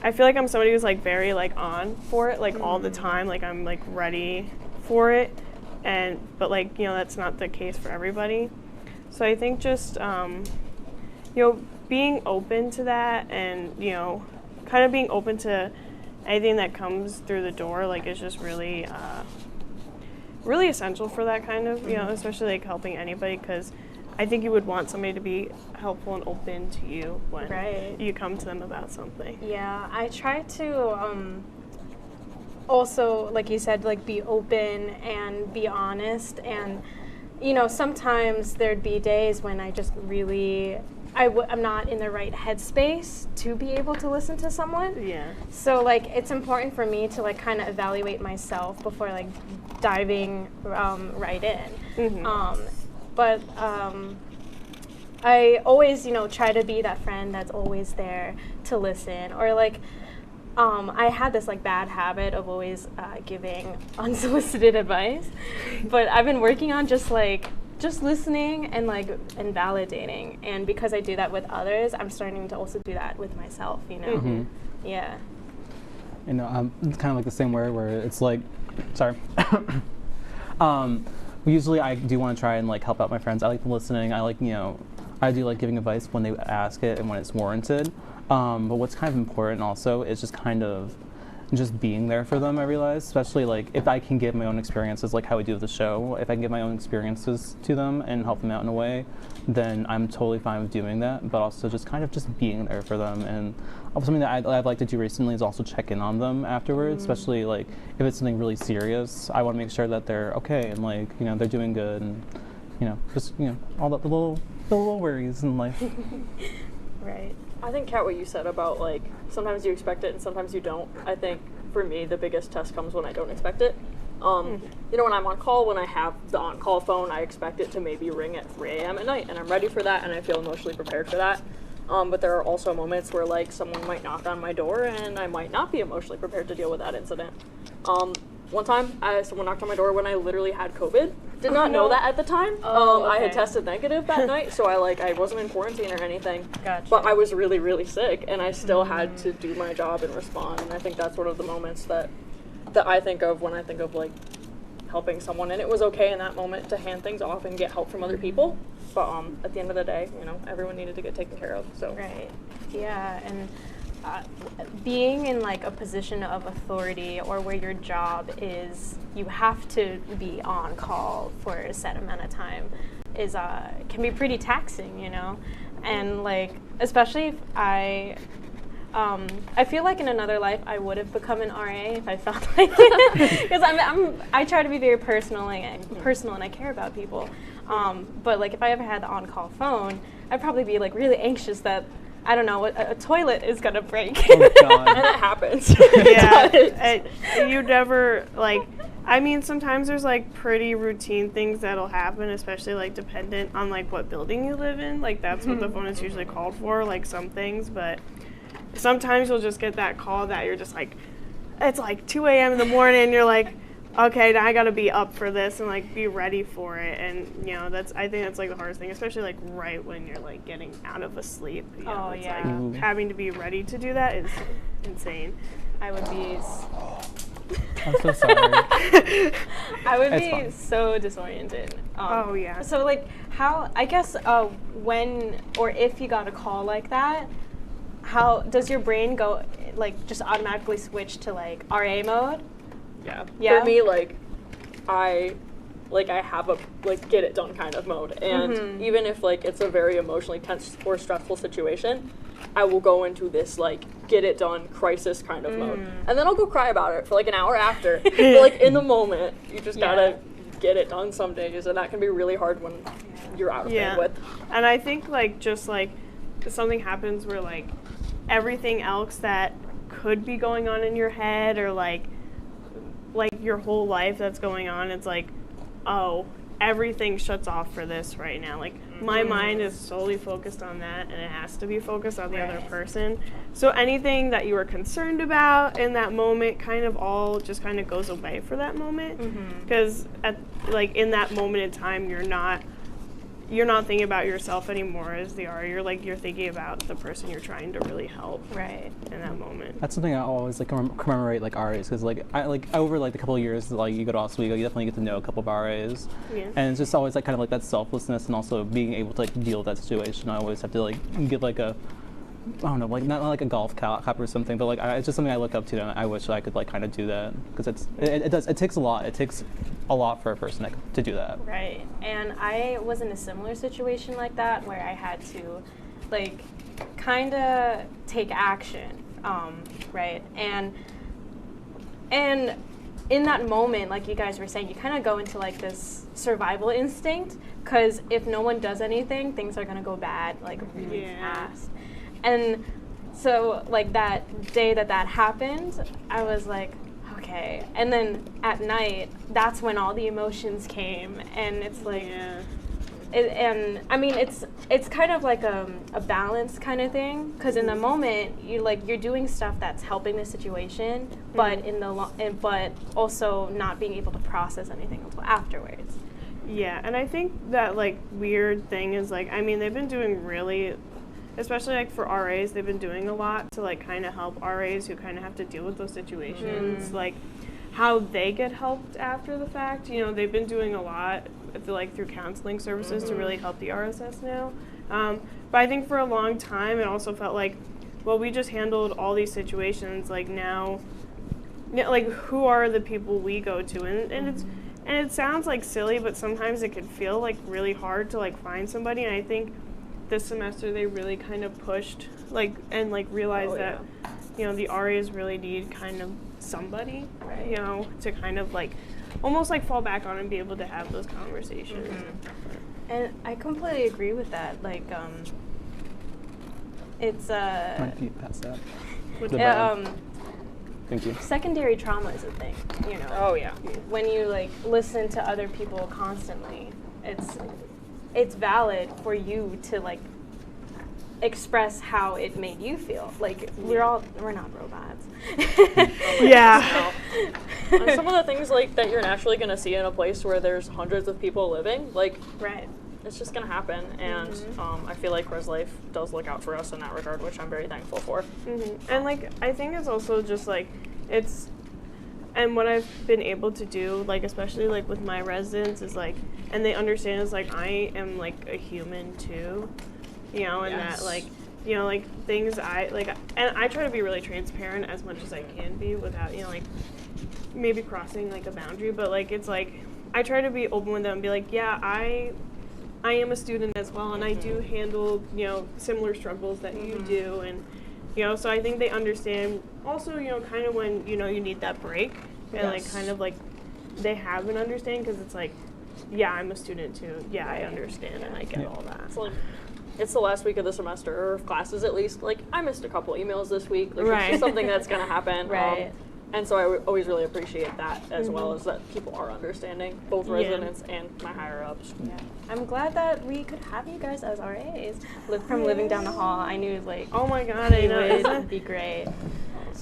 I feel like I'm somebody who's, like, very, like, on for it, like, all the time. Like, I'm, like, ready for it. But, like, you know, that's not the case for everybody. So I think just, you know, being open to that and, you know, kind of being open to anything that comes through the door, like, is just really, really essential for that kind of, you know, especially, like, helping anybody, because I think you would want somebody to be helpful and open to you when you come to them about something. Yeah, I try to also, like you said, like be open and be honest. And, you know, sometimes there'd be days when I just really, I'm not in the right headspace to be able to listen to someone. Yeah. So, like, it's important for me to, like, kind of evaluate myself before, like, diving right in. But I always, you know, try to be that friend that's always there to listen. Or like, I had this like bad habit of always giving unsolicited advice. But I've been working on just listening and and validating. And because I do that with others, I'm starting to also do that with myself, you know? Yeah. You know, it's kind of like the same way where it's like, sorry. Usually I do want to try and like help out my friends. I like listening. I like, you know, I do like giving advice when they ask it and when it's warranted. But what's kind of important also is just kind of just being there for them, I realize. Especially like if I can give my own experiences, like how we do with the show, if I can give my own experiences to them and help them out in a way, then I'm totally fine with doing that. But also just kind of just being there for them. And something that I'd like to do recently is also check in on them afterwards, especially like if it's something really serious. I want to make sure that they're okay and like, you know, they're doing good and, you know, just, you know, all the little worries in life. Right. I think, Kat, what you said about, like, sometimes you expect it and sometimes you don't. I think, for me, the biggest test comes when I don't expect it. You know, when I'm on call, when I have the on-call phone, I expect it to maybe ring at 3 a.m. at night, and I'm ready for that, and I feel emotionally prepared for that. But there are also moments where, like, someone might knock on my door, and I might not be emotionally prepared to deal with that incident. One time, someone knocked on my door when I literally had COVID. Did not know that at the time. I had tested negative that night, so I wasn't in quarantine or anything. Gotcha. But I was really, really sick, and I still had to do my job and respond. And I think that's one of the moments that I think of when I think of, like, helping someone. And it was okay in that moment to hand things off and get help from other people. But at the end of the day, you know, everyone needed to get taken care of. So. Right. Yeah, and being in like a position of authority or where your job is, you have to be on call for a set amount of time, is can be pretty taxing, you know. And like, especially if I feel like in another life I would have become an RA if I felt like it, because I try to be very personal and I care about people. But like if I ever had the on-call phone, I'd probably be like really anxious that I don't know, a toilet is gonna break. Oh, God. And it happens. Yeah, you never, like, I mean, sometimes there's like pretty routine things that'll happen, especially like dependent on like what building you live in. Like that's what the phone is usually called for, like some things, but sometimes you'll just get that call that you're just like, it's like 2 a.m. in the morning and you're like, okay, now I gotta be up for this and like be ready for it. And you know, I think that's like the hardest thing, especially like right when you're like getting out of a sleep. You know, it's like having to be ready to do that is insane. I would be I'm so sorry. I would It's be fine. so disoriented. Oh, yeah. So like how, I guess when or if you got a call like that, how does your brain go, like just automatically switch to like RA mode? Yeah. For me, like I have a like get it done kind of mode, and even if like it's a very emotionally tense or stressful situation, I will go into this like get it done crisis kind of mode, and then I'll go cry about it for like an hour after. But like in the moment, you just gotta get it done some days, and that can be really hard when you're out of bandwidth. And I think like just like something happens where like everything else that could be going on in your head or like your whole life that's going on, it's like, oh, everything shuts off for this right now. Like my mind is solely focused on that, and it has to be focused on the other person. So anything that you were concerned about in that moment kind of all just kind of goes away for that moment, because at like in that moment in time you're not thinking about yourself anymore as the RA. You're thinking about the person you're trying to really help in that moment. That's something I always like commemorate like RAs, because like I like over like a couple of years like you go to Oswego, you definitely get to know a couple of RAs, and it's just always like kind of like that selflessness and also being able to like deal with that situation. I always have to like give like a, I don't know, like not like a golf cap or something, but like it's just something I look up to, and I wish I could like kind of do that, because it takes a lot. It takes a lot for a person to do that. Right. And I was in a similar situation like that where I had to like kind of take action, right? And in that moment, like you guys were saying, you kind of go into like this survival instinct, because if no one does anything, things are going to go bad like really fast. And so like that day that happened, I was like, okay. And then at night, that's when all the emotions came, and it's like, and I mean, it's kind of like a balance kind of thing, because in the moment you're doing stuff that's helping the situation, but but also not being able to process anything until afterwards. Yeah, and I think that like weird thing is like, I mean, they've been doing really, especially like for RAs, they've been doing a lot to like kind of help RAs who kind of have to deal with those situations, like how they get helped after the fact. You know, they've been doing a lot through counseling services to really help the RSS now. But I think for a long time it also felt like, well, we just handled all these situations, like now, like who are the people we go to? And it sounds like silly, but sometimes it can feel like really hard to like find somebody. And I think this semester they really kind of pushed and realized that you know, the RAs really need kind of somebody, you know, to kind of like almost like fall back on and be able to have those conversations. And I completely agree with that. Like it's My feet passed out. Thank you. Secondary trauma is a thing, you know. Oh yeah. When you like listen to other people constantly, it's valid for you to like express how it made you feel. Like we're not robots. Yeah. And some of the things like that you're naturally gonna see in a place where there's hundreds of people living, like it's just gonna happen. And I feel like Res Life does look out for us in that regard, which I'm very thankful for. And like I think it's also just like and what I've been able to do, like especially like with my residents, is like, and they understand is like I am like a human too, you know, and that like, you know, like things I like, and I try to be really transparent as much as I can be without, you know, like maybe crossing like a boundary, but like it's like I try to be open with them and be like, yeah, I am a student as well, and I do handle, you know, similar struggles that you do, and you know, so I think they understand also, you know, kind of when, you know, you need that break, and like kind of like they have an understanding, because it's like, yeah, I'm a student too, yeah, I understand and I get all that. It's like it's the last week of the semester, or of classes at least. Like, I missed a couple emails this week. Like, Right. it's just something that's going to happen. Right. And so I always really appreciate that, as well as that people are understanding, both residents and my higher-ups. Yeah. I'm glad that we could have you guys as RAs. From living down the hall, I knew, like, oh my God, I know. it would be great.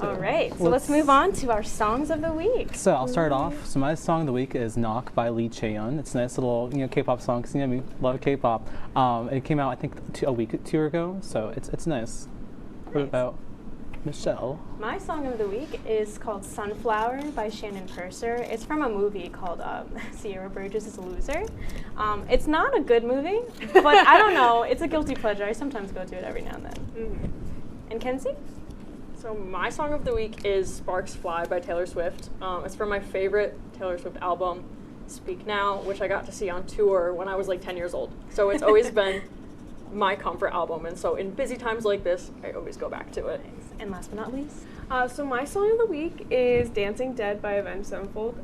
All right, so let's move on to our songs of the week. So I'll start off. So my song of the week is "Knock" by Lee Chaeyoung. It's a nice little, K-pop song. 'Cause, we love K-pop. It came out, I think, a week or two ago. So it's nice. What about Michelle? My song of the week is called "Sunflower" by Shannon Purser. It's from a movie called Sierra Burgess is a Loser. It's not a good movie, but I don't know. It's a guilty pleasure. I sometimes go to it every now and then. And Kenzie? So my song of the week is Sparks Fly by Taylor Swift. It's from my favorite Taylor Swift album, Speak Now, which I got to see on tour when I was like 10 years old. So it's always been my comfort album, and so in busy times like this, I always go back to it. And last but not least? So my song of the week is Dancing Dead by Avenged Sevenfold.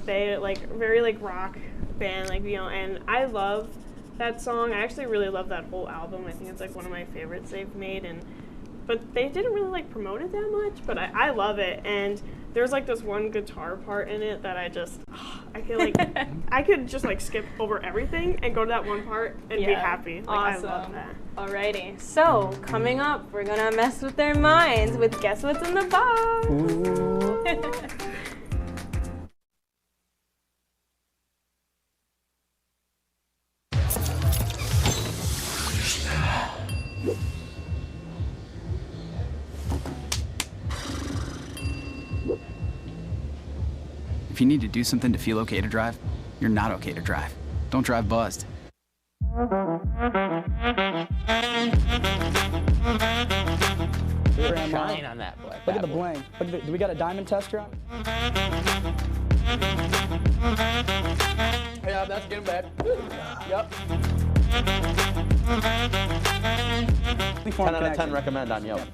They very rock band, and I love that song. I actually really love that whole album. I think it's one of my favorites they've made, but they didn't really promote it that much, but I love it. And there's this one guitar part in it that I could just skip over everything and go to that one part and be happy. Awesome. I love that. Alrighty, so coming up, we're gonna mess with their minds with Guess What's in the Box. If you need to do something to feel okay to drive, you're not okay to drive. Don't drive buzzed. Shine on that boy. Look at the bling. Look at do we got a diamond tester on? Yeah, that's getting bad. Yep. 10 out of 10 recommend on Yelp.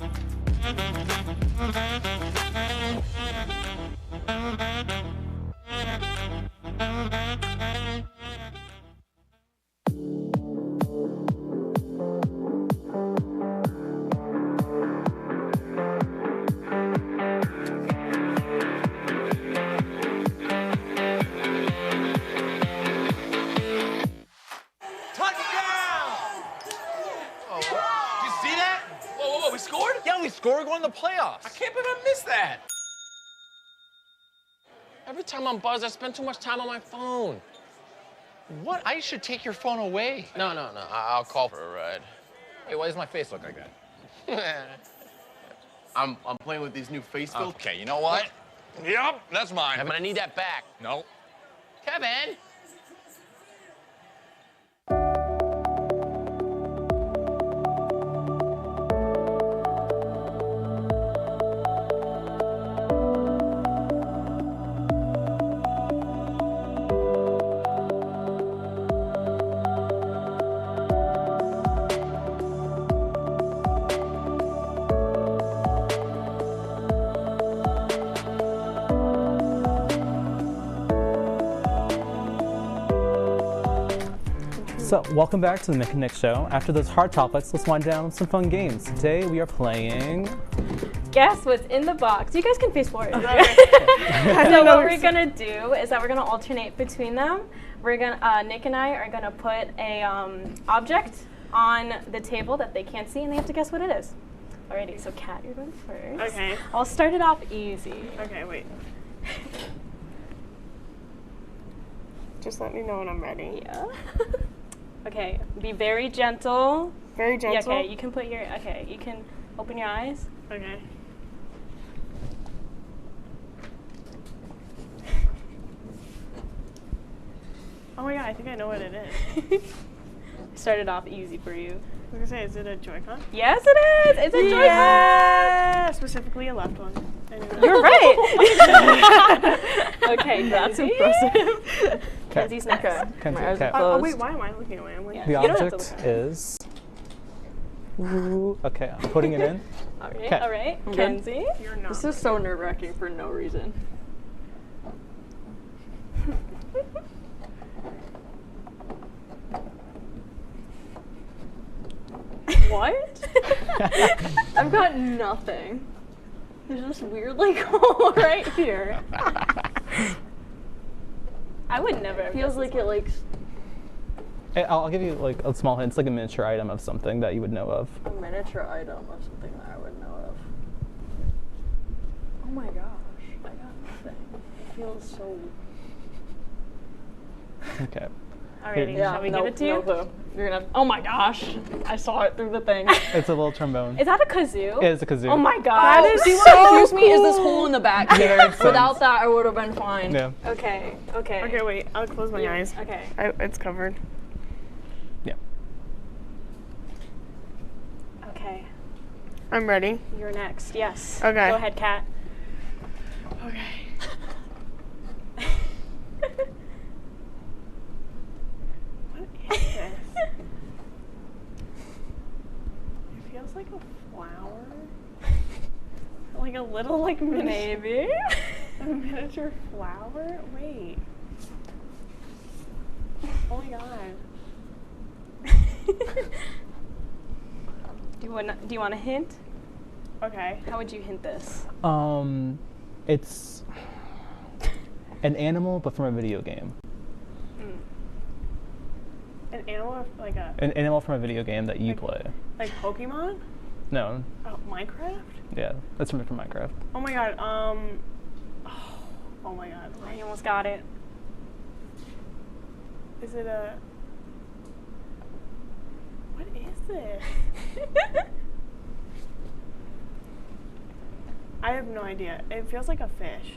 We're going to the playoffs. I can't believe I missed that. Every time I'm buzzed, I spend too much time on my phone. What? I should take your phone away. No. I'll call for a ride. Hey, why does my face look like that? I'm playing with these new face filters. Okay, you know what? Yep, that's mine. I'm gonna need that back. No. Kevin! So, welcome back to the Mick and Nick Show. After those hard topics, let's wind down with some fun games. Today we are playing... Guess What's in the Box. You guys can face forward. So what we're gonna do is that we're gonna alternate between them. We're gonna Nick and I are gonna put a object on the table that they can't see, and they have to guess what it is. Alrighty, so Kat, you're going first. Okay. I'll start it off easy. Okay, wait. Just let me know when I'm ready. Yeah. Okay, be very gentle. Very gentle? Yeah, okay, you can put your, you can open your eyes. Okay. Oh my god, I think I know what it is. Started off easy for you. I was gonna say, is it a Joy-Con? Yes, it is! It's a Joy-Con! Yeah! Specifically a left one. You're right! Okay, that's impressive. Kenzie's next. Okay. Oh, wait, why am I looking away? I'm like, The object is... Ooh, okay, I'm putting it in. All right. Kenzie? You're not. This is so nerve-wracking for no reason. What? I've got nothing. There's this weird like hole right here. I would never have Feels guessed like this it like I'll give you like a small hint. It's like a miniature item of something that you would know of. a miniature item of something that I would know of. Oh my gosh, I got nothing. It feels so. Okay. Alrighty, Yeah, shall we no, give it to no you? clue. You're gonna. Oh my gosh, I saw it through the thing. It's a little trombone. Is that a kazoo? It is a kazoo. Oh my god. That is so excuse me, is this hole in the back Yeah, here? that makes Without sense. that, I would have been fine. Yeah. Okay. Okay, wait. I'll close my eyes. Okay. It's covered. Yeah. Okay. I'm ready. You're next. Yes. Okay. Go ahead, Kat. Okay. What is this? It feels like a flower. Like a little like Maybe. a miniature flower? Wait. Oh my god. Do you want a hint? Okay. How would you hint this? It's an animal, but from a video game. An animal like a An animal from a video game that you play. like Pokemon? No. Oh, Minecraft? Yeah, that's from Minecraft. Oh my god. Oh my god. I almost got it. Is it a? What is this? I have no idea. It feels like a fish.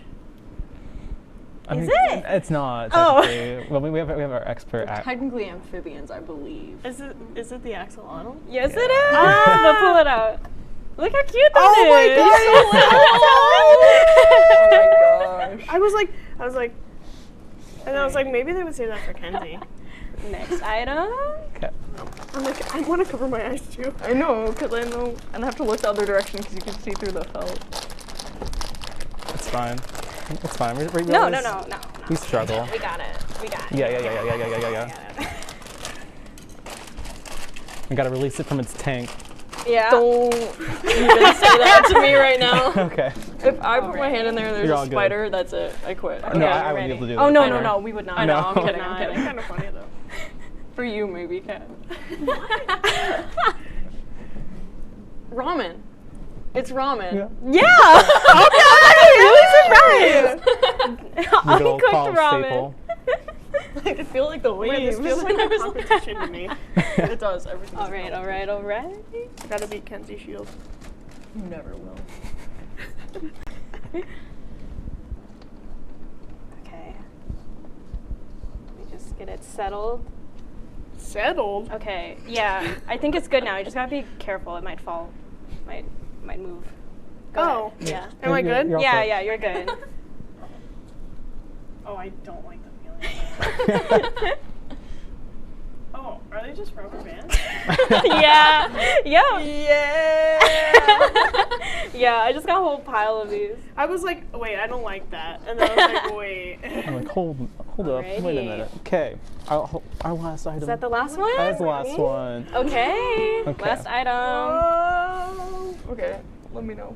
Is it? It's not. Oh. Technically. Well, we have our expert. They're technically amphibians, I believe. Is it the axolotl? Yes, it is. Ah, pull it out. Look how cute that Oh my is. Oh my gosh. I was like, and I was like, maybe they would say that for Kenzie. Next item. Okay. I'm like, I want to cover my eyes too. I know, because I know, and I have to look the other direction because you can see through the felt. It's fine. It's fine. We No. always- We struggle. We got it. We got it. Yeah. We gotta release it from its tank. Yeah. Don't even say that to me right now. Okay. If I put my hand in there, there's You're a all good. spider. That's it. I quit. No, I wouldn't be able to do Oh that. no, we would not. I know. No. I'm kidding. I'm It's kidding. kind of funny though. For you, maybe, Kat. Ramen. It's ramen. Yeah. I'm really surprised. Good Uncooked old ramen. staple. I feel like the Wait, waves. this feels like a competition to me. It does. Everything's All right. Gotta beat Kenzie Shields. You never will. Okay. Let me just get it settled. Settled? Okay. Yeah. I think it's good now. You just gotta be careful. It might fall. Might move. Go Oh. ahead. Yeah. Am I good? You're all Yeah. set. Yeah. You're good. Oh, I don't like the feeling. Oh, are they just rubber bands? Yeah. Yeah. Yeah. Yeah. I just got a whole pile of these. I was like, wait, I don't like that. And then I was like, wait. I'm like, hold up. Wait a Alrighty. minute. Okay. Our last item. Is that the last one? That is the last one. Okay. Okay. Last item. Oh. Okay, let me know.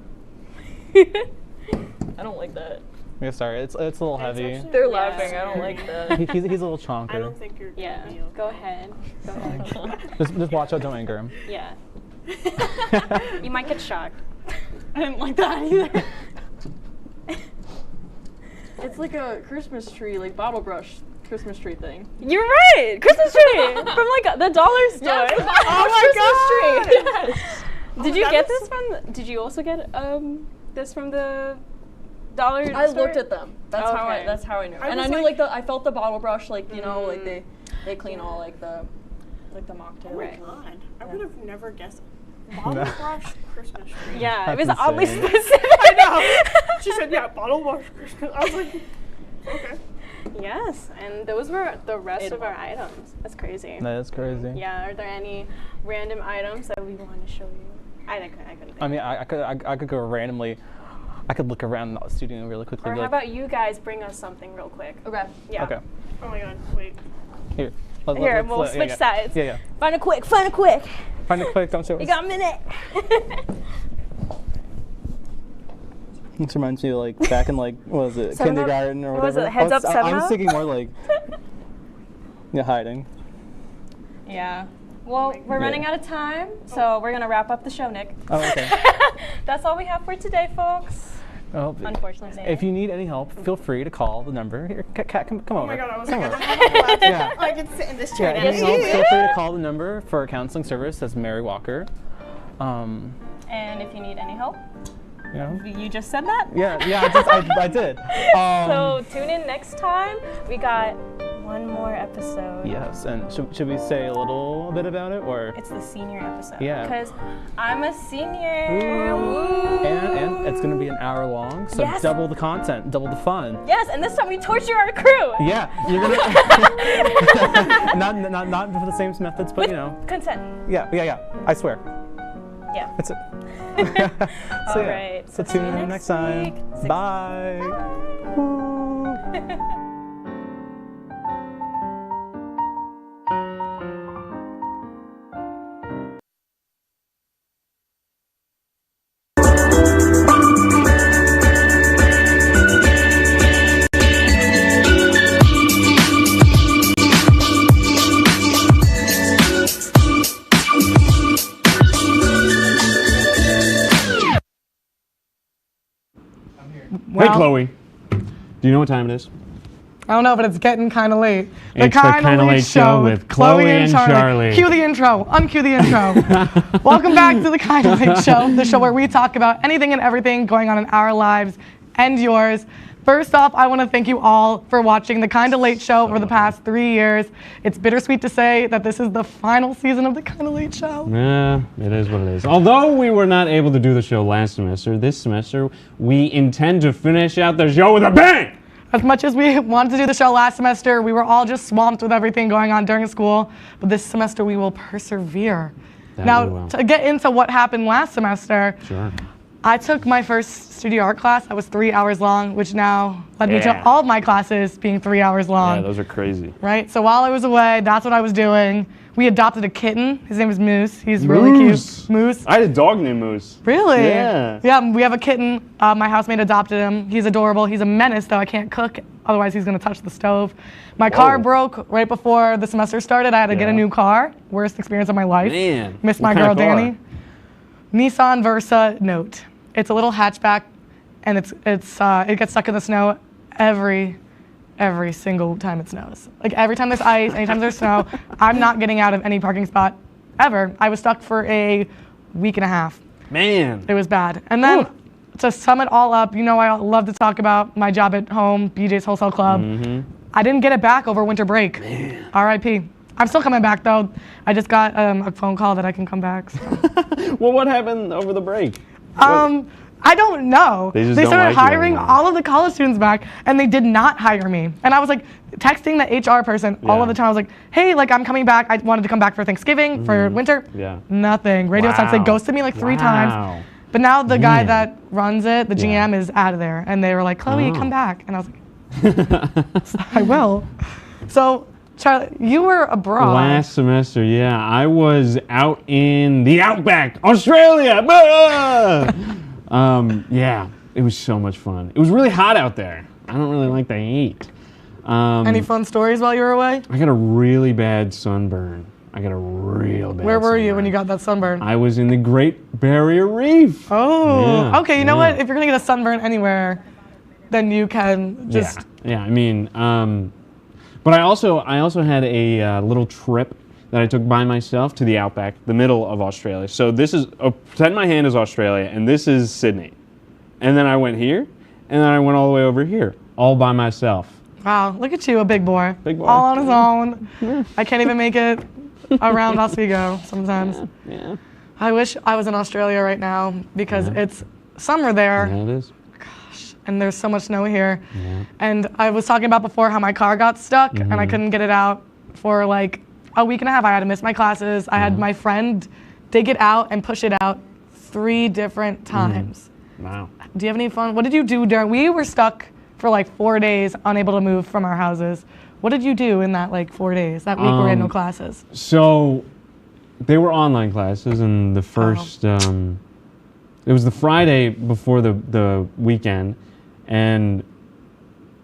I don't like that. Yeah, sorry. It's a little heavy. actually- They're Yeah. laughing. I don't like that. He's a little I chonker. don't think you're gonna Yeah. be okay. Go ahead. Go ahead. Just watch out. Don't anger him. Yeah. You might get shocked. I didn't like that either. It's like a Christmas tree, like bottle brush Christmas tree thing. You're right. Christmas tree from like the dollar store. Yeah, it's a bottle brush Christmas tree. Yes. Did you get this from? Did you also get this from the dollar store? I looked at them. That's how Okay. That's how I knew. I And I was knew like- I felt the bottle brush, like you know, like they clean all like the mocktail. Oh my god. I would have never guessed. Bottle brush Christmas tree. Yeah, it That's was oddly insane. specific. I know. She said, yeah, bottle brush Christmas. I was like, okay. Yes, and those were the rest of our items. That's crazy. That is crazy. Yeah, are there any random items that we want to show you? I couldn't think. I mean, I could go randomly. I could look around the studio really quickly. Or and be how like, about you guys bring us something real quick? Okay. Yeah. Okay. Oh my god, wait. Here. Here, we'll yeah, switch yeah. sides. Yeah. Find a quick. All Find it quick. Don't show us. You got a minute. This reminds me of like back in like what was it, Seven kindergarten or what was whatever. it, Heads Up, I Seven was Up? thinking more like hiding. Yeah. Well, we're running out of time, so we're gonna wrap up the show, Nick. Oh, okay. That's all we have for today, folks. Well, Unfortunately. if you need any help, feel free to call the number. Here, Kat, come over. Oh my God, I was come like, over. yeah. I can sit in this chair. Yeah, if you need help, feel free to call the number for a counseling service. That's Mary Walker. And if you need any help, You know? you just said that? Yeah, I did. So tune in next time. We got one more episode. Yes, and should we say a little bit about it, or? It's the senior episode. Yeah. Because I'm a senior. Woo. And it's going to be an hour long, so Yes. double the content, double the fun. Yes, and this time we torture our crew. Yeah, you're gonna not for the same methods, but you know. Consent. Yeah. I swear. Yeah. That's it. All right. So tune in next time. Bye. Hey, Chloe. Do you know what time it is? I don't know, but it's getting kind of late. It's the Kinda Late Show with Chloe and Charlie. Cue the intro. Uncue the intro. Welcome back to the Kinda Late Show, the show where we talk about anything and everything going on in our lives and yours. First off, I want to thank you all for watching the Kinda Late Show over the past 3 years. It's bittersweet to say that this is the final season of the Kinda Late Show. Yeah, it is what it is. Although we were not able to do the show last semester, this semester we intend to finish out the show with a bang! As much as we wanted to do the show last semester, we were all just swamped with everything going on during school. But this semester we will persevere. That Now, we will. to get into what happened last semester, Sure. I took my first studio art class that was 3 hours long, which now led me to Yeah. all of my classes being 3 hours long. Yeah, those are crazy. Right? So while I was away, that's what I was doing. We adopted a kitten. His name is Moose. He's really cute. Moose. I had a dog named Moose. Really? Yeah. Yeah, we have a kitten. My housemate adopted him. He's adorable. He's a menace, though. I can't cook, otherwise he's going to touch the stove. My car broke right before the semester started. I had to get a new car. Worst experience of my life. Man. Miss What my kind girl, of car? Danny. Nissan Versa Note. It's a little hatchback, and it gets stuck in the snow every single time it snows. Like every time there's ice, anytime there's snow, I'm not getting out of any parking spot ever. I was stuck for a week and a half. Man. It was bad. And then to sum it all up, you know I love to talk about my job at home, BJ's Wholesale Club. Mm-hmm. I didn't get it back over winter break. R.I.P. I'm still coming back though. I just got a phone call that I can come back. So. Well, what happened over the break? I don't know. They just They don't started like you hiring anymore. all of the college students back, and they did not hire me. And I was like texting the HR person all of the time. I was like, hey, like I'm coming back. I wanted to come back for Thanksgiving, for winter. Yeah. Nothing. Radio Sense, they ghosted me like 3 times. But now the guy that runs it, the GM, is out of there. And they were like, Chloe, come back. And I was like, I will. So, Charlie, you were abroad. Last semester, yeah. I was out in the outback, Australia. Yeah, it was so much fun. It was really hot out there. I don't really like the heat. Any fun stories while you were away? I got a really bad sunburn. I got a real bad Where were you when you got that sunburn? I was in the Great Barrier Reef. Oh, Yeah, okay. You know what? If you're gonna get a sunburn anywhere, then you can just. Yeah. I mean, but I also had a little trip that I took by myself to the outback, the middle of Australia. So this is, pretend my hand is Australia, and this is Sydney. And then I went here, and then I went all the way over here, all by myself. Wow, look at you, a big boy. Big boy. All on his own. I can't even make it around Oswego sometimes. Yeah. I wish I was in Australia right now because it's summer there. Yeah, it is. And there's so much snow here. And I was talking about before how my car got stuck and I couldn't get it out for like a week and a half. I had to miss my classes. I had my friend dig it out and push it out 3 different times. Wow. Do you have any fun? What did you do during? We were stuck for like 4 days, unable to move from our houses. What did you do in that like 4 days, that week where we had no classes? So They were online classes, and the first, it was the Friday before the weekend, and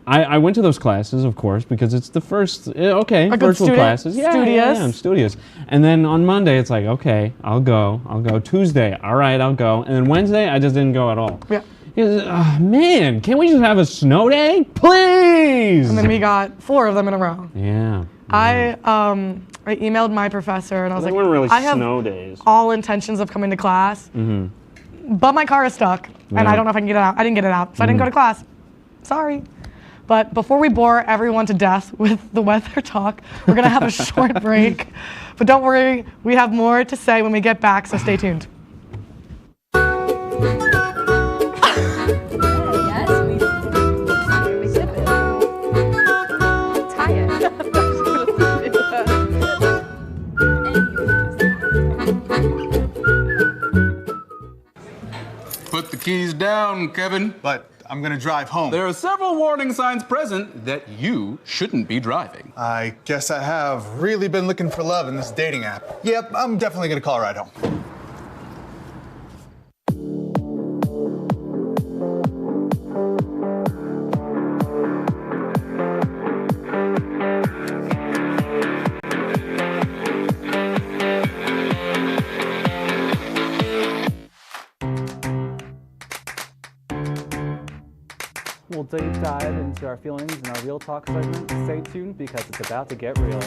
I went to those classes, of course, because it's the first, virtual classes. Yeah, I'm studious. And then on Monday, it's like, okay, I'll go. Tuesday, all right, I'll go. And then Wednesday, I just didn't go at all. Yeah. Man, can't we just have a snow day? Please! And then we got 4 of them in a row. Yeah. I emailed my professor, and I was like, weren't really I have snow days. all intentions of coming to class, but my car is stuck, and Yeah. I don't know if I can get it out. I didn't get it out, so I didn't go to class. Sorry. But before we bore everyone to death with the weather talk, we're going to have a short break. But don't worry, we have more to say when we get back, so stay tuned. Put the keys down, Kevin. But I'm gonna drive home. There are several warning signs present that you shouldn't be driving. I guess I have really been looking for love in this dating app. Yep, I'm definitely gonna call a ride home. We'll deep dive into our feelings in our Real Talk segment. Stay tuned because it's about to get real.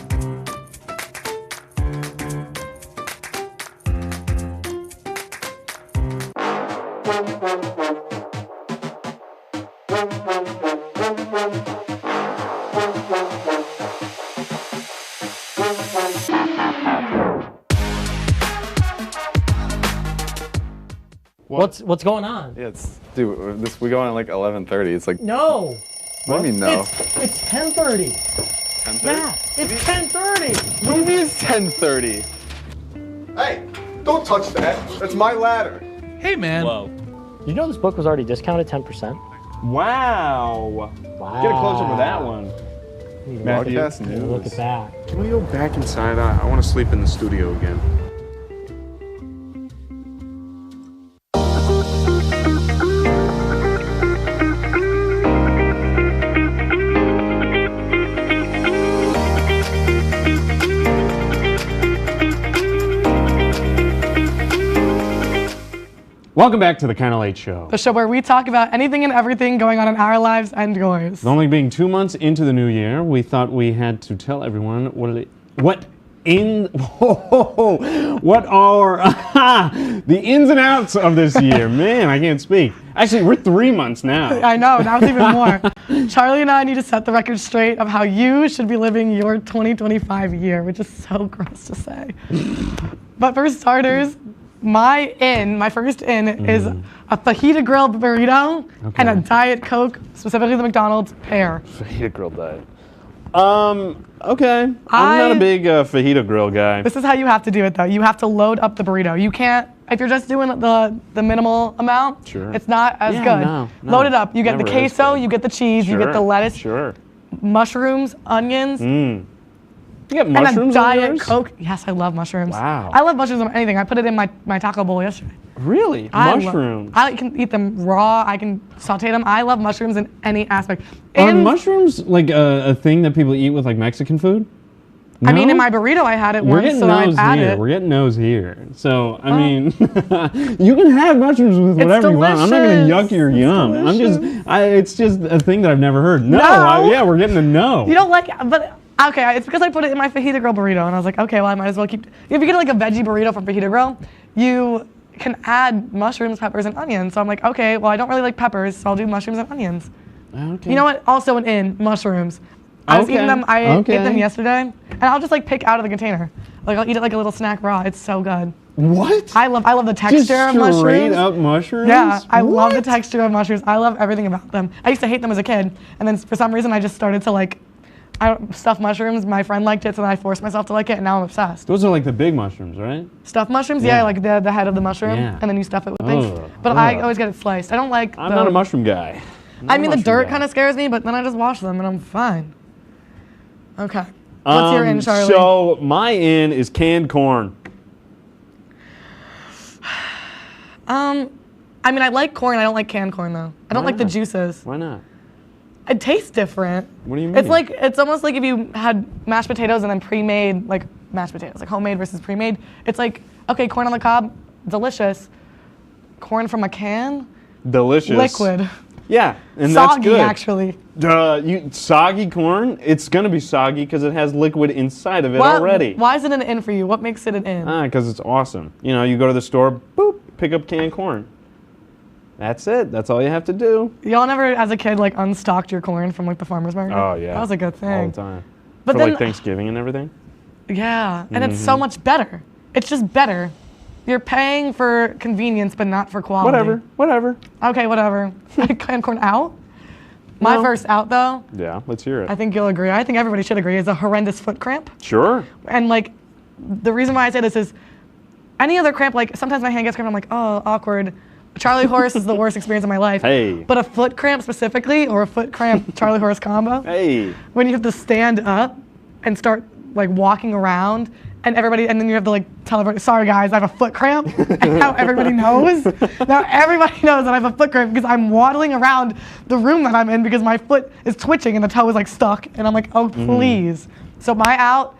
What's going on? Yeah, we go on at like 11:30. It's like No. What do you mean no? It's 10:30. 10:30? Yeah, it's 10:30. What do you mean it's 10:30? Hey, don't touch that. That's my ladder. Hey, man. Whoa. You know this book was already discounted 10%? Wow. Get a close up of that one. Broadcast news. Look at that. Can we go back inside? I want to sleep in the studio again. Welcome back to the Kinda Late Show. The show where we talk about anything and everything going on in our lives and yours. With only being 2 months into the new year, we thought we had to tell everyone what are the ins and outs of this year. Man, I can't speak. Actually, we're 3 months now. I know, now it's even more. Charlie and I need to set the record straight of how you should be living your 2025 year, which is so gross to say. But for starters, my first in is a fajita grill burrito and a Diet Coke, specifically the McDonald's pear. Fajita grill diet. Okay. I'm not a big fajita grill guy. This is how you have to do it though. You have to load up the burrito. You can't, if you're just doing the minimal amount, Sure. it's not as Yeah, good. no, Load it up. You get the never is queso, you get the cheese, you get the lettuce, mushrooms, onions. You get And mushrooms a in Diet yours? Coke. Yes, I love mushrooms. Wow. I love mushrooms on anything. I put it in my taco bowl yesterday. Really? Mushrooms? I can eat them raw. I can saute them. I love mushrooms in any aspect. Are mushrooms like a thing that people eat with like Mexican food? I mean, No? in my burrito, I had it We're once, getting so I those add here. it. We're getting those here. So, I mean, you can have mushrooms with It's whatever you want. I'm not going to delicious. yuck your yum. It's just a thing that I've never heard. No, No. yeah, we're getting a no. You don't like it, but okay, it's because I put it in my fajita grill burrito, and I was like, okay, well, I might as well keep. If you get like a veggie burrito from Fajita Grill, you can add mushrooms, peppers, and onions. So I'm like, okay, well, I don't really like peppers, so I'll do mushrooms and onions. Okay. You know what? Also mushrooms. I was eating them. I ate them yesterday, and I'll just like pick out of the container. Like I'll eat it like a little snack raw. It's so good. What? I love the texture of mushrooms. Straight up mushrooms? Yeah, I love the texture of mushrooms. I love everything about them. I used to hate them as a kid, and then for some reason I just started to like stuffed mushrooms. My friend liked it, so then I forced myself to like it, and now I'm obsessed. Those are like the big mushrooms, right? Stuffed mushrooms? Yeah. Yeah, like the head of the mushroom, Yeah. and then you stuff it with things. Ugh, But I ugh. always get it sliced. I don't like I'm not a mushroom guy. I mean, the dirt kind of scares me, but then I just wash them, and I'm fine. Okay. What's your in, Charlie? So my in is canned corn. I mean, I like corn. I don't like canned corn though. I don't like the juices. Why not? It tastes different. What do you mean? It's almost like if you had mashed potatoes and then pre-made, like mashed potatoes, like homemade versus pre-made. It's like, okay, corn on the cob, delicious. Corn from a can, delicious. Liquid. Yeah, and soggy, that's good. Actually. Soggy corn? It's gonna be soggy because it has liquid inside of it already. Why is it an in for you? What makes it an in? Because it's awesome. You know, you go to the store, boop, pick up canned corn. That's it. That's all you have to do. Y'all never, as a kid, like unstocked your corn from like the farmer's market? Oh yeah. That was a good thing. All the time. But for then, like Thanksgiving and everything. Yeah, and it's so much better. It's just better. You're paying for convenience, but not for quality. Whatever. Okay, whatever. Canned corn out. My first out though. Yeah, let's hear it. I think you'll agree. I think everybody should agree. Is a horrendous foot cramp. Sure. And like, the reason why I say this is, any other cramp, like sometimes my hand gets cramped. I'm like, oh, awkward. Charlie horse is the worst experience of my life. Hey. But a foot cramp specifically, or a foot cramp Charlie horse combo. Hey. When you have to stand up and start like walking around, and then you have to like tell everybody, sorry guys, I have a foot cramp. And now everybody knows. Now everybody knows that I have a foot cramp because I'm waddling around the room that I'm in because my foot is twitching and the toe is like stuck. And I'm like, oh please. So my out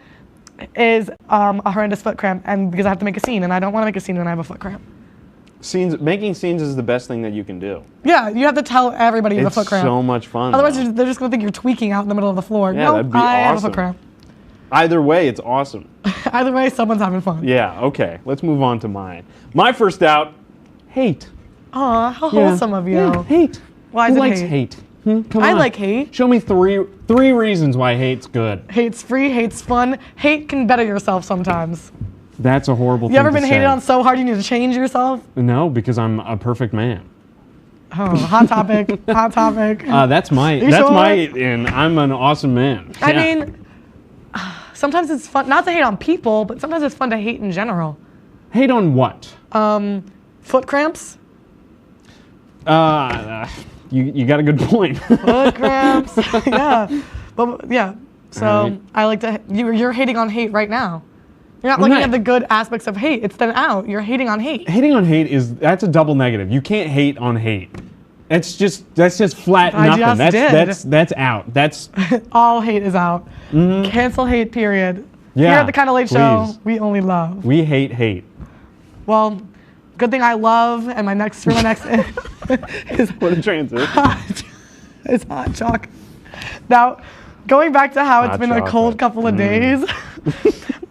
is a horrendous foot cramp, and because I have to make a scene, and I don't want to make a scene when I have a foot cramp. Making scenes is the best thing that you can do. Yeah, you have to tell everybody you have a foot cramp. It's so much fun. Otherwise, they're just gonna think you're tweaking out in the middle of the floor. Yeah, Nope, that'd be I have a awesome. foot cramp. Either way, it's awesome. Either way, someone's having fun. Yeah, okay. Let's move on to mine. My first out, hate. Aw, how wholesome of you. Yeah, hate. Why is Who it likes hate? hate? Come I on. like hate. Show me three reasons why hate's good. Hate's free, hate's fun. Hate can better yourself sometimes. That's a horrible thing You ever to been say. hated on so hard you need to change yourself? No, because I'm a perfect man. Oh, hot topic, hot topic. That's my You that's sure? my and I'm an awesome man. I Yeah. mean, sometimes it's fun, not to hate on people, but sometimes it's fun to hate in general. Hate on what? Foot cramps? You got a good point. Foot cramps, yeah. But yeah, so Alright. I like to, you're hating on hate right now. You're not I'm looking not- at the good aspects of hate. It's then out. You're hating on hate. Hating on hate that's a double negative. You can't hate on hate. That's just flat I nothing. just did. That's out. That's All hate is out. Cancel hate, period. Yeah, Here at the Kind of Late Show, please. we only love. we hate. Well, good thing I love, and my next is What a transition. it's hot chocolate. Now, going back to how it's Hot been a cold chocolate. couple of days,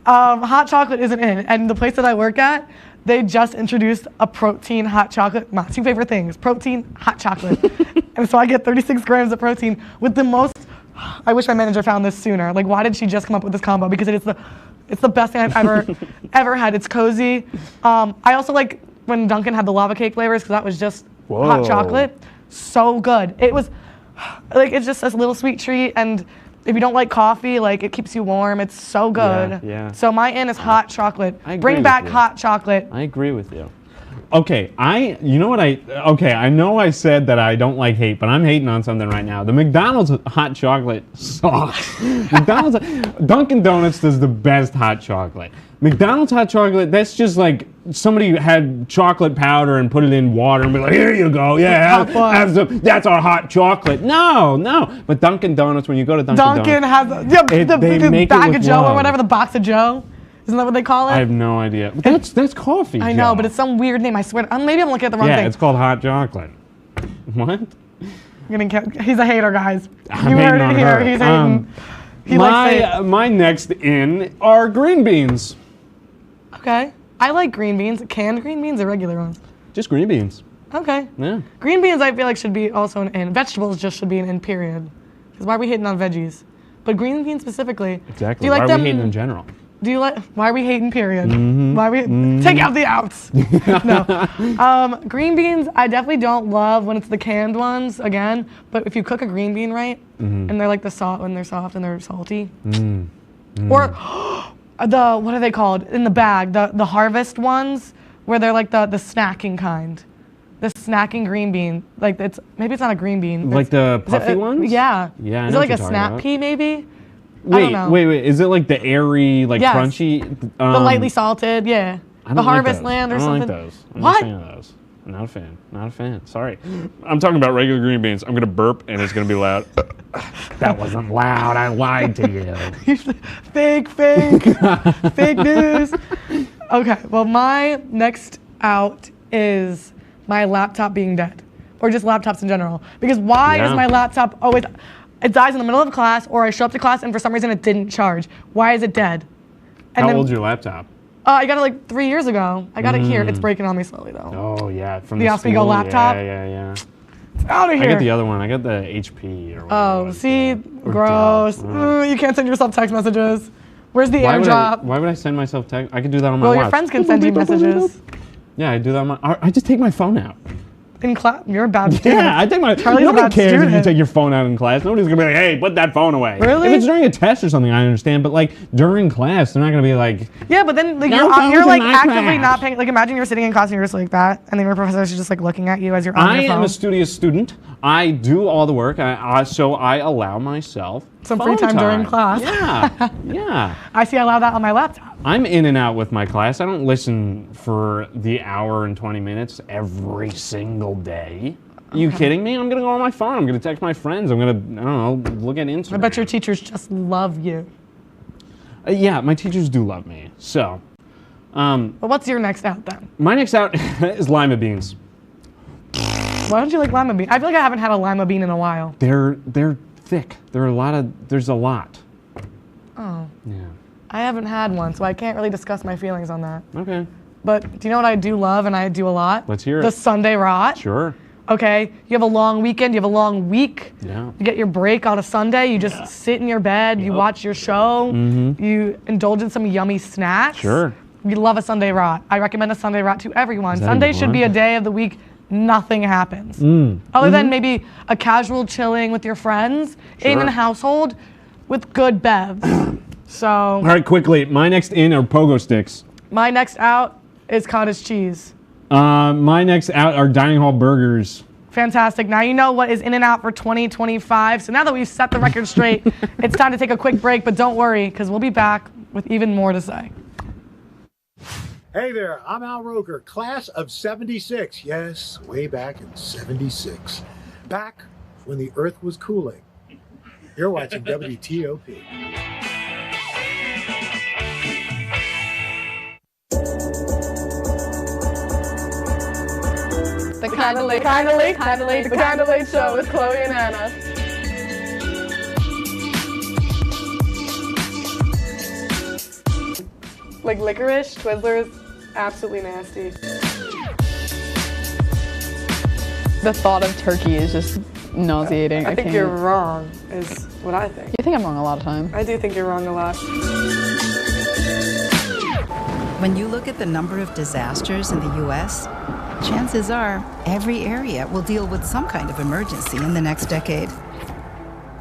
hot chocolate isn't in. And the place that I work at, they just introduced a protein hot chocolate. My two favorite things, protein, hot chocolate. And so I get 36 grams of protein with the most, I wish my manager found this sooner. Like, why did she just come up with this combo? Because it's the best thing I've ever had. It's cozy. I also like when Dunkin' had the lava cake flavors because that was just hot Whoa. chocolate. So good. It was, like, it's just a little sweet treat, and if you don't like coffee, like, it keeps you warm. It's so good. Yeah. So my in is hot chocolate. I agree Bring with back you. hot chocolate. I agree with you. Okay, I know I said that I don't like hate, but I'm hating on something right now. The McDonald's hot chocolate sucks. Dunkin' Donuts does the best hot chocolate. McDonald's hot chocolate, that's just like somebody had chocolate powder and put it in water and be like, here you go, yeah, have some, that's our hot chocolate. No. But Dunkin' Donuts, when you go to Dunkin' has the make it bag with of Joe or love. whatever, the box of Joe. Isn't that what they call it? I have no idea. That's coffee. I know, Joe. but it's some weird name. I swear. Maybe I'm looking at the wrong Yeah, thing. it's called hot chocolate. What? He's a hater, guys. I'm You hating heard on it here. her. He's hating. He likes hate. My next in are green beans. Okay. I like green beans. Canned green beans or regular ones? Just green beans. Okay. Yeah. Green beans, I feel like, should be also an in. Vegetables just should be an in, period. Because why are we hating on veggies? But green beans specifically. Exactly. Do you like Why them? are we hating in general? Do you like? Why are we hating? Period. Mhm. Why are we take out the outs? No. Green beans, I definitely don't love when it's the canned ones again. But if you cook a green bean right, and they're like when they're soft and they're salty, or what are they called in the bag? The harvest ones where they're like the snacking kind. The snacking green bean, like maybe it's not a green bean. Like the is it puffy ones? Yeah. Yeah, I Is know it what like a you're talking snap about. pea maybe? I don't know. Wait. Is it like the airy, like Yes. crunchy? The lightly salted, yeah. I don't The like Harvest those. Land or I don't something. like those. I'm What? not a fan of those. Not a fan. Not a fan. Sorry. I'm talking about regular green beans. I'm gonna burp and it's gonna be loud. That wasn't loud. I lied to you. Fake news. Okay, well, my next out is my laptop being dead, or just laptops in general. Because why is my laptop always, it dies in the middle of class, or I show up to class and for some reason it didn't charge. Why is it dead? And How old's your laptop? I got it like 3 years ago. I got it here. It's breaking on me slowly though. Oh yeah, from the the Oswego laptop. Yeah. It's out of here. I got the other one. I got the HP or whatever. Oh, see, gross. You can't send yourself text messages. Where's the AirDrop? Why would I send myself text? I could do that on my watch. Well, your friends can send you messages. Yeah, I do that on my. I just take my phone out. In class, you're a bad student. Yeah, I take my. Charlie's nobody a bad cares student. if you take your phone out in class. Nobody's gonna be like, "Hey, put that phone away." Really? If it's during a test or something, I understand. But like during class, they're not gonna be like. Yeah, but then like, you're like actively not paying. Like imagine you're sitting in class and you're just like that, and then your professor's just like looking at you as you're on your phone. I am a studious student. I do all the work, so I allow myself some free time during class. Yeah, yeah. I see. I allow that on my laptop. I'm in and out with my class. I don't listen for the hour and 20 minutes every single day. You kidding me? I'm gonna go on my phone. I'm gonna text my friends. I'm gonna, I don't know, look at Instagram. I bet your teachers just love you. Yeah, my teachers do love me. So, but what's your next out then? My next out is lima beans. Why don't you like lima beans? I feel like I haven't had a lima bean in a while. They're thick. There's a lot. Oh. Yeah. I haven't had one, so I can't really discuss my feelings on that. Okay. But do you know what I do love and I do a lot? Let's hear it. The Sunday rot. Sure. Okay, you have a long weekend, you have a long week. Yeah. You get your break on a Sunday, you just sit in your bed, you watch your show, you indulge in some yummy snacks. Sure. You love a Sunday rot. I recommend a Sunday rot to everyone. Is that Sunday a should be a blunt? day of the week nothing happens. Other than maybe a casual chilling with your friends in Sure. a household with good bevs. So. All right, quickly. My next in are pogo sticks. My next out is cottage cheese. My next out are dining hall burgers. Fantastic. Now you know what is in and out for 2025. So now that we've set the record straight, it's time to take a quick break, but don't worry, because we'll be back with even more to say. Hey there, I'm Al Roker, class of 76. Yes, way back in 76. Back when the earth was cooling. You're watching WTOP. The kinda late show with Chloe and Anna. Like licorice, Twizzlers, absolutely nasty. The thought of turkey is just nauseating. I think can't. you're wrong, is what I think. You think I'm wrong a lot of times. I do think you're wrong a lot. When you look at the number of disasters in the U.S., chances are every area will deal with some kind of emergency in the next decade.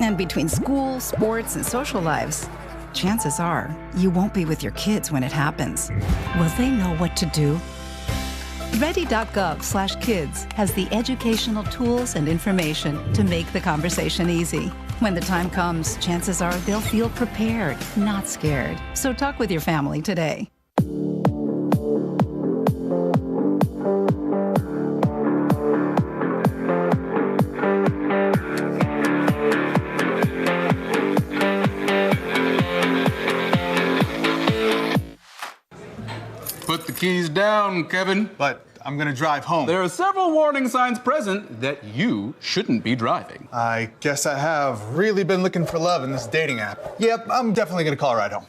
And between school, sports, and social lives, chances are you won't be with your kids when it happens. Will they know what to do? Ready.gov/kids has the educational tools and information to make the conversation easy. When the time comes, chances are they'll feel prepared, not scared. So talk with your family today. Put the keys down, Kevin. But I'm gonna drive home. There are several warning signs present that you shouldn't be driving. I guess I have really been looking for love in this dating app. Yep, I'm definitely gonna call a ride home.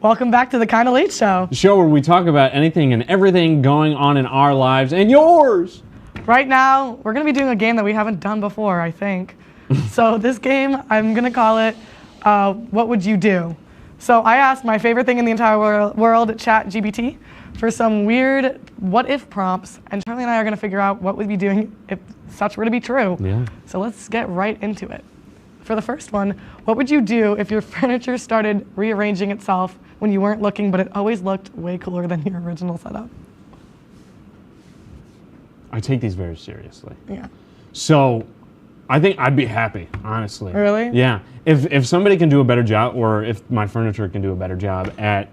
Welcome back to the Kinda Late Show. The show where we talk about anything and everything going on in our lives and yours. Right now, we're gonna be doing a game that we haven't done before, I think. So this game, I'm gonna call it, What Would You Do? So I asked my favorite thing in the entire world, ChatGPT, for some weird what-if prompts, and Charlie and I are gonna figure out what we'd be doing if such were to be true. Yeah. So let's get right into it. For the first one, what would you do if your furniture started rearranging itself when you weren't looking, but it always looked way cooler than your original setup? I take these very seriously. Yeah. So I think I'd be happy, honestly. Really? Yeah. If somebody can do a better job, or if my furniture can do a better job at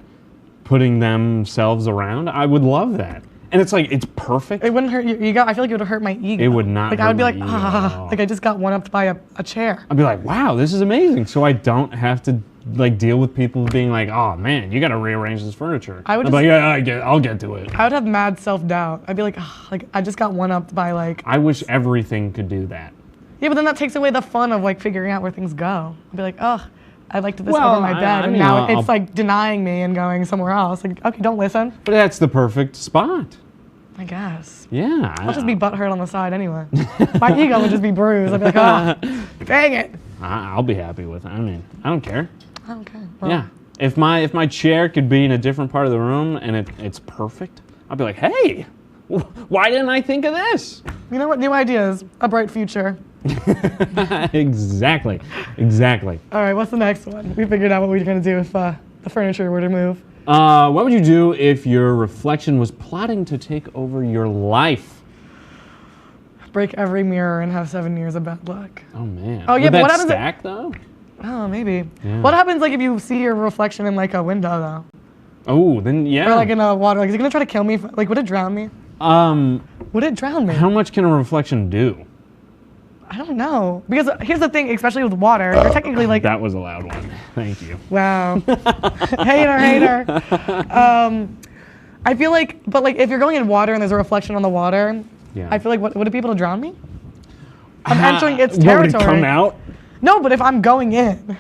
putting themselves around, I would love that. And it's like, it's perfect. It wouldn't hurt your ego. I feel like it would hurt my ego. It would not Like, hurt I would be my like, ego. like I just got one-upped by a chair. I'd be like, wow, this is amazing. So I don't have to like deal with people being like, oh man, you got to rearrange this furniture. I would I'd be like, yeah, I'll get to it. I would have mad self-doubt. I'd be like, like I just got one-upped by like. I wish everything could do that. Yeah, but then that takes away the fun of like figuring out where things go. I'd be like, I liked this Well, over my bed, and mean, now I'll- it's like denying me and going somewhere else. Like, okay, don't listen. But that's the perfect spot. I guess. Yeah. I'll just be butthurt on the side anyway. My ego would just be bruised. I'd be like, dang it. I'll be happy with it. I mean, I don't care. Okay. Well, Yeah. If my chair could be in a different part of the room and it's perfect, I'd be like, hey, why didn't I think of this? You know what? New ideas. A bright future. Exactly. All right, what's the next one? We figured out what we were going to do if the furniture were to move. What would you do if your reflection was plotting to take over your life? Break every mirror and have 7 years of bad luck. Oh man. Oh yeah, Would but that what happens? stack though? Oh, maybe. Yeah. What happens like if you see your reflection in like a window though? Oh, then yeah. Or like in a water? Like is it gonna try to kill me? Like would it drown me? Would it drown me? How much can a reflection do? I don't know. Because here's the thing, especially with water, you're technically like. That was a loud one. Thank you. Wow. hater. I feel like, but like if you're going in water and there's a reflection on the water, Yeah. I feel like would it be able to drown me? I'm entering its territory. Would it come out? No, but if I'm going in.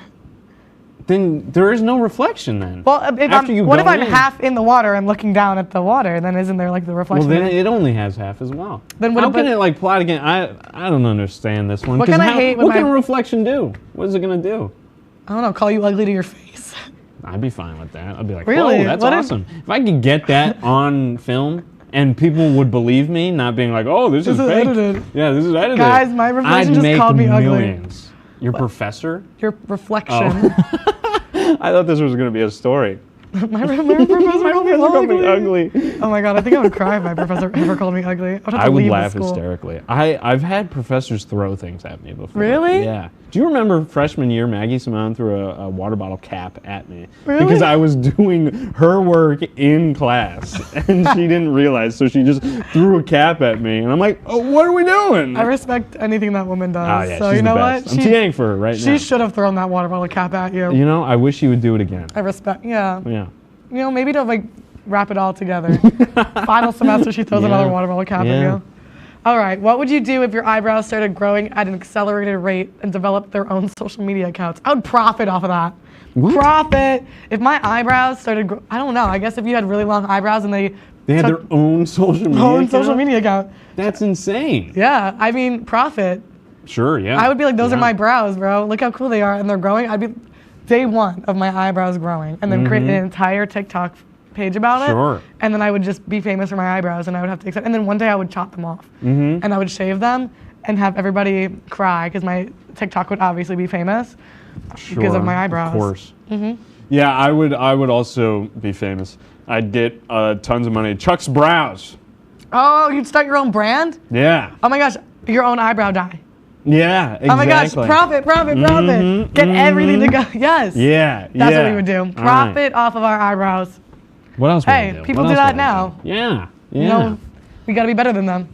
Then there is no reflection then. Well, if After you what if go I'm in. half in the water and looking down at the water? Then isn't there like the Well, reflection? then it only has half as well. Then How can it like plot again? I don't understand this one. What 'Cause can I hate when What can my- a reflection do? What is it gonna do? I don't know. Call you ugly to your face. I'd be fine with that. I'd be like, Really? whoa, that's What if- awesome. If I could get that on film and people would believe me, not being like, oh, this is This is fake. edited. Yeah, this is edited. Guys, my reflection I'd just make called me ugly. millions. Your professor? Your reflection. I thought this was gonna be a story. my professor called me ugly. Oh my god, I think I would cry if my professor ever called me ugly. I would have to I would leave laugh the school. hysterically. I've had professors throw things at me before. Really? Yeah. Do you remember freshman year, Maggie Simone threw a water bottle cap at me Really? because I was doing her work in class and she didn't realize, so she just threw a cap at me, and I'm like, oh, what are we doing? I respect anything that woman does. Oh, yeah, so she's you know the best. what? I'm TAing for her right now. She should have thrown that water bottle cap at you. You know, I wish she would do it again. I respect. Yeah. Yeah. You know, maybe to like wrap it all together. Final semester, she throws Yeah. another water bottle cap at Yeah. you. All right. What would you do if your eyebrows started growing at an accelerated rate and developed their own social media accounts? I would profit off of that. What? Profit. If my eyebrows started, I don't know. I guess if you had really long eyebrows and they They had took their own social media own account? social media account. That's insane. Yeah. I mean, profit. Sure, yeah. I would be like, those are Yeah. my brows, bro. Look how cool they are, and they're growing. I'd be day one of my eyebrows growing, and then create an entire TikTok page about it. Sure. And then I would just be famous for my eyebrows, and I would have to accept. And then one day I would chop them off, and I would shave them, and have everybody cry because my TikTok would obviously be famous because of my eyebrows. Of course. Hmm. Yeah, I would also be famous. I'd get tons of money. Chuck's Brows. Oh, you'd start your own brand? Yeah. Oh my gosh, your own eyebrow dye. Yeah, exactly. Oh my gosh, profit. Get everything to go. Yes. Yeah, That's yeah. what we would do. All right. Profit off of our eyebrows. What else would I Hey, do? people What do else that would I now. do? Yeah, yeah. You know, we gotta be better than them.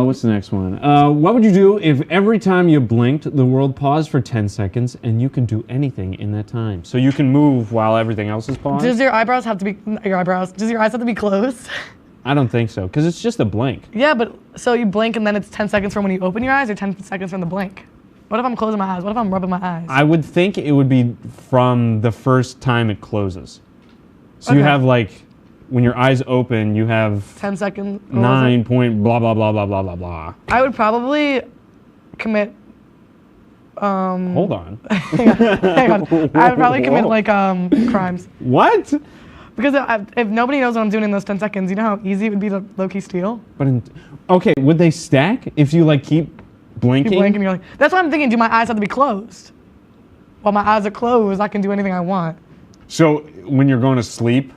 What's the next one? What would you do if every time you blinked, the world paused for 10 seconds and you can do anything in that time? So you can move while everything else is paused? Does your eyebrows have to be Does your eyes have to be closed? I don't think so, because it's just a blink. Yeah, but so you blink and then it's 10 seconds from when you open your eyes, or 10 seconds from the blink? What if I'm closing my eyes? What if I'm rubbing my eyes? I would think it would be from the first time it closes. So you Okay. have like, when your eyes open, you have 10 seconds. 9 point blah, blah, blah, blah, blah, blah, blah. I would probably commit. Hold on. Hang on. I would probably commit Whoa. like crimes. What? Because if nobody knows what I'm doing in those 10 seconds, you know how easy it would be to low-key steal? But okay, would they stack if you like keep blinking? You blink and you're like, that's what I'm thinking. Do my eyes have to be closed? While my eyes are closed, I can do anything I want. So when you're going to sleep,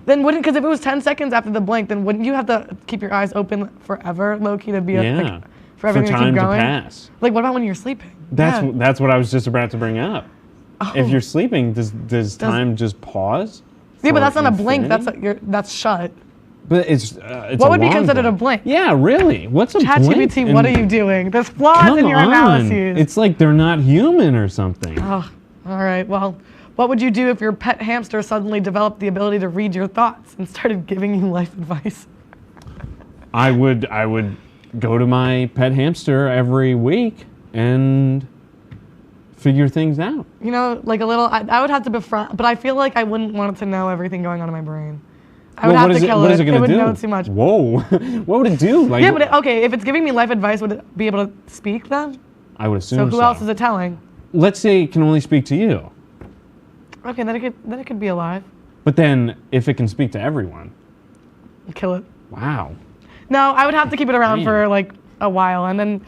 Then wouldn't, because if it was 10 seconds after the blink, then wouldn't you have to keep your eyes open forever, low-key, to be like, for everything to keep going? For time to pass. Like, what about when you're sleeping? That's what I was just about to bring up. If you're sleeping, does time just pause? Yeah, but that's not a blink. That's shut. But it's what would be considered a blink? Yeah, really. What's a blink? ChatGPT, what are you doing? There's flaws in your analyses. It's like they're not human or something. Oh, all right. Well, what would you do if your pet hamster suddenly developed the ability to read your thoughts and started giving you life advice? I would go to my pet hamster every week and figure things out. You know, like a little. I would have to befriend, but I feel like I wouldn't want it to know everything going on in my brain. I would have to kill it. What is it going to do? It would know too much. Whoa. What would it do? Like, yeah, but okay, if it's giving me life advice, would it be able to speak then? I would assume so. So who else is it telling? Let's say it can only speak to you. Okay, then it could be alive. But then, if it can speak to everyone, kill it. Wow. No, I would have to keep it around for like a while, and then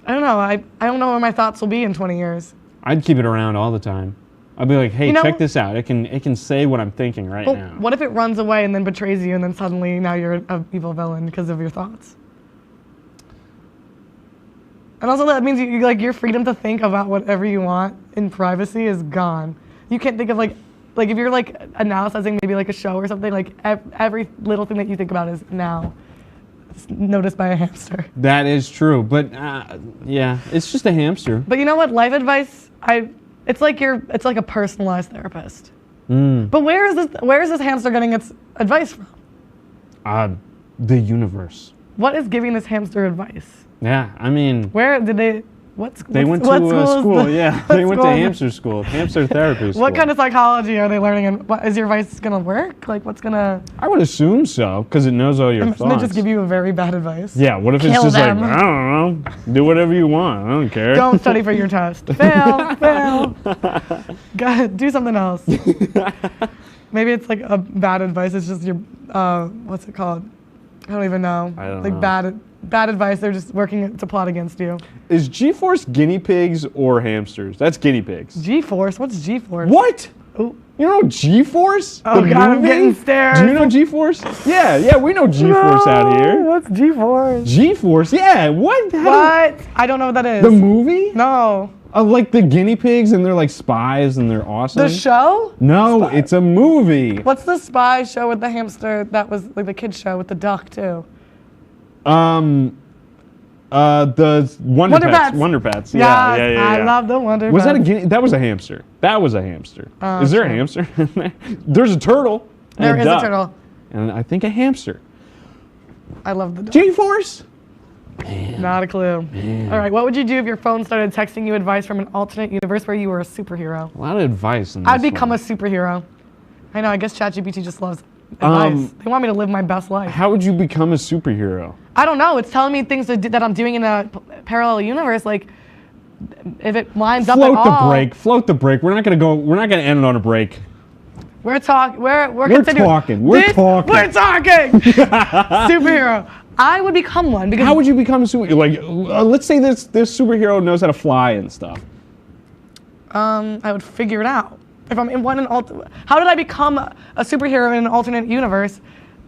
I don't know. I don't know where my thoughts will be in 20 years. I'd keep it around all the time. I'd be like, hey, check this out. It can say what I'm thinking right now. What if it runs away and then betrays you, and then suddenly now you're an evil villain because of your thoughts? And also that means your freedom to think about whatever you want in privacy is gone. You can't think of like if you're like analyzing maybe like a show or something, like every little thing that you think about is now noticed by a hamster. That is true, but yeah, it's just a hamster. But you know what? Life advice, it's like a personalized therapist. But where is this hamster getting its advice from? The universe. What is giving this hamster advice? Yeah, I mean, where did they? They went to school. Yeah, they went to hamster school, hamster therapy school. What kind of psychology are they learning? And is your advice gonna work? Like, what's gonna? I would assume so, because it knows all your thoughts. They just give you a very bad advice. Yeah. What if it's just like, I don't know, do whatever you want. I don't care. Don't study for your test. Fail. Do something else. Maybe it's like a bad advice. It's just your what's it called? I don't even know. I don't know. Bad advice. They're just working to plot against you. Is G-Force guinea pigs or hamsters? That's guinea pigs. G-Force? What's G-Force? What? Ooh. You know G-Force? Oh God, I'm getting stared. Do you know G-Force? Yeah, we know G-Force out here. What's G-Force? G-Force? Yeah, what? What? I don't know what that is. The movie? No. Like the guinea pigs and they're like spies and they're awesome. The show? No, it's a movie. What's the spy show with the hamster that was like the kids show with the duck too? The Wonder Pets. Wonder Pets. Yeah. I love the Wonder Pets. Was that a guinea? That was a hamster. That was a hamster. Is there a hamster in there? There's a turtle. There is a turtle. And I think a hamster. I love the duck. G-Force? Man. Not a clue. Man. All right, what would you do if your phone started texting you advice from an alternate universe where you were a superhero? A lot of advice in this I'd become a superhero. I know, I guess ChatGPT just loves advice. They want me to live my best life. How would you become a superhero? I don't know. It's telling me things that I'm doing in a parallel universe. Like, if it lines up at all. Float the break. We're not gonna end it on a break. We're talking. We're talking. Superhero. I would become one because. How would you become a superhero? Like, let's say this superhero knows how to fly and stuff. I would figure it out. If I'm in how did I become a superhero in an alternate universe?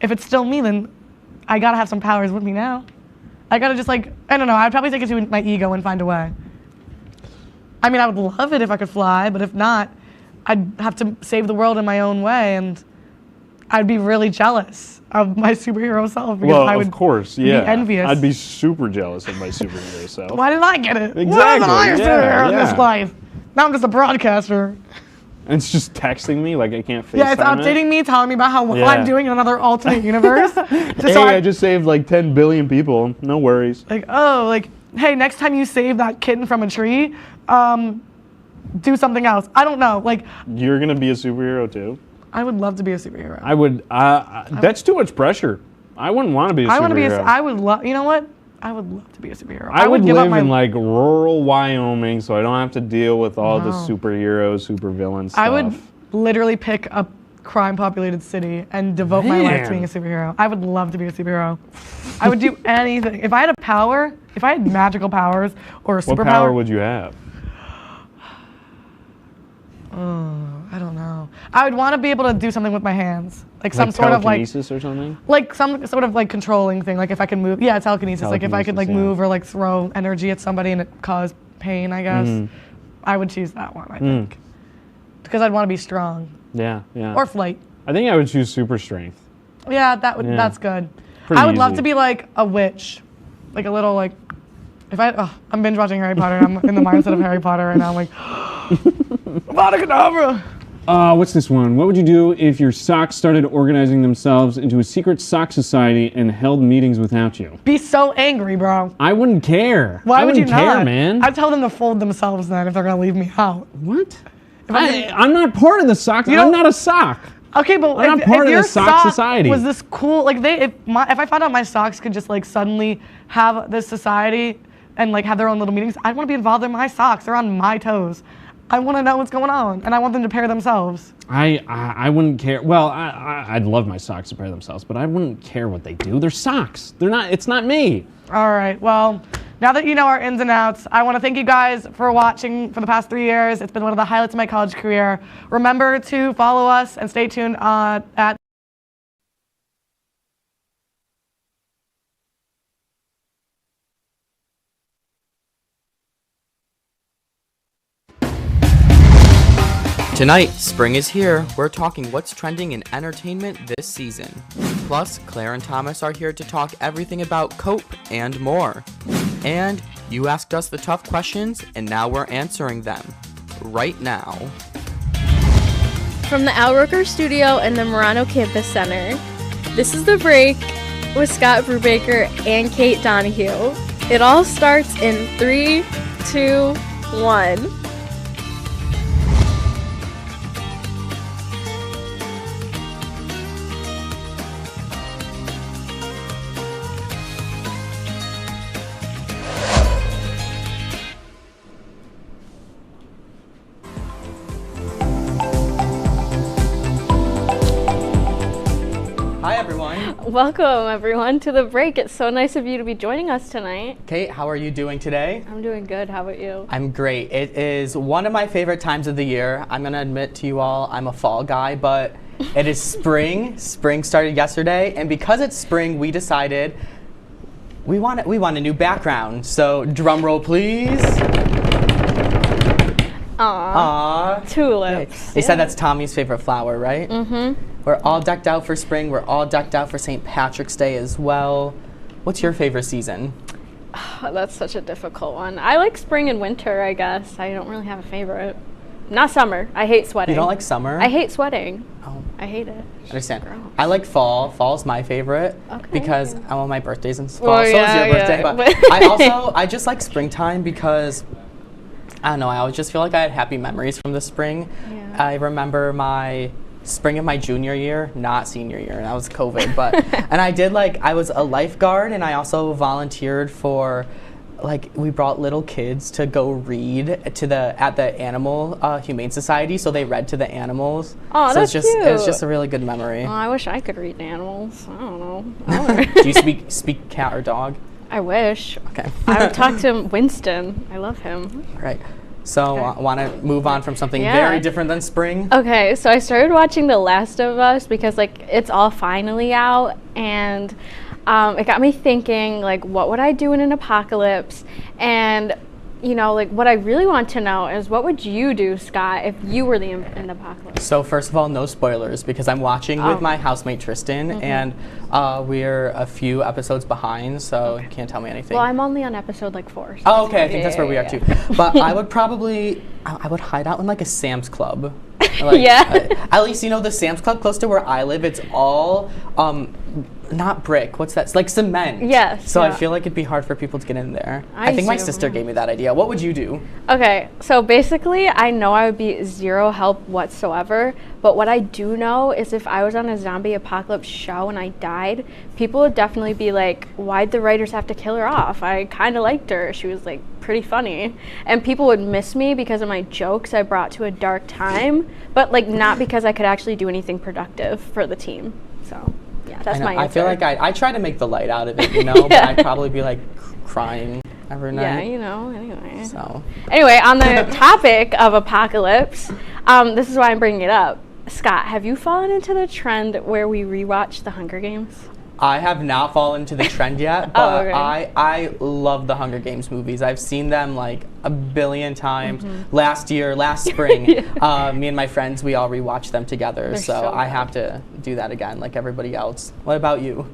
If it's still me, then I gotta have some powers with me now. I gotta just I don't know. I'd probably take it to my ego and find a way. I mean, I would love it if I could fly, but if not, I'd have to save the world in my own way, and I'd be really jealous of my superhero self because I would be envious. I'd be super jealous of my superhero self. Why didn't I get it? Exactly. Why wasn't I a superhero in this life? Now I'm just a broadcaster. And it's just texting me like I can't FaceTime. Yeah, it's updating me, telling me about how I'm doing in another alternate universe. I just saved like 10 billion people. No worries. Hey, next time you save that kitten from a tree, do something else. I don't know. You're gonna be a superhero too? I would love to be a superhero. I would. That's too much pressure. I wouldn't want to be a superhero. I would love. You know what? I would love to be a superhero. I would live in rural Wyoming, so I don't have to deal with all the superheroes, supervillains stuff. I would literally pick a crime-populated city and devote my life to being a superhero. I would love to be a superhero. I would do anything. If I had a power, if I had magical powers or a superpower. What power would you have? I don't know. I would want to be able to do something with my hands, like some sort of like telekinesis or something. like some sort of like controlling thing. Like if I could move, yeah, telekinesis. Like if I could like move or like throw energy at somebody and it cause pain, I guess. I would choose that one. I think because I'd want to be strong. Yeah, yeah. Or flight. I think I would choose super strength. Yeah, that's good. Pretty I would love easy. to be like a witch, like a little like. If I'm binge watching Harry Potter. I'm in the mindset of Harry Potter right now. I'm like, Avada Kedavra. What's this one? What would you do if your socks started organizing themselves into a secret sock society and held meetings without you? Be so angry, bro. I wouldn't care. Why would you wouldn't care, not? man? I'd tell them to fold themselves then if they're gonna leave me out. What? I'm not part of the sock. I'm not a sock. Okay, but I'm not part of your the sock society. Was this cool? Like if I found out my socks could just like suddenly have this society and like have their own little meetings, I'd want to be involved in my socks. They're on my toes. I want to know what's going on, and I want them to pair themselves. I wouldn't care. Well, I'd love my socks to pair themselves, but I wouldn't care what they do. They're socks. They're not. It's not me. All right. Well, now that you know our ins and outs, I want to thank you guys for watching for the past 3 years. It's been one of the highlights of my college career. Remember to follow us and stay tuned at Tonight, spring is here. We're talking what's trending in entertainment this season. Plus, Claire and Thomas are here to talk everything about Cope and more. And you asked us the tough questions, and now we're answering them. Right now. From the Al Roker Studio and the Murano Campus Center, this is The Break with Scott Brubaker and Kate Donahue. It all starts in 3, 2, 1. Welcome, everyone, to The Break. It's so nice of you to be joining us tonight. Kate, how are you doing today? I'm doing good. How about you? I'm great. It is one of my favorite times of the year. I'm going to admit to you all, I'm a fall guy, but it is spring. Spring started yesterday, and because it's spring, we decided we want a new background. So, drum roll, please. Aww. Tulips. They said that's Tommy's favorite flower, right? Mm-hmm. We're all decked out for spring. We're all decked out for St. Patrick's Day as well. What's your favorite season? Oh, that's such a difficult one. I like spring and winter, I guess. I don't really have a favorite. Not summer. I hate sweating. You don't like summer? I hate sweating. Oh. I hate it. I understand. I like fall. Fall's my favorite because my birthday's in fall. Well, so yeah, is your birthday. yeah. But I just like springtime because I don't know. I always just feel like I had happy memories from the spring. Yeah. I remember my spring of my junior year, not senior year, and that was COVID. But and I was a lifeguard, and I also volunteered for. We brought little kids to go read at the Animal Humane Society, so they read to the animals. Oh, so that's cute. It was just a really good memory. Oh, I wish I could read to animals. I don't know. Do you speak cat or dog? I wish. Okay. I would talk to Winston. I love him. All right. So want to move on from something very different than spring? Okay, so I started watching The Last of Us because it's all finally out, and it got me thinking, what would I do in an apocalypse? And, what I really want to know is what would you do, Scott, if you were in the apocalypse? So first of all, no spoilers because I'm watching with my housemate Tristan, and we're a few episodes behind, so you can't tell me anything. Well, I'm only on episode 4. So oh, okay, I think that's where we are too. But I would probably, I would hide out in a Sam's Club. At least, the Sam's Club close to where I live, it's all not brick. What's that? It's like cement. Yes. So I feel like it'd be hard for people to get in there. I think my sister gave me that idea. What would you do? Okay, so basically, I know I would be zero help whatsoever. But what I do know is if I was on a zombie apocalypse show and I died, people would definitely be like, "Why'd the writers have to kill her off? I kind of liked her. She was pretty funny." And people would miss me because of my jokes I brought to a dark time, but not because I could actually do anything productive for the team. So. Yeah, that's my answer. I feel like I try to make the light out of it, but I'd probably be crying every night. Yeah, you know, anyway. So. Anyway, on the topic of apocalypse, this is why I'm bringing it up. Scott, have you fallen into the trend where we rewatch The Hunger Games? I have not fallen into the trend yet, but okay. I love the Hunger Games movies. I've seen them like a billion times. Last spring, me and my friends, we all rewatched them together. So I have to do that again like everybody else. What about you?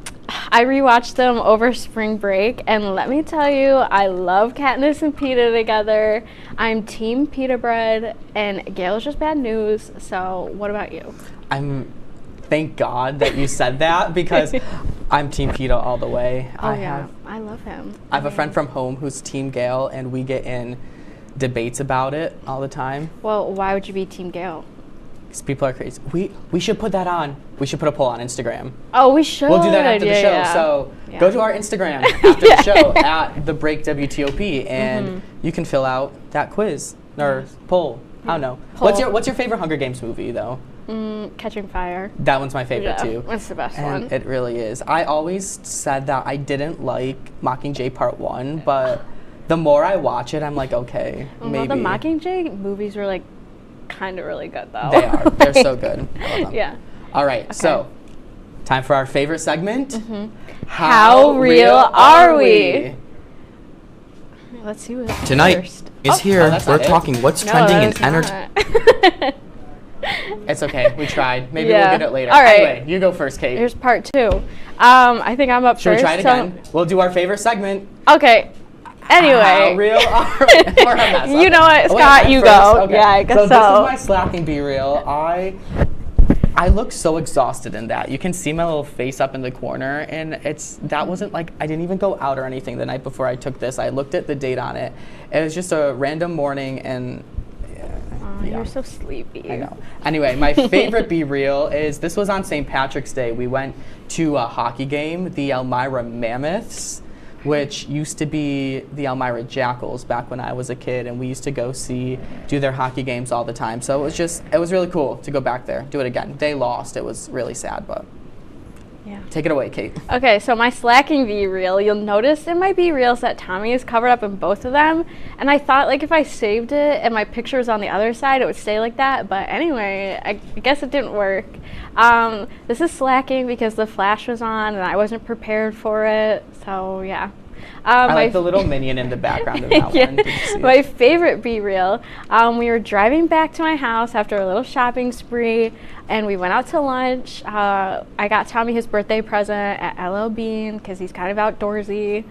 I rewatched them over spring break, and let me tell you, I love Katniss and Peeta together. I'm team pita bread, and Gail's just bad news. So what about you? Thank God that you said that, because I'm Team Peeta all the way. I love him. I have a friend from home who's Team Gale, and we get in debates about it all the time. Well, why would you be Team Gale? Because people are crazy. We should put that on. We should put a poll on Instagram. Oh, we should. We'll do that after the show. So go to our Instagram after the show at The Break WTOP, and you can fill out that quiz or poll. I don't know. Poll. What's your favorite Hunger Games movie though? Catching Fire. That one's my favorite too. That's the best and one. It really is. I always said that I didn't like Mockingjay Part 1, but the more I watch it, I'm like, okay, maybe. Well, the Mockingjay movies were like kind of really good though. They are. They're so good. I love them. Yeah. All right, so time for our favorite segment. How real are we? Let's see what Tonight first. is here. that's We're not it. talking what's No, trending that in is entertainment. It's okay. We tried. Maybe Yeah. we'll get it later. All right. Anyway, you go first, Kate. Here's part 2. I think I'm up Should first. we try it again? We'll do our favorite segment. Okay. Anyway. How real are we? We're a mess. You know what, Oh, wait, Scott, I'm you first? go. Okay. Yeah, I guess so. so. This is my slacking Be Real. I look so exhausted in that. You can see my little face up in the corner, and that wasn't like, I didn't even go out or anything the night before I took this. I looked at the date on it. It was just a random morning, and You're so sleepy. I know. Anyway, my favorite Be Real is, this was on St. Patrick's Day. We went to a hockey game, the Elmira Mammoths, which used to be the Elmira Jackals back when I was a kid, and we used to go do their hockey games all the time. So it was really cool to go back there, do it again. They lost. It was really sad, but yeah. Take it away, Kate. Okay, so my slacking Be Real, you'll notice in my Be Reals that Tommy is covered up in both of them, and I thought like if I saved it and my picture was on the other side, it would stay like that, but anyway, I guess it didn't work. This is slacking because the flash was on and I wasn't prepared for it, so yeah. I like the little minion in the background of that one. Did you see My it? favorite Be Real, we were driving back to my house after a little shopping spree, and we went out to lunch. I got Tommy his birthday present at LL Bean because he's kind of outdoorsy.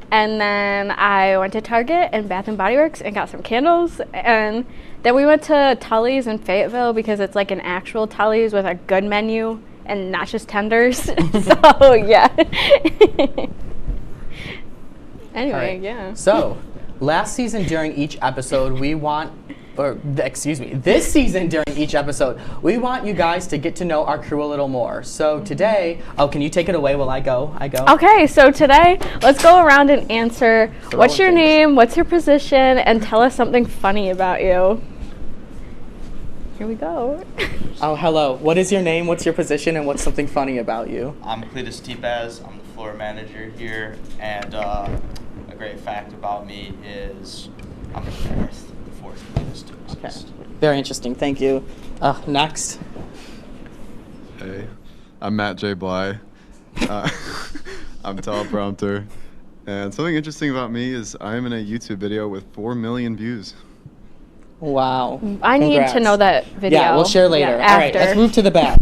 And then I went to Target and Bath and Body Works and got some candles. And then we went to Tully's in Fayetteville because it's like an actual Tully's with a good menu and not just tenders. So yeah. Anyway, Right. yeah. So, last season during each episode, this season during each episode, we want you guys to get to know our crew a little more. So today, can you take it away while I go? Okay, so today, let's go around and answer what's your name, what's your position, and tell us something funny about you. Here we go. Oh, hello. What is your name, what's your position, and what's something funny about you? I'm Cletus Tipaz. I'm the floor manager here, and a great fact about me is I'm the fourth cleanest. Okay. Very interesting. Thank you. Next. Hey, I'm Matt J. Bly. I'm teleprompter. And something interesting about me is I'm in a YouTube video with 4 million views. Wow. I need Congrats. to know that video. Yeah, we'll share later. Yeah, All right, let's move to the back.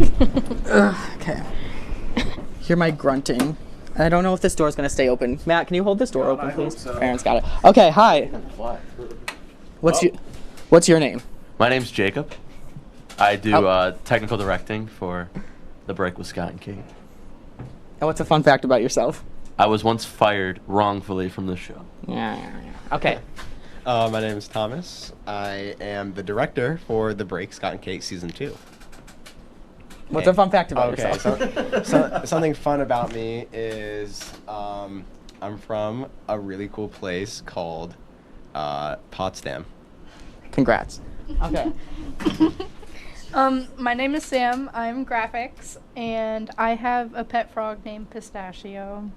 Okay. Hear my grunting. I don't know if this door is going to stay open. Matt, can you hold this door open, please? So. Aaron's got it. Okay, hi. What's your name? My name's Jacob. I do technical directing for The Break with Scott and Kate. And what's a fun fact about yourself? I was once fired wrongfully from the show. Yeah. Okay. My name is Thomas. I am the director for The Break, Scott and Kate Season 2. What's a fun fact about yourself? So something fun about me is I'm from a really cool place called Potsdam. Congrats. Okay. My name is Sam. I'm graphics, and I have a pet frog named Pistachio.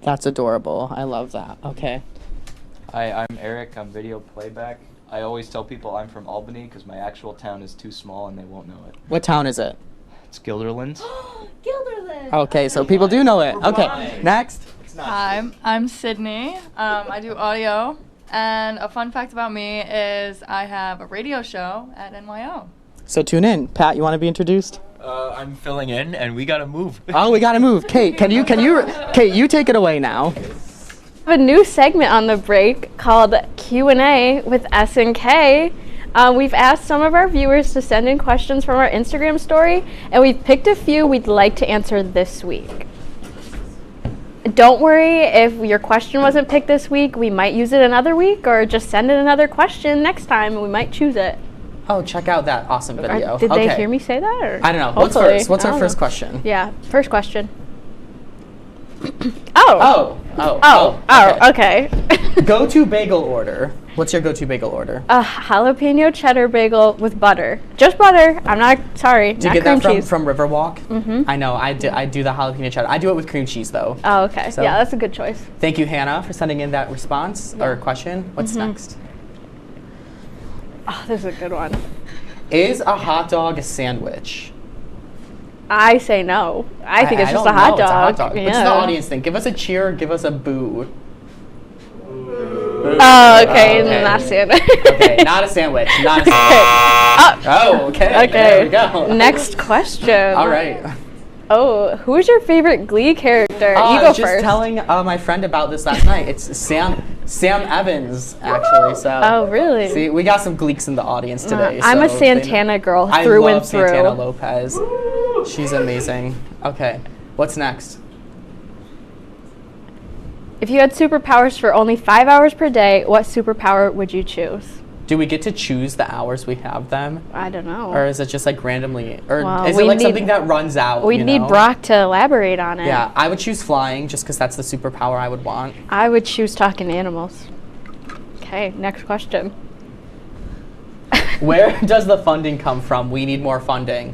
That's adorable. I love that. Okay. Hi, I'm Eric. I'm video playback. I always tell people I'm from Albany because my actual town is too small and they won't know it. What town is it? It's Gilderland. Gilderland. Okay, so people do know it. Okay, next. Hi, I'm Sydney. I do audio, and a fun fact about me is I have a radio show at NYO. So tune in. Pat, you want to be introduced? I'm filling in and we gotta move. Oh, we gotta move. Kate, Kate, you take it away now. We have a new segment on the break called Q&A with S&K. We've asked some of our viewers to send in questions from our Instagram story, and we've picked a few we'd like to answer this week. Don't worry if your question wasn't picked this week, we might use it another week, or just send in another question next time and we might choose it. Oh, check out that awesome video. Did they hear me say that? Or? I don't know. Hopefully. What's our first question? Yeah, first question. Okay. Go-to bagel order. What's your go-to bagel order? A jalapeno cheddar bagel with butter. Just butter. I'm not sorry. Do you not get cream that from cheese. Riverwalk? Mm-hmm. I know. I do the jalapeno cheddar. I do it with cream cheese though. Oh, okay. So, yeah, that's a good choice. Thank you, Hannah, for sending in that response or question. What's Mhm. next? Oh, this is a good one. Is a hot dog a sandwich? I say no. I think it's just don't a hot know. dog. It's a hot dog. Yeah. What's the audience think? Give us a cheer. Give us a boo. Oh, okay. Not a sandwich. Okay, not a sandwich. Not a sandwich. Oh, okay. There we go. Next question. All right. Oh, who's your favorite Glee character? You I go was just first. telling my friend about this last night. It's Sam Evans, actually. So. Oh, really? See, we got some Gleeks in the audience today. I'm a so Santana girl I through love and through. Santana Lopez. She's amazing. Okay, what's next? If you had superpowers for only 5 hours per day, what superpower would you choose? Do we get to choose the hours we have them? I don't know. Or is it just like randomly? Or Well, is we it like need- something that runs out? We'd you need know? Brock to elaborate on it. Yeah, I would choose flying just because that's the superpower I would want. I would choose talking to animals. Okay, next question. Where does the funding come from? We need more funding.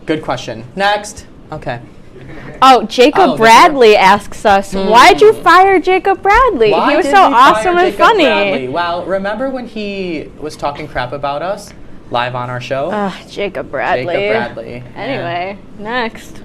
Good question. Next. Okay. Oh, Jacob Bradley asks us, why'd you fire Jacob Bradley? Why He was did so we fire awesome and Jacob funny. Bradley? Well, remember when he was talking crap about us live on our show? Jacob Bradley. Jacob Bradley. Anyway, next.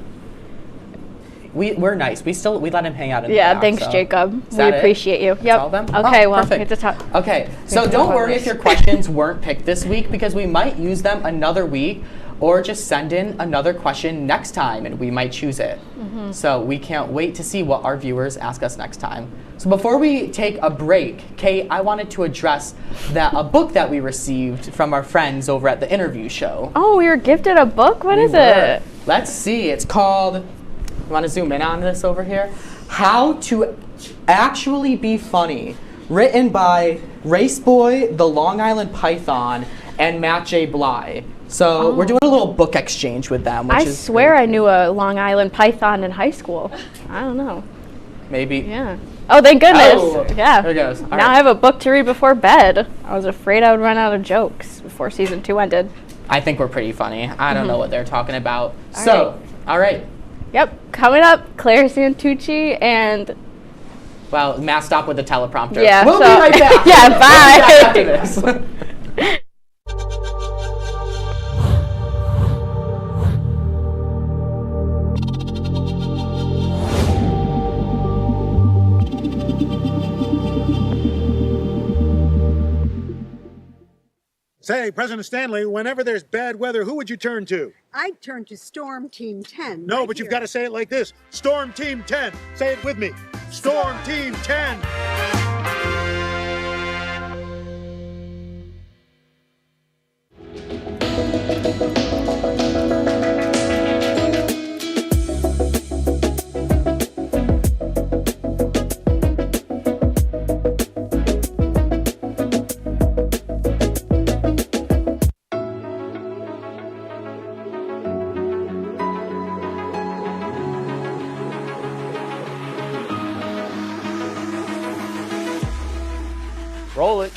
We're nice. We let him hang out in the Yeah, back, thanks, so. Jacob. Is We that it? appreciate you. That's Yep. all of them? Okay, Oh, well, perfect. we have to talk. Okay, so have to don't talk worry about if your questions weren't picked this week because we might use them another week, or just send in another question next time and we might choose it. Mhm. So we can't wait to see what our viewers ask us next time. So before we take a break, Kate, I wanted to address a book that we received from our friends over at the interview show. Oh, we were gifted a book? What is We were. it? Let's see. It's called, you want to zoom in on this over here? How to Actually Be Funny. Written by Raceboy, the Long Island Python, and Matt J. Bly. So we're doing a little book exchange with them. Which I is swear I knew a Long Island Python in high school. I don't know. Maybe. Yeah. Oh, thank goodness. Oh, Yeah. there it goes. All now right. I have a book to read before bed. I was afraid I would run out of jokes before season 2 ended. I think we're pretty funny. I don't know what they're talking about. All So, all right. Yep. Coming up, Claire Santucci and Well, Matt, stop with the teleprompter. Yeah, We'll so- be right back. Yeah, We'll be bye. back after this. Say, President Stanley, whenever there's bad weather, who would you turn to? I'd turn to Storm Team 10. No, but you've got to say it like this. Storm Team 10. Say it with me. Storm Team 10. Roll it.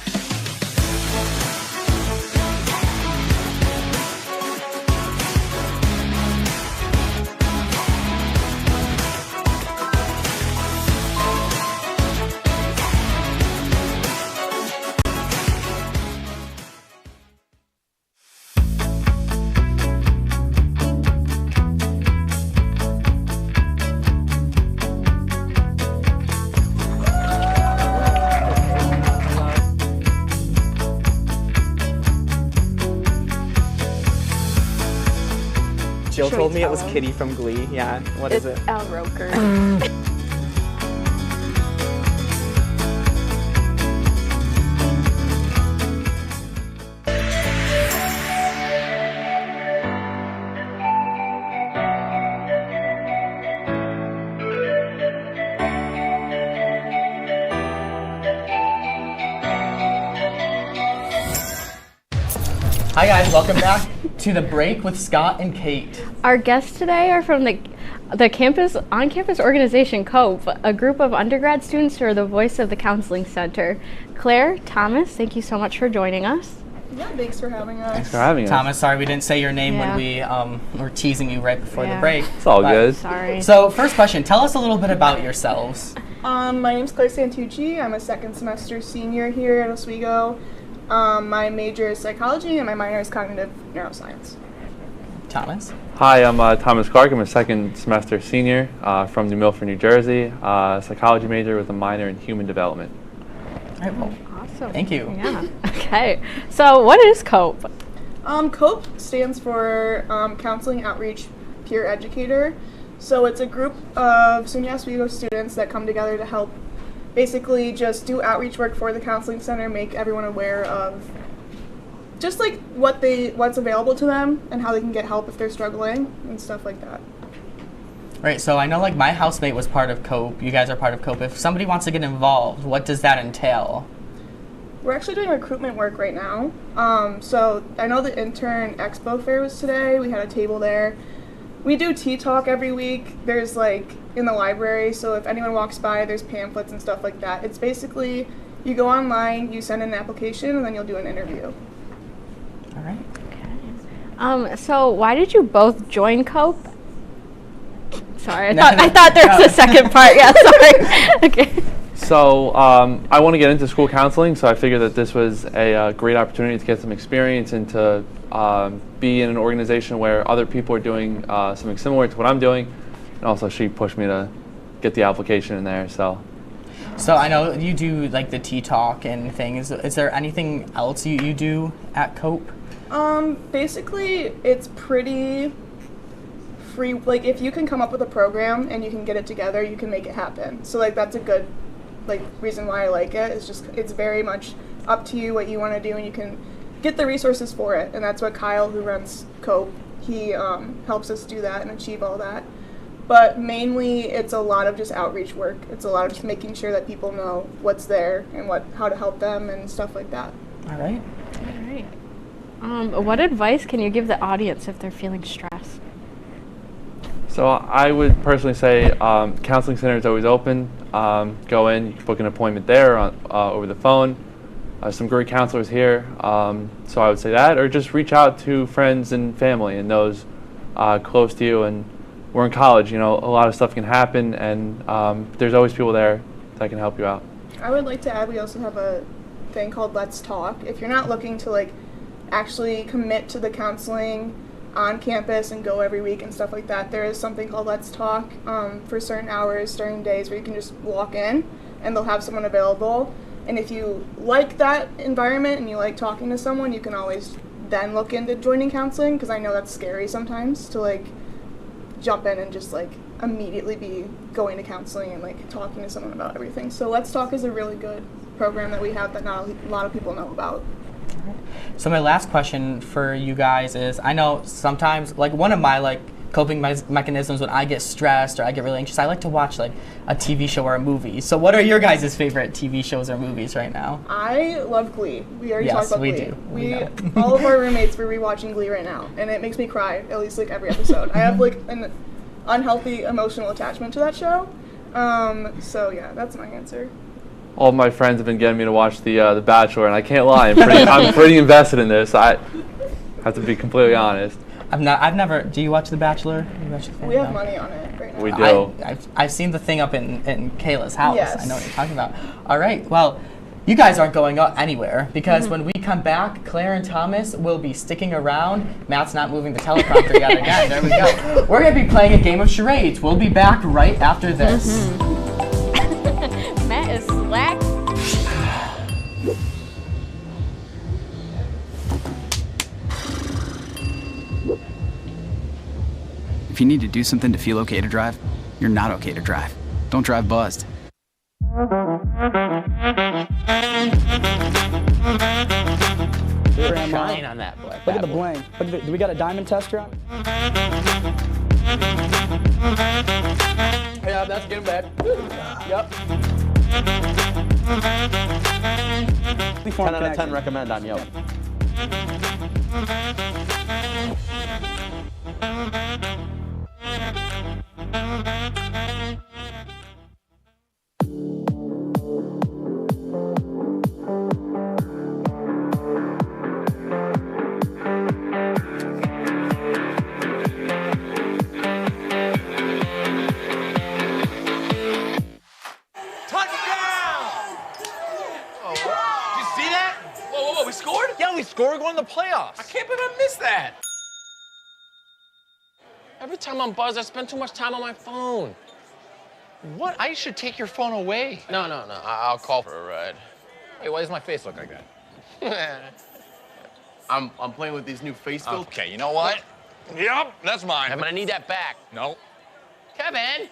Jill Should told we me it tell was him? Kitty from Glee. Yeah, what is it? Al Roker. Hi guys, welcome back to The Break with Scott and Kate. Our guests today are from the campus on-campus organization COPE, a group of undergrad students who are the voice of the counseling center. Claire, Thomas, thank you so much for joining us. Yeah, thanks for having us. Thanks for having us. Thomas, sorry we didn't say your name when Yeah. we were teasing you right before the Yeah. break. It's all good. Sorry. So first question, tell us a little bit about yourselves. My name's Claire Santucci. I'm a second semester senior here at Oswego. My major is psychology and my minor is cognitive neuroscience. Thomas? Hi, I'm Thomas Clark. I'm a second semester senior from New Milford, New Jersey. Psychology major with a minor in human development. All right, well, Awesome. thank you. Yeah. Okay. So what is COPE? COPE stands for Counseling Outreach Peer Educator. So it's a group of SUNY Oswego students that come together to help basically just do outreach work for the counseling center, make everyone aware of just like what's available to them and how they can get help if they're struggling and stuff like that. Right, so I know like my housemate was part of COPE, you guys are part of COPE. If somebody wants to get involved, what does that entail? We're actually doing recruitment work right now. So I know the intern expo fair was today. We had a table there. We do tea talk every week. There's like in the library, so if anyone walks by, there's pamphlets and stuff like that. It's basically you go online, you send in an application, and then you'll do an interview. All right. So why did you both join COPE? Sorry, I thought there was a second part. Yeah, sorry. Okay. So I want to get into school counseling, so I figured that this was a great opportunity to get some experience and to be in an organization where other people are doing something similar to what I'm doing. And also she pushed me to get the application in there. So I know you do like the tea talk and things. Is there anything else you do at COPE? Basically, it's pretty free. Like if you can come up with a program and you can get it together, you can make it happen. So like that's a good reason why I like it. It's just it's very much up to you what you want to do, and you can get the resources for it. And that's what Kyle, who runs COPE, he helps us do that and achieve all that. But mainly, it's a lot of just outreach work. It's a lot of just making sure that people know what's there and how to help them and stuff like that. All right. All right. What advice can you give the audience if they're feeling stressed? So I would personally say counseling center is always open. Go in, you can book an appointment there over the phone. Some great counselors here, so I would say that, or just reach out to friends and family and those close to you. And we're in college, you know, a lot of stuff can happen, and there's always people there that can help you out. I would like to add, we also have a thing called Let's Talk. If you're not looking to actually commit to the counseling on campus and go every week and stuff like that, there is something called Let's Talk for certain hours, certain days where you can just walk in and they'll have someone available. And if you like that environment and you like talking to someone, you can always then look into joining counseling, because I know that's scary sometimes to jump in and just immediately be going to counseling and talking to someone about everything. So Let's Talk is a really good program that we have that not a lot of people know about. So my last question for you guys is, I know sometimes one of my coping mechanisms when I get stressed or I get really anxious, I like to watch a TV show or a movie. So what are your guys' favorite TV shows or movies right now? I love Glee. We already talked about Glee. Yes, we do. All of our roommates were rewatching Glee right now, and it makes me cry at least every episode. I have an unhealthy emotional attachment to that show. So yeah, that's my answer. All of my friends have been getting me to watch The Bachelor, and I can't lie, I'm pretty invested in this. I have to be completely honest. I've never. Do you watch The Bachelor? We have money on it right now. We do. I've seen the thing up in Kayla's house. Yes. I know what you're talking about. All right. Well, you guys aren't going anywhere, because when we come back, Claire and Thomas will be sticking around. Matt's not moving the teleprompter yet again. There we go. We're going to be playing a game of charades. We'll be back right after this. Matt is slack. If you need to do something to feel okay to drive, you're not okay to drive. Don't drive buzzed. Shine on that boy. Look at the bling. Look at do we got a diamond tester on? Yeah, that's getting bad. Yep. 10 out of 10 recommend on Yelp. We're going to the playoffs. I can't believe I missed that. Every time I'm buzzed, I spend too much time on my phone. What? I should take your phone away. No. I'll call for a ride. Hey, why does my face look like that? I'm playing with these new face filters. Okay, you know what? Yep, that's mine. I'm gonna need that back. No. Kevin!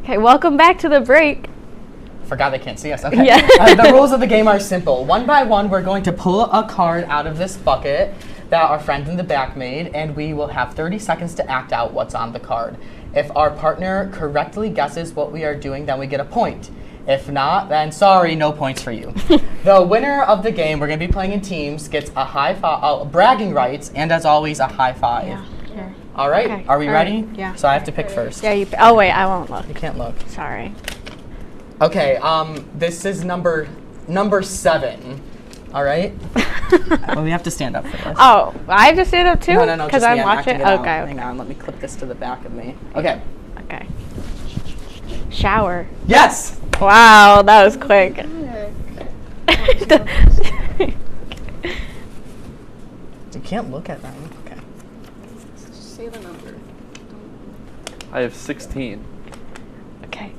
Okay, welcome back to the break. Forgot they can't see us. Okay. Yeah. The rules of the game are simple. One by one, we're going to pull a card out of this bucket that our friend in the back made, and we will have 30 seconds to act out what's on the card. If our partner correctly guesses what we are doing, then we get a point. If not, then sorry, no points for you. The winner of the game, we're going to be playing in teams, gets a high five, bragging rights, and as always, a high five. Yeah. Here. All right, Okay. are we All ready? right. Yeah. So I have to pick first. Yeah, oh wait, I won't look. You can't look. Sorry. Okay, this is number 7. All right? Well, we have to stand up for this. Oh, I have to stand up too? No, Because just I'm me watching. acting it out. Okay. Hang on, let me clip this to the back of me. Okay. Okay. Shower. Yes! Wow, that was quick. You can't look at them. Okay. Just say the number. I have 16. Okay.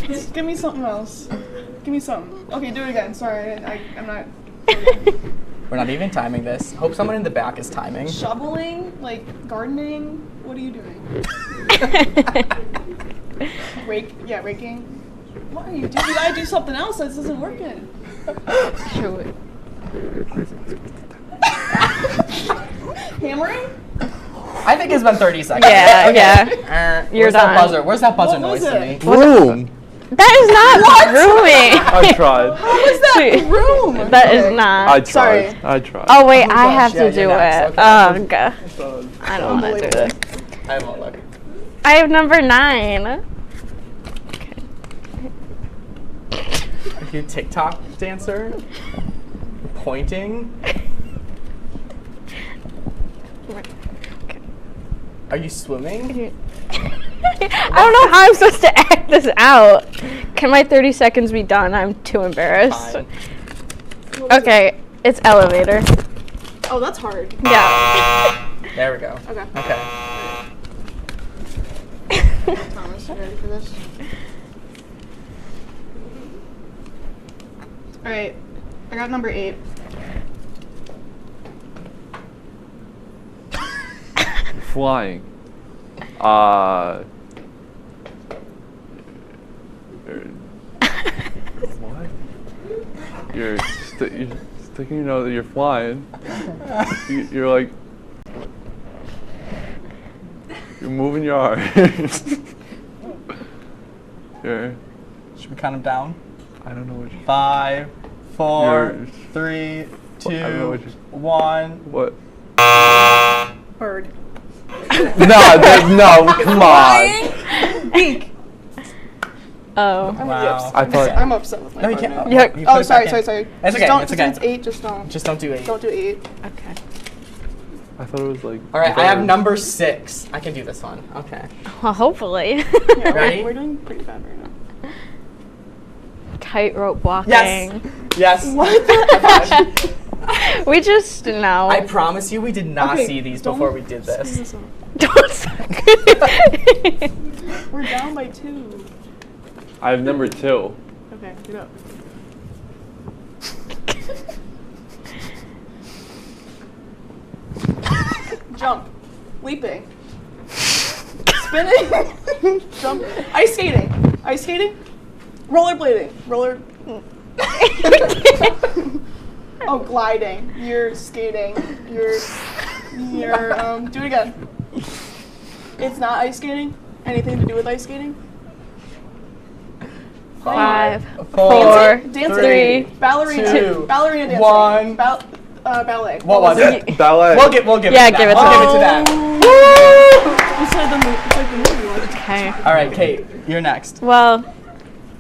Just give me something else. Give me something. Okay, do it again. Sorry, I'm not. We're not even timing this. Hope someone in the back is timing. Shoveling? Like gardening? What are you doing? Raking. What are you doing? You gotta do something else. This isn't working. Show it. Hammering? I think it's been 30 seconds. Yeah, Okay. yeah. You're Where's done. that buzzer? Where's that buzzer What was noise to it? me? Room. That is not grooming. I tried. How is that room? That is not. I tried. Sorry. I tried. Oh wait, Oh I gosh, have yeah, to do you're next. it. Okay. Oh god. I don't want to do this. I won't look. I have number 9. Are you a TikTok dancer? Pointing? Are you swimming? I don't know how I'm supposed to act this out. Can my 30 seconds be done? I'm too embarrassed. Fine. Okay, it's elevator. Oh, that's hard. Yeah. There we go. Okay. Okay. Thomas, you ready for this? All right, I got number 8. Flying. What? You're sticking your nose. You're flying. You're like. You're moving your arms. You're. Should we count them down? I don't know what you. 5, 4, You're- 3, 2, I don't know what you. 1. What? Bird. No, come on. Beak. Oh. Wow. I'm upset with my No, you partner. can't. Yeah. You Oh, put it sorry. back in. It's It's okay. Don't, It's okay. It's 8. Just don't. Just don't do 8. Don't do 8. Okay. I thought it was like. All right, I have number 6. I can do this one. Okay. Well, hopefully. Yeah, Ready? We're doing pretty bad right now. Tightrope walking. Yes. What the We just know. I promise you, we did not Okay, see these don't before we did this. Don't suck. We're down by 2. I have number 2. Okay, get up. Jump. Leaping. Spinning. Jump. Ice skating. Ice skating. Rollerblading. Oh, gliding. You're skating. You're do it again. It's not ice skating? Anything to do with ice skating? 5, 4, Dancing. 3, Ballerina. 2, Ballerina dancing. 1. Ballet. What was it? Ballet. We'll give it Yeah, to give it that. to We'll give it to that. It's like the movie one. Okay. All right, Kate, you're next. Well,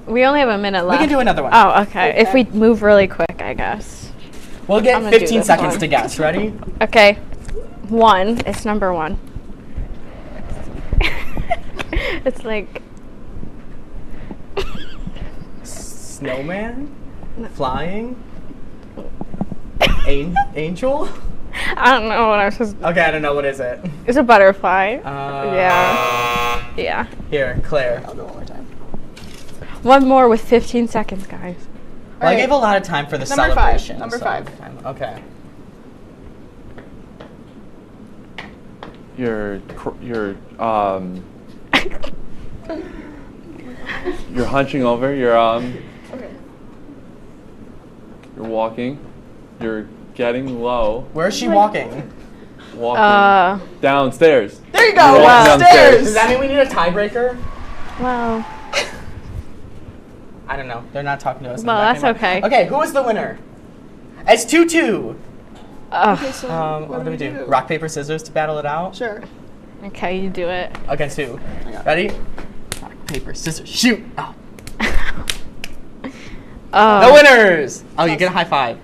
we only have a minute left. We can do another one. Oh, okay. If we move really quick, I guess. We'll I'm get gonna do 15 this seconds one. to guess. Ready? Okay. 1. It's number 1. It's like Snowman? Flying? Angel? I don't know what I was supposed to. Okay, I don't know. What is it? It's a butterfly. Yeah. Yeah. Here, Claire. I'll go one more time. One more with 15 seconds, guys. Well, I gave a lot of time for the Number 5. celebration. Number so- 5. Okay. You're hunching over. You're Okay. You're walking. You're getting low. Where's she walking? Walking downstairs. There you go. You're walking downstairs. Does that mean we need a tiebreaker? Well. I don't know. They're not talking to us. Well, that's okay. Okay, who is the winner? It's 2-2. Okay, so What do we do? Rock, paper, scissors to battle it out? Sure. Okay, you do it. Against who? Ready? Rock, paper, scissors, shoot! Oh. The winners! Oh, you get a high five.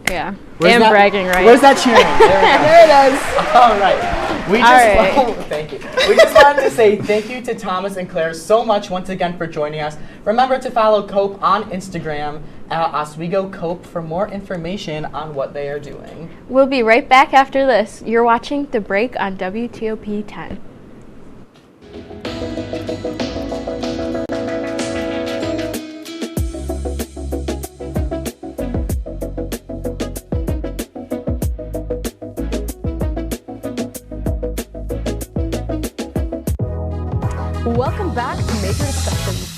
Yeah. Where's and that- bragging rights. Where's that cheering? There we go. There it is. All right. We just right. thank you. We just wanted to say thank you to Thomas and Claire so much once again for joining us. Remember to follow Cope on Instagram at Oswego Cope for more information on what they are doing. We'll be right back after this. You're watching The Break on WTOP-10. Welcome back to Major Discussions.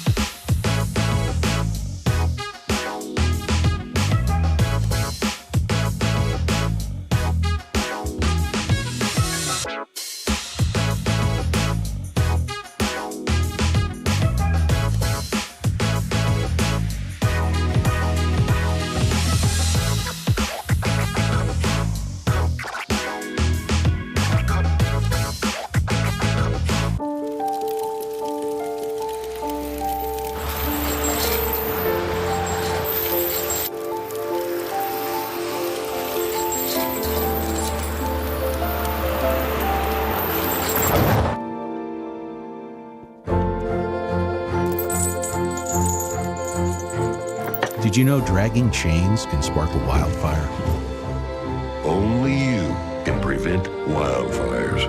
Did you know dragging chains can spark a wildfire? Only you can prevent wildfires.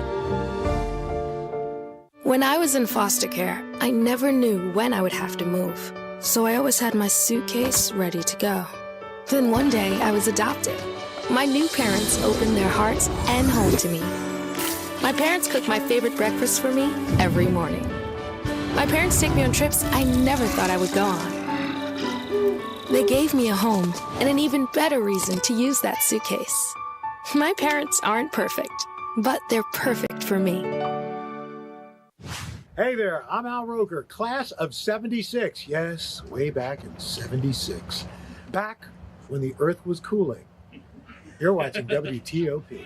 When I was in foster care, I never knew when I would have to move, so I always had my suitcase ready to go. Then one day, I was adopted. My new parents opened their hearts and home to me. My parents cook my favorite breakfast for me every morning. My parents take me on trips I never thought I would go on. They gave me a home and an even better reason to use that suitcase. My parents aren't perfect, but they're perfect for me. Hey there, I'm Al Roker, class of 76. Yes, way back in 76. Back when the earth was cooling. You're watching WTOP.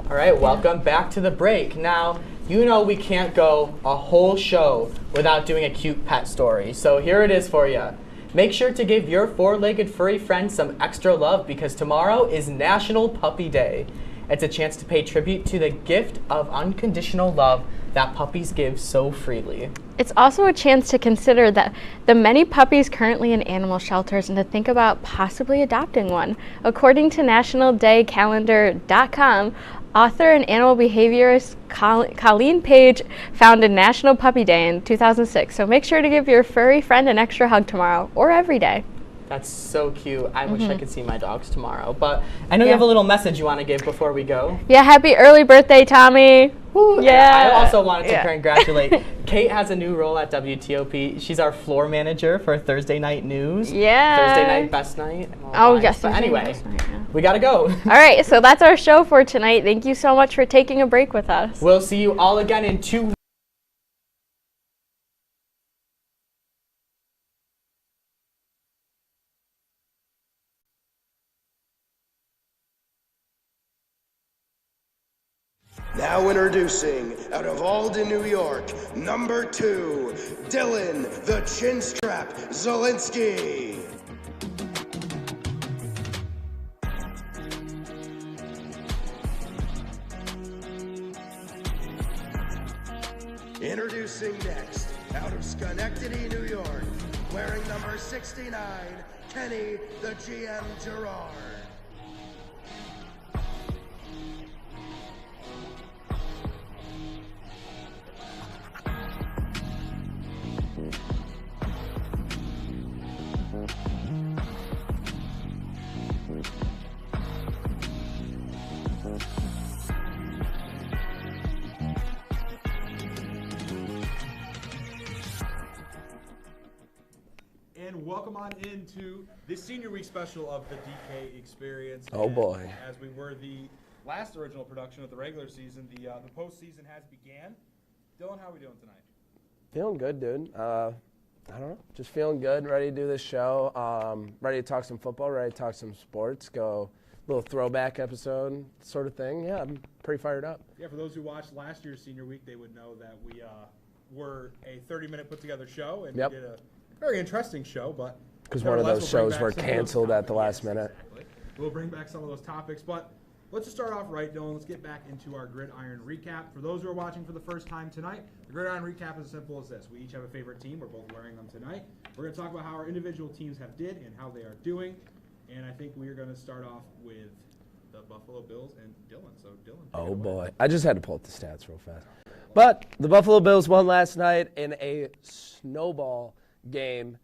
All right, welcome back to the break. Now, you know we can't go a whole show without doing a cute pet story. So here it is for you. Make sure to give your four-legged furry friend some extra love because tomorrow is National Puppy Day. It's a chance to pay tribute to the gift of unconditional love that puppies give so freely. It's also a chance to consider that the many puppies currently in animal shelters and to think about possibly adopting one. According to nationaldaycalendar.com, author and animal behaviorist Colleen Page founded National Puppy Day in 2006. So make sure to give your furry friend an extra hug tomorrow or every day. That's so cute. I wish I could see my dogs tomorrow. But I know you have a little message you want to give before we go. Yeah, happy early birthday, Tommy. Woo, yeah. I also wanted to congratulate. Kate has a new role at WTOP. She's our floor manager for Thursday Night News. Yeah. Thursday Night Best Night. Yes. But anyway, we got to go. All right, so that's our show for tonight. Thank you so much for taking a break with us. We'll see you all again in 2 weeks. Now introducing, out of Alden, New York, number 2, Dylan the Chinstrap Zielinski. Introducing next, out of Schenectady, New York, wearing number 69, Kenny the GM Gerard. And welcome on into the Senior Week special of the DK Experience. Oh, boy. As we were the last original production of the regular season, the postseason has began. Dylan, how are we doing tonight? Feeling good, dude. I don't know. Just feeling good, ready to do this show. Ready to talk some football, ready to talk some sports, go little throwback episode sort of thing. Yeah, I'm pretty fired up. Yeah, for those who watched last year's Senior Week, they would know that we were a 30-minute put-together show, and we did a very interesting show, but because one of those shows were canceled at the last minute. Exactly. We'll bring back some of those topics, but let's just start off right, Dylan. Let's get back into our Gridiron recap. For those who are watching for the first time tonight, the Gridiron recap is as simple as this. We each have a favorite team. We're both wearing them tonight. We're going to talk about how our individual teams have did and how they are doing, and I think we are going to start off with the Buffalo Bills and Dylan. So, Dylan. Oh, boy. I just had to pull up the stats real fast. But the Buffalo Bills won last night in a snowball game,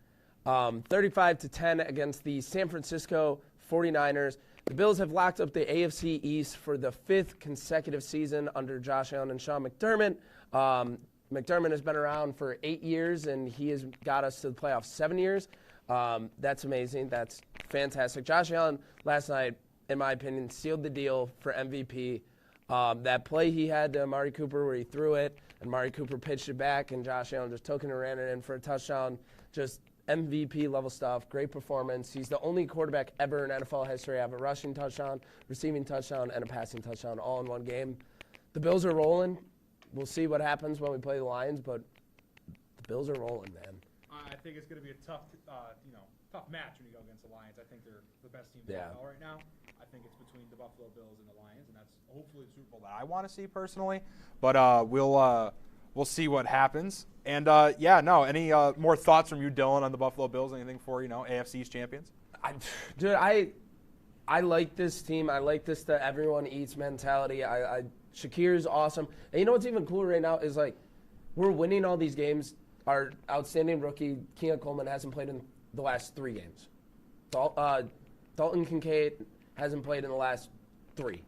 35-10 against the San Francisco 49ers. The Bills have locked up the AFC East for the 5th consecutive season under Josh Allen and Sean McDermott. McDermott has been around for 8 years, and he has got us to the playoffs 7 years. That's amazing. That's fantastic. Josh Allen last night, in my opinion, sealed the deal for MVP. That play he had to Amari Cooper where he threw it, and Amari Cooper pitched it back, and Josh Allen just took it and ran it in for a touchdown. Just MVP level stuff, great performance. He's the only quarterback ever in NFL history to have a rushing touchdown, receiving touchdown, and a passing touchdown all in one game. The Bills are rolling. We'll see what happens when we play the Lions, but the Bills are rolling, man. I think it's going to be a tough match when you go against the Lions. I think they're the best team in the NFL right now. I think it's between the Buffalo Bills and the Lions, and that's hopefully the Super Bowl that I want to see personally. But we'll see what happens. And any more thoughts from you, Dylan, on the Buffalo Bills? Anything for AFC's champions? I like this team. I like this the everyone eats mentality. Shakir is awesome. And you know what's even cooler right now is we're winning all these games. Our outstanding rookie, Keon Coleman, hasn't played in the last 3 games. Dalton Kincaid hasn't played in the last 3.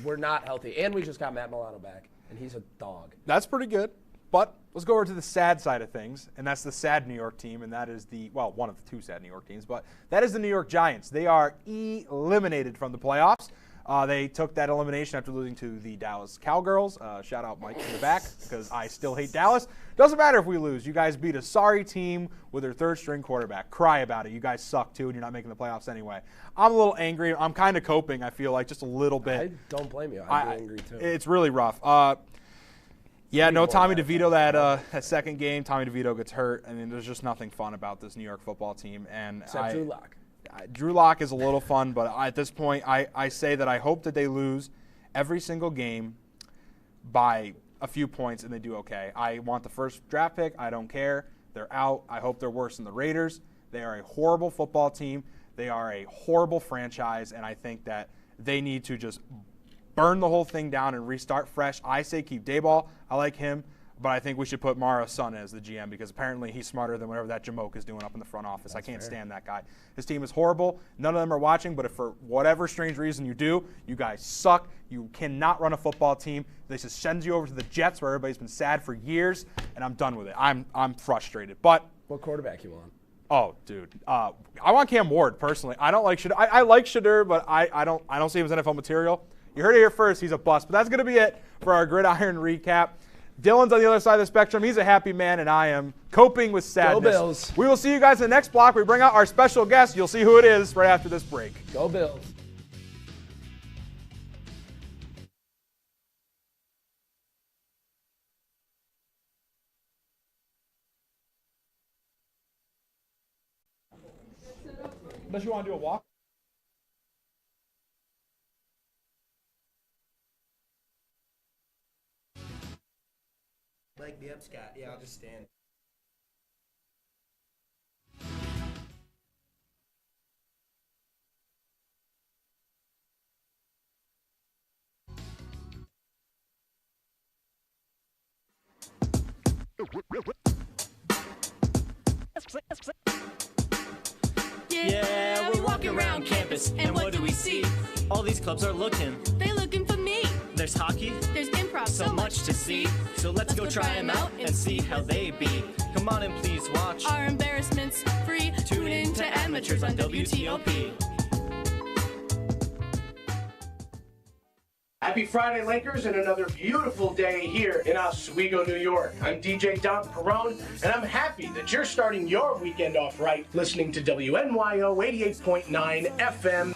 We're not healthy. And we just got Matt Milano back, and he's a dog. That's pretty good. But let's go over to the sad side of things, and that's the sad New York team, and that is one of the 2 sad New York teams, but that is the New York Giants. They are eliminated from the playoffs. They took that elimination after losing to the Dallas Cowgirls. Shout out Mike in the back, because I still hate Dallas. Doesn't matter if we lose. You guys beat a sorry team with their third-string quarterback. Cry about it. You guys suck, too, and you're not making the playoffs anyway. I'm a little angry. I'm kind of coping, I feel like, just a little bit. I don't blame you. I'm angry, too. It's really rough. Yeah, no Tommy DeVito that second game. Tommy DeVito gets hurt. I mean, there's just nothing fun about this New York football team. And Except Drew Lock. Drew Lock is a little fun, but at this point, I say that I hope that they lose every single game by a few points and they do okay. I want the first draft pick. I don't care. They're out. I hope they're worse than the Raiders. They are a horrible football team. They are a horrible franchise, and I think that they need to just burn the whole thing down and restart fresh. I say keep Dayball. I like him. But I think we should put Mara's son as the GM because apparently he's smarter than whatever that Jamoke is doing up in the front office. I can't stand that guy. His team is horrible. None of them are watching, but if for whatever strange reason you do, you guys suck. You cannot run a football team. They just send you over to the Jets where everybody's been sad for years, and I'm done with it. I'm frustrated. But what quarterback you want? Oh, dude. I want Cam Ward, personally. I don't like Shadur. I like Shadur, but I don't see him as NFL material. You heard it here first. He's a bust. But that's going to be it for our Gridiron recap. Dylan's on the other side of the spectrum. He's a happy man, and I am coping with sadness. Go Bills. We will see you guys in the next block. We bring out our special guest. You'll see who it is right after this break. Go Bills. Unless you want to do a walk. Leg me up, Scott. Yeah, I'll just stand. Yeah, we're walking around campus, and what do we see? All these clubs are looking. They're looking for me. There's hockey. There's improv. So much to see. So let's go try them out and see how they be. Come on and please watch. Our embarrassments free. Tune in to Amateurs on WTOP. Happy Friday, Lakers, and another beautiful day here in Oswego, New York. I'm DJ Don Perone, and I'm happy that you're starting your weekend off right listening to WNYO 88.9 FM.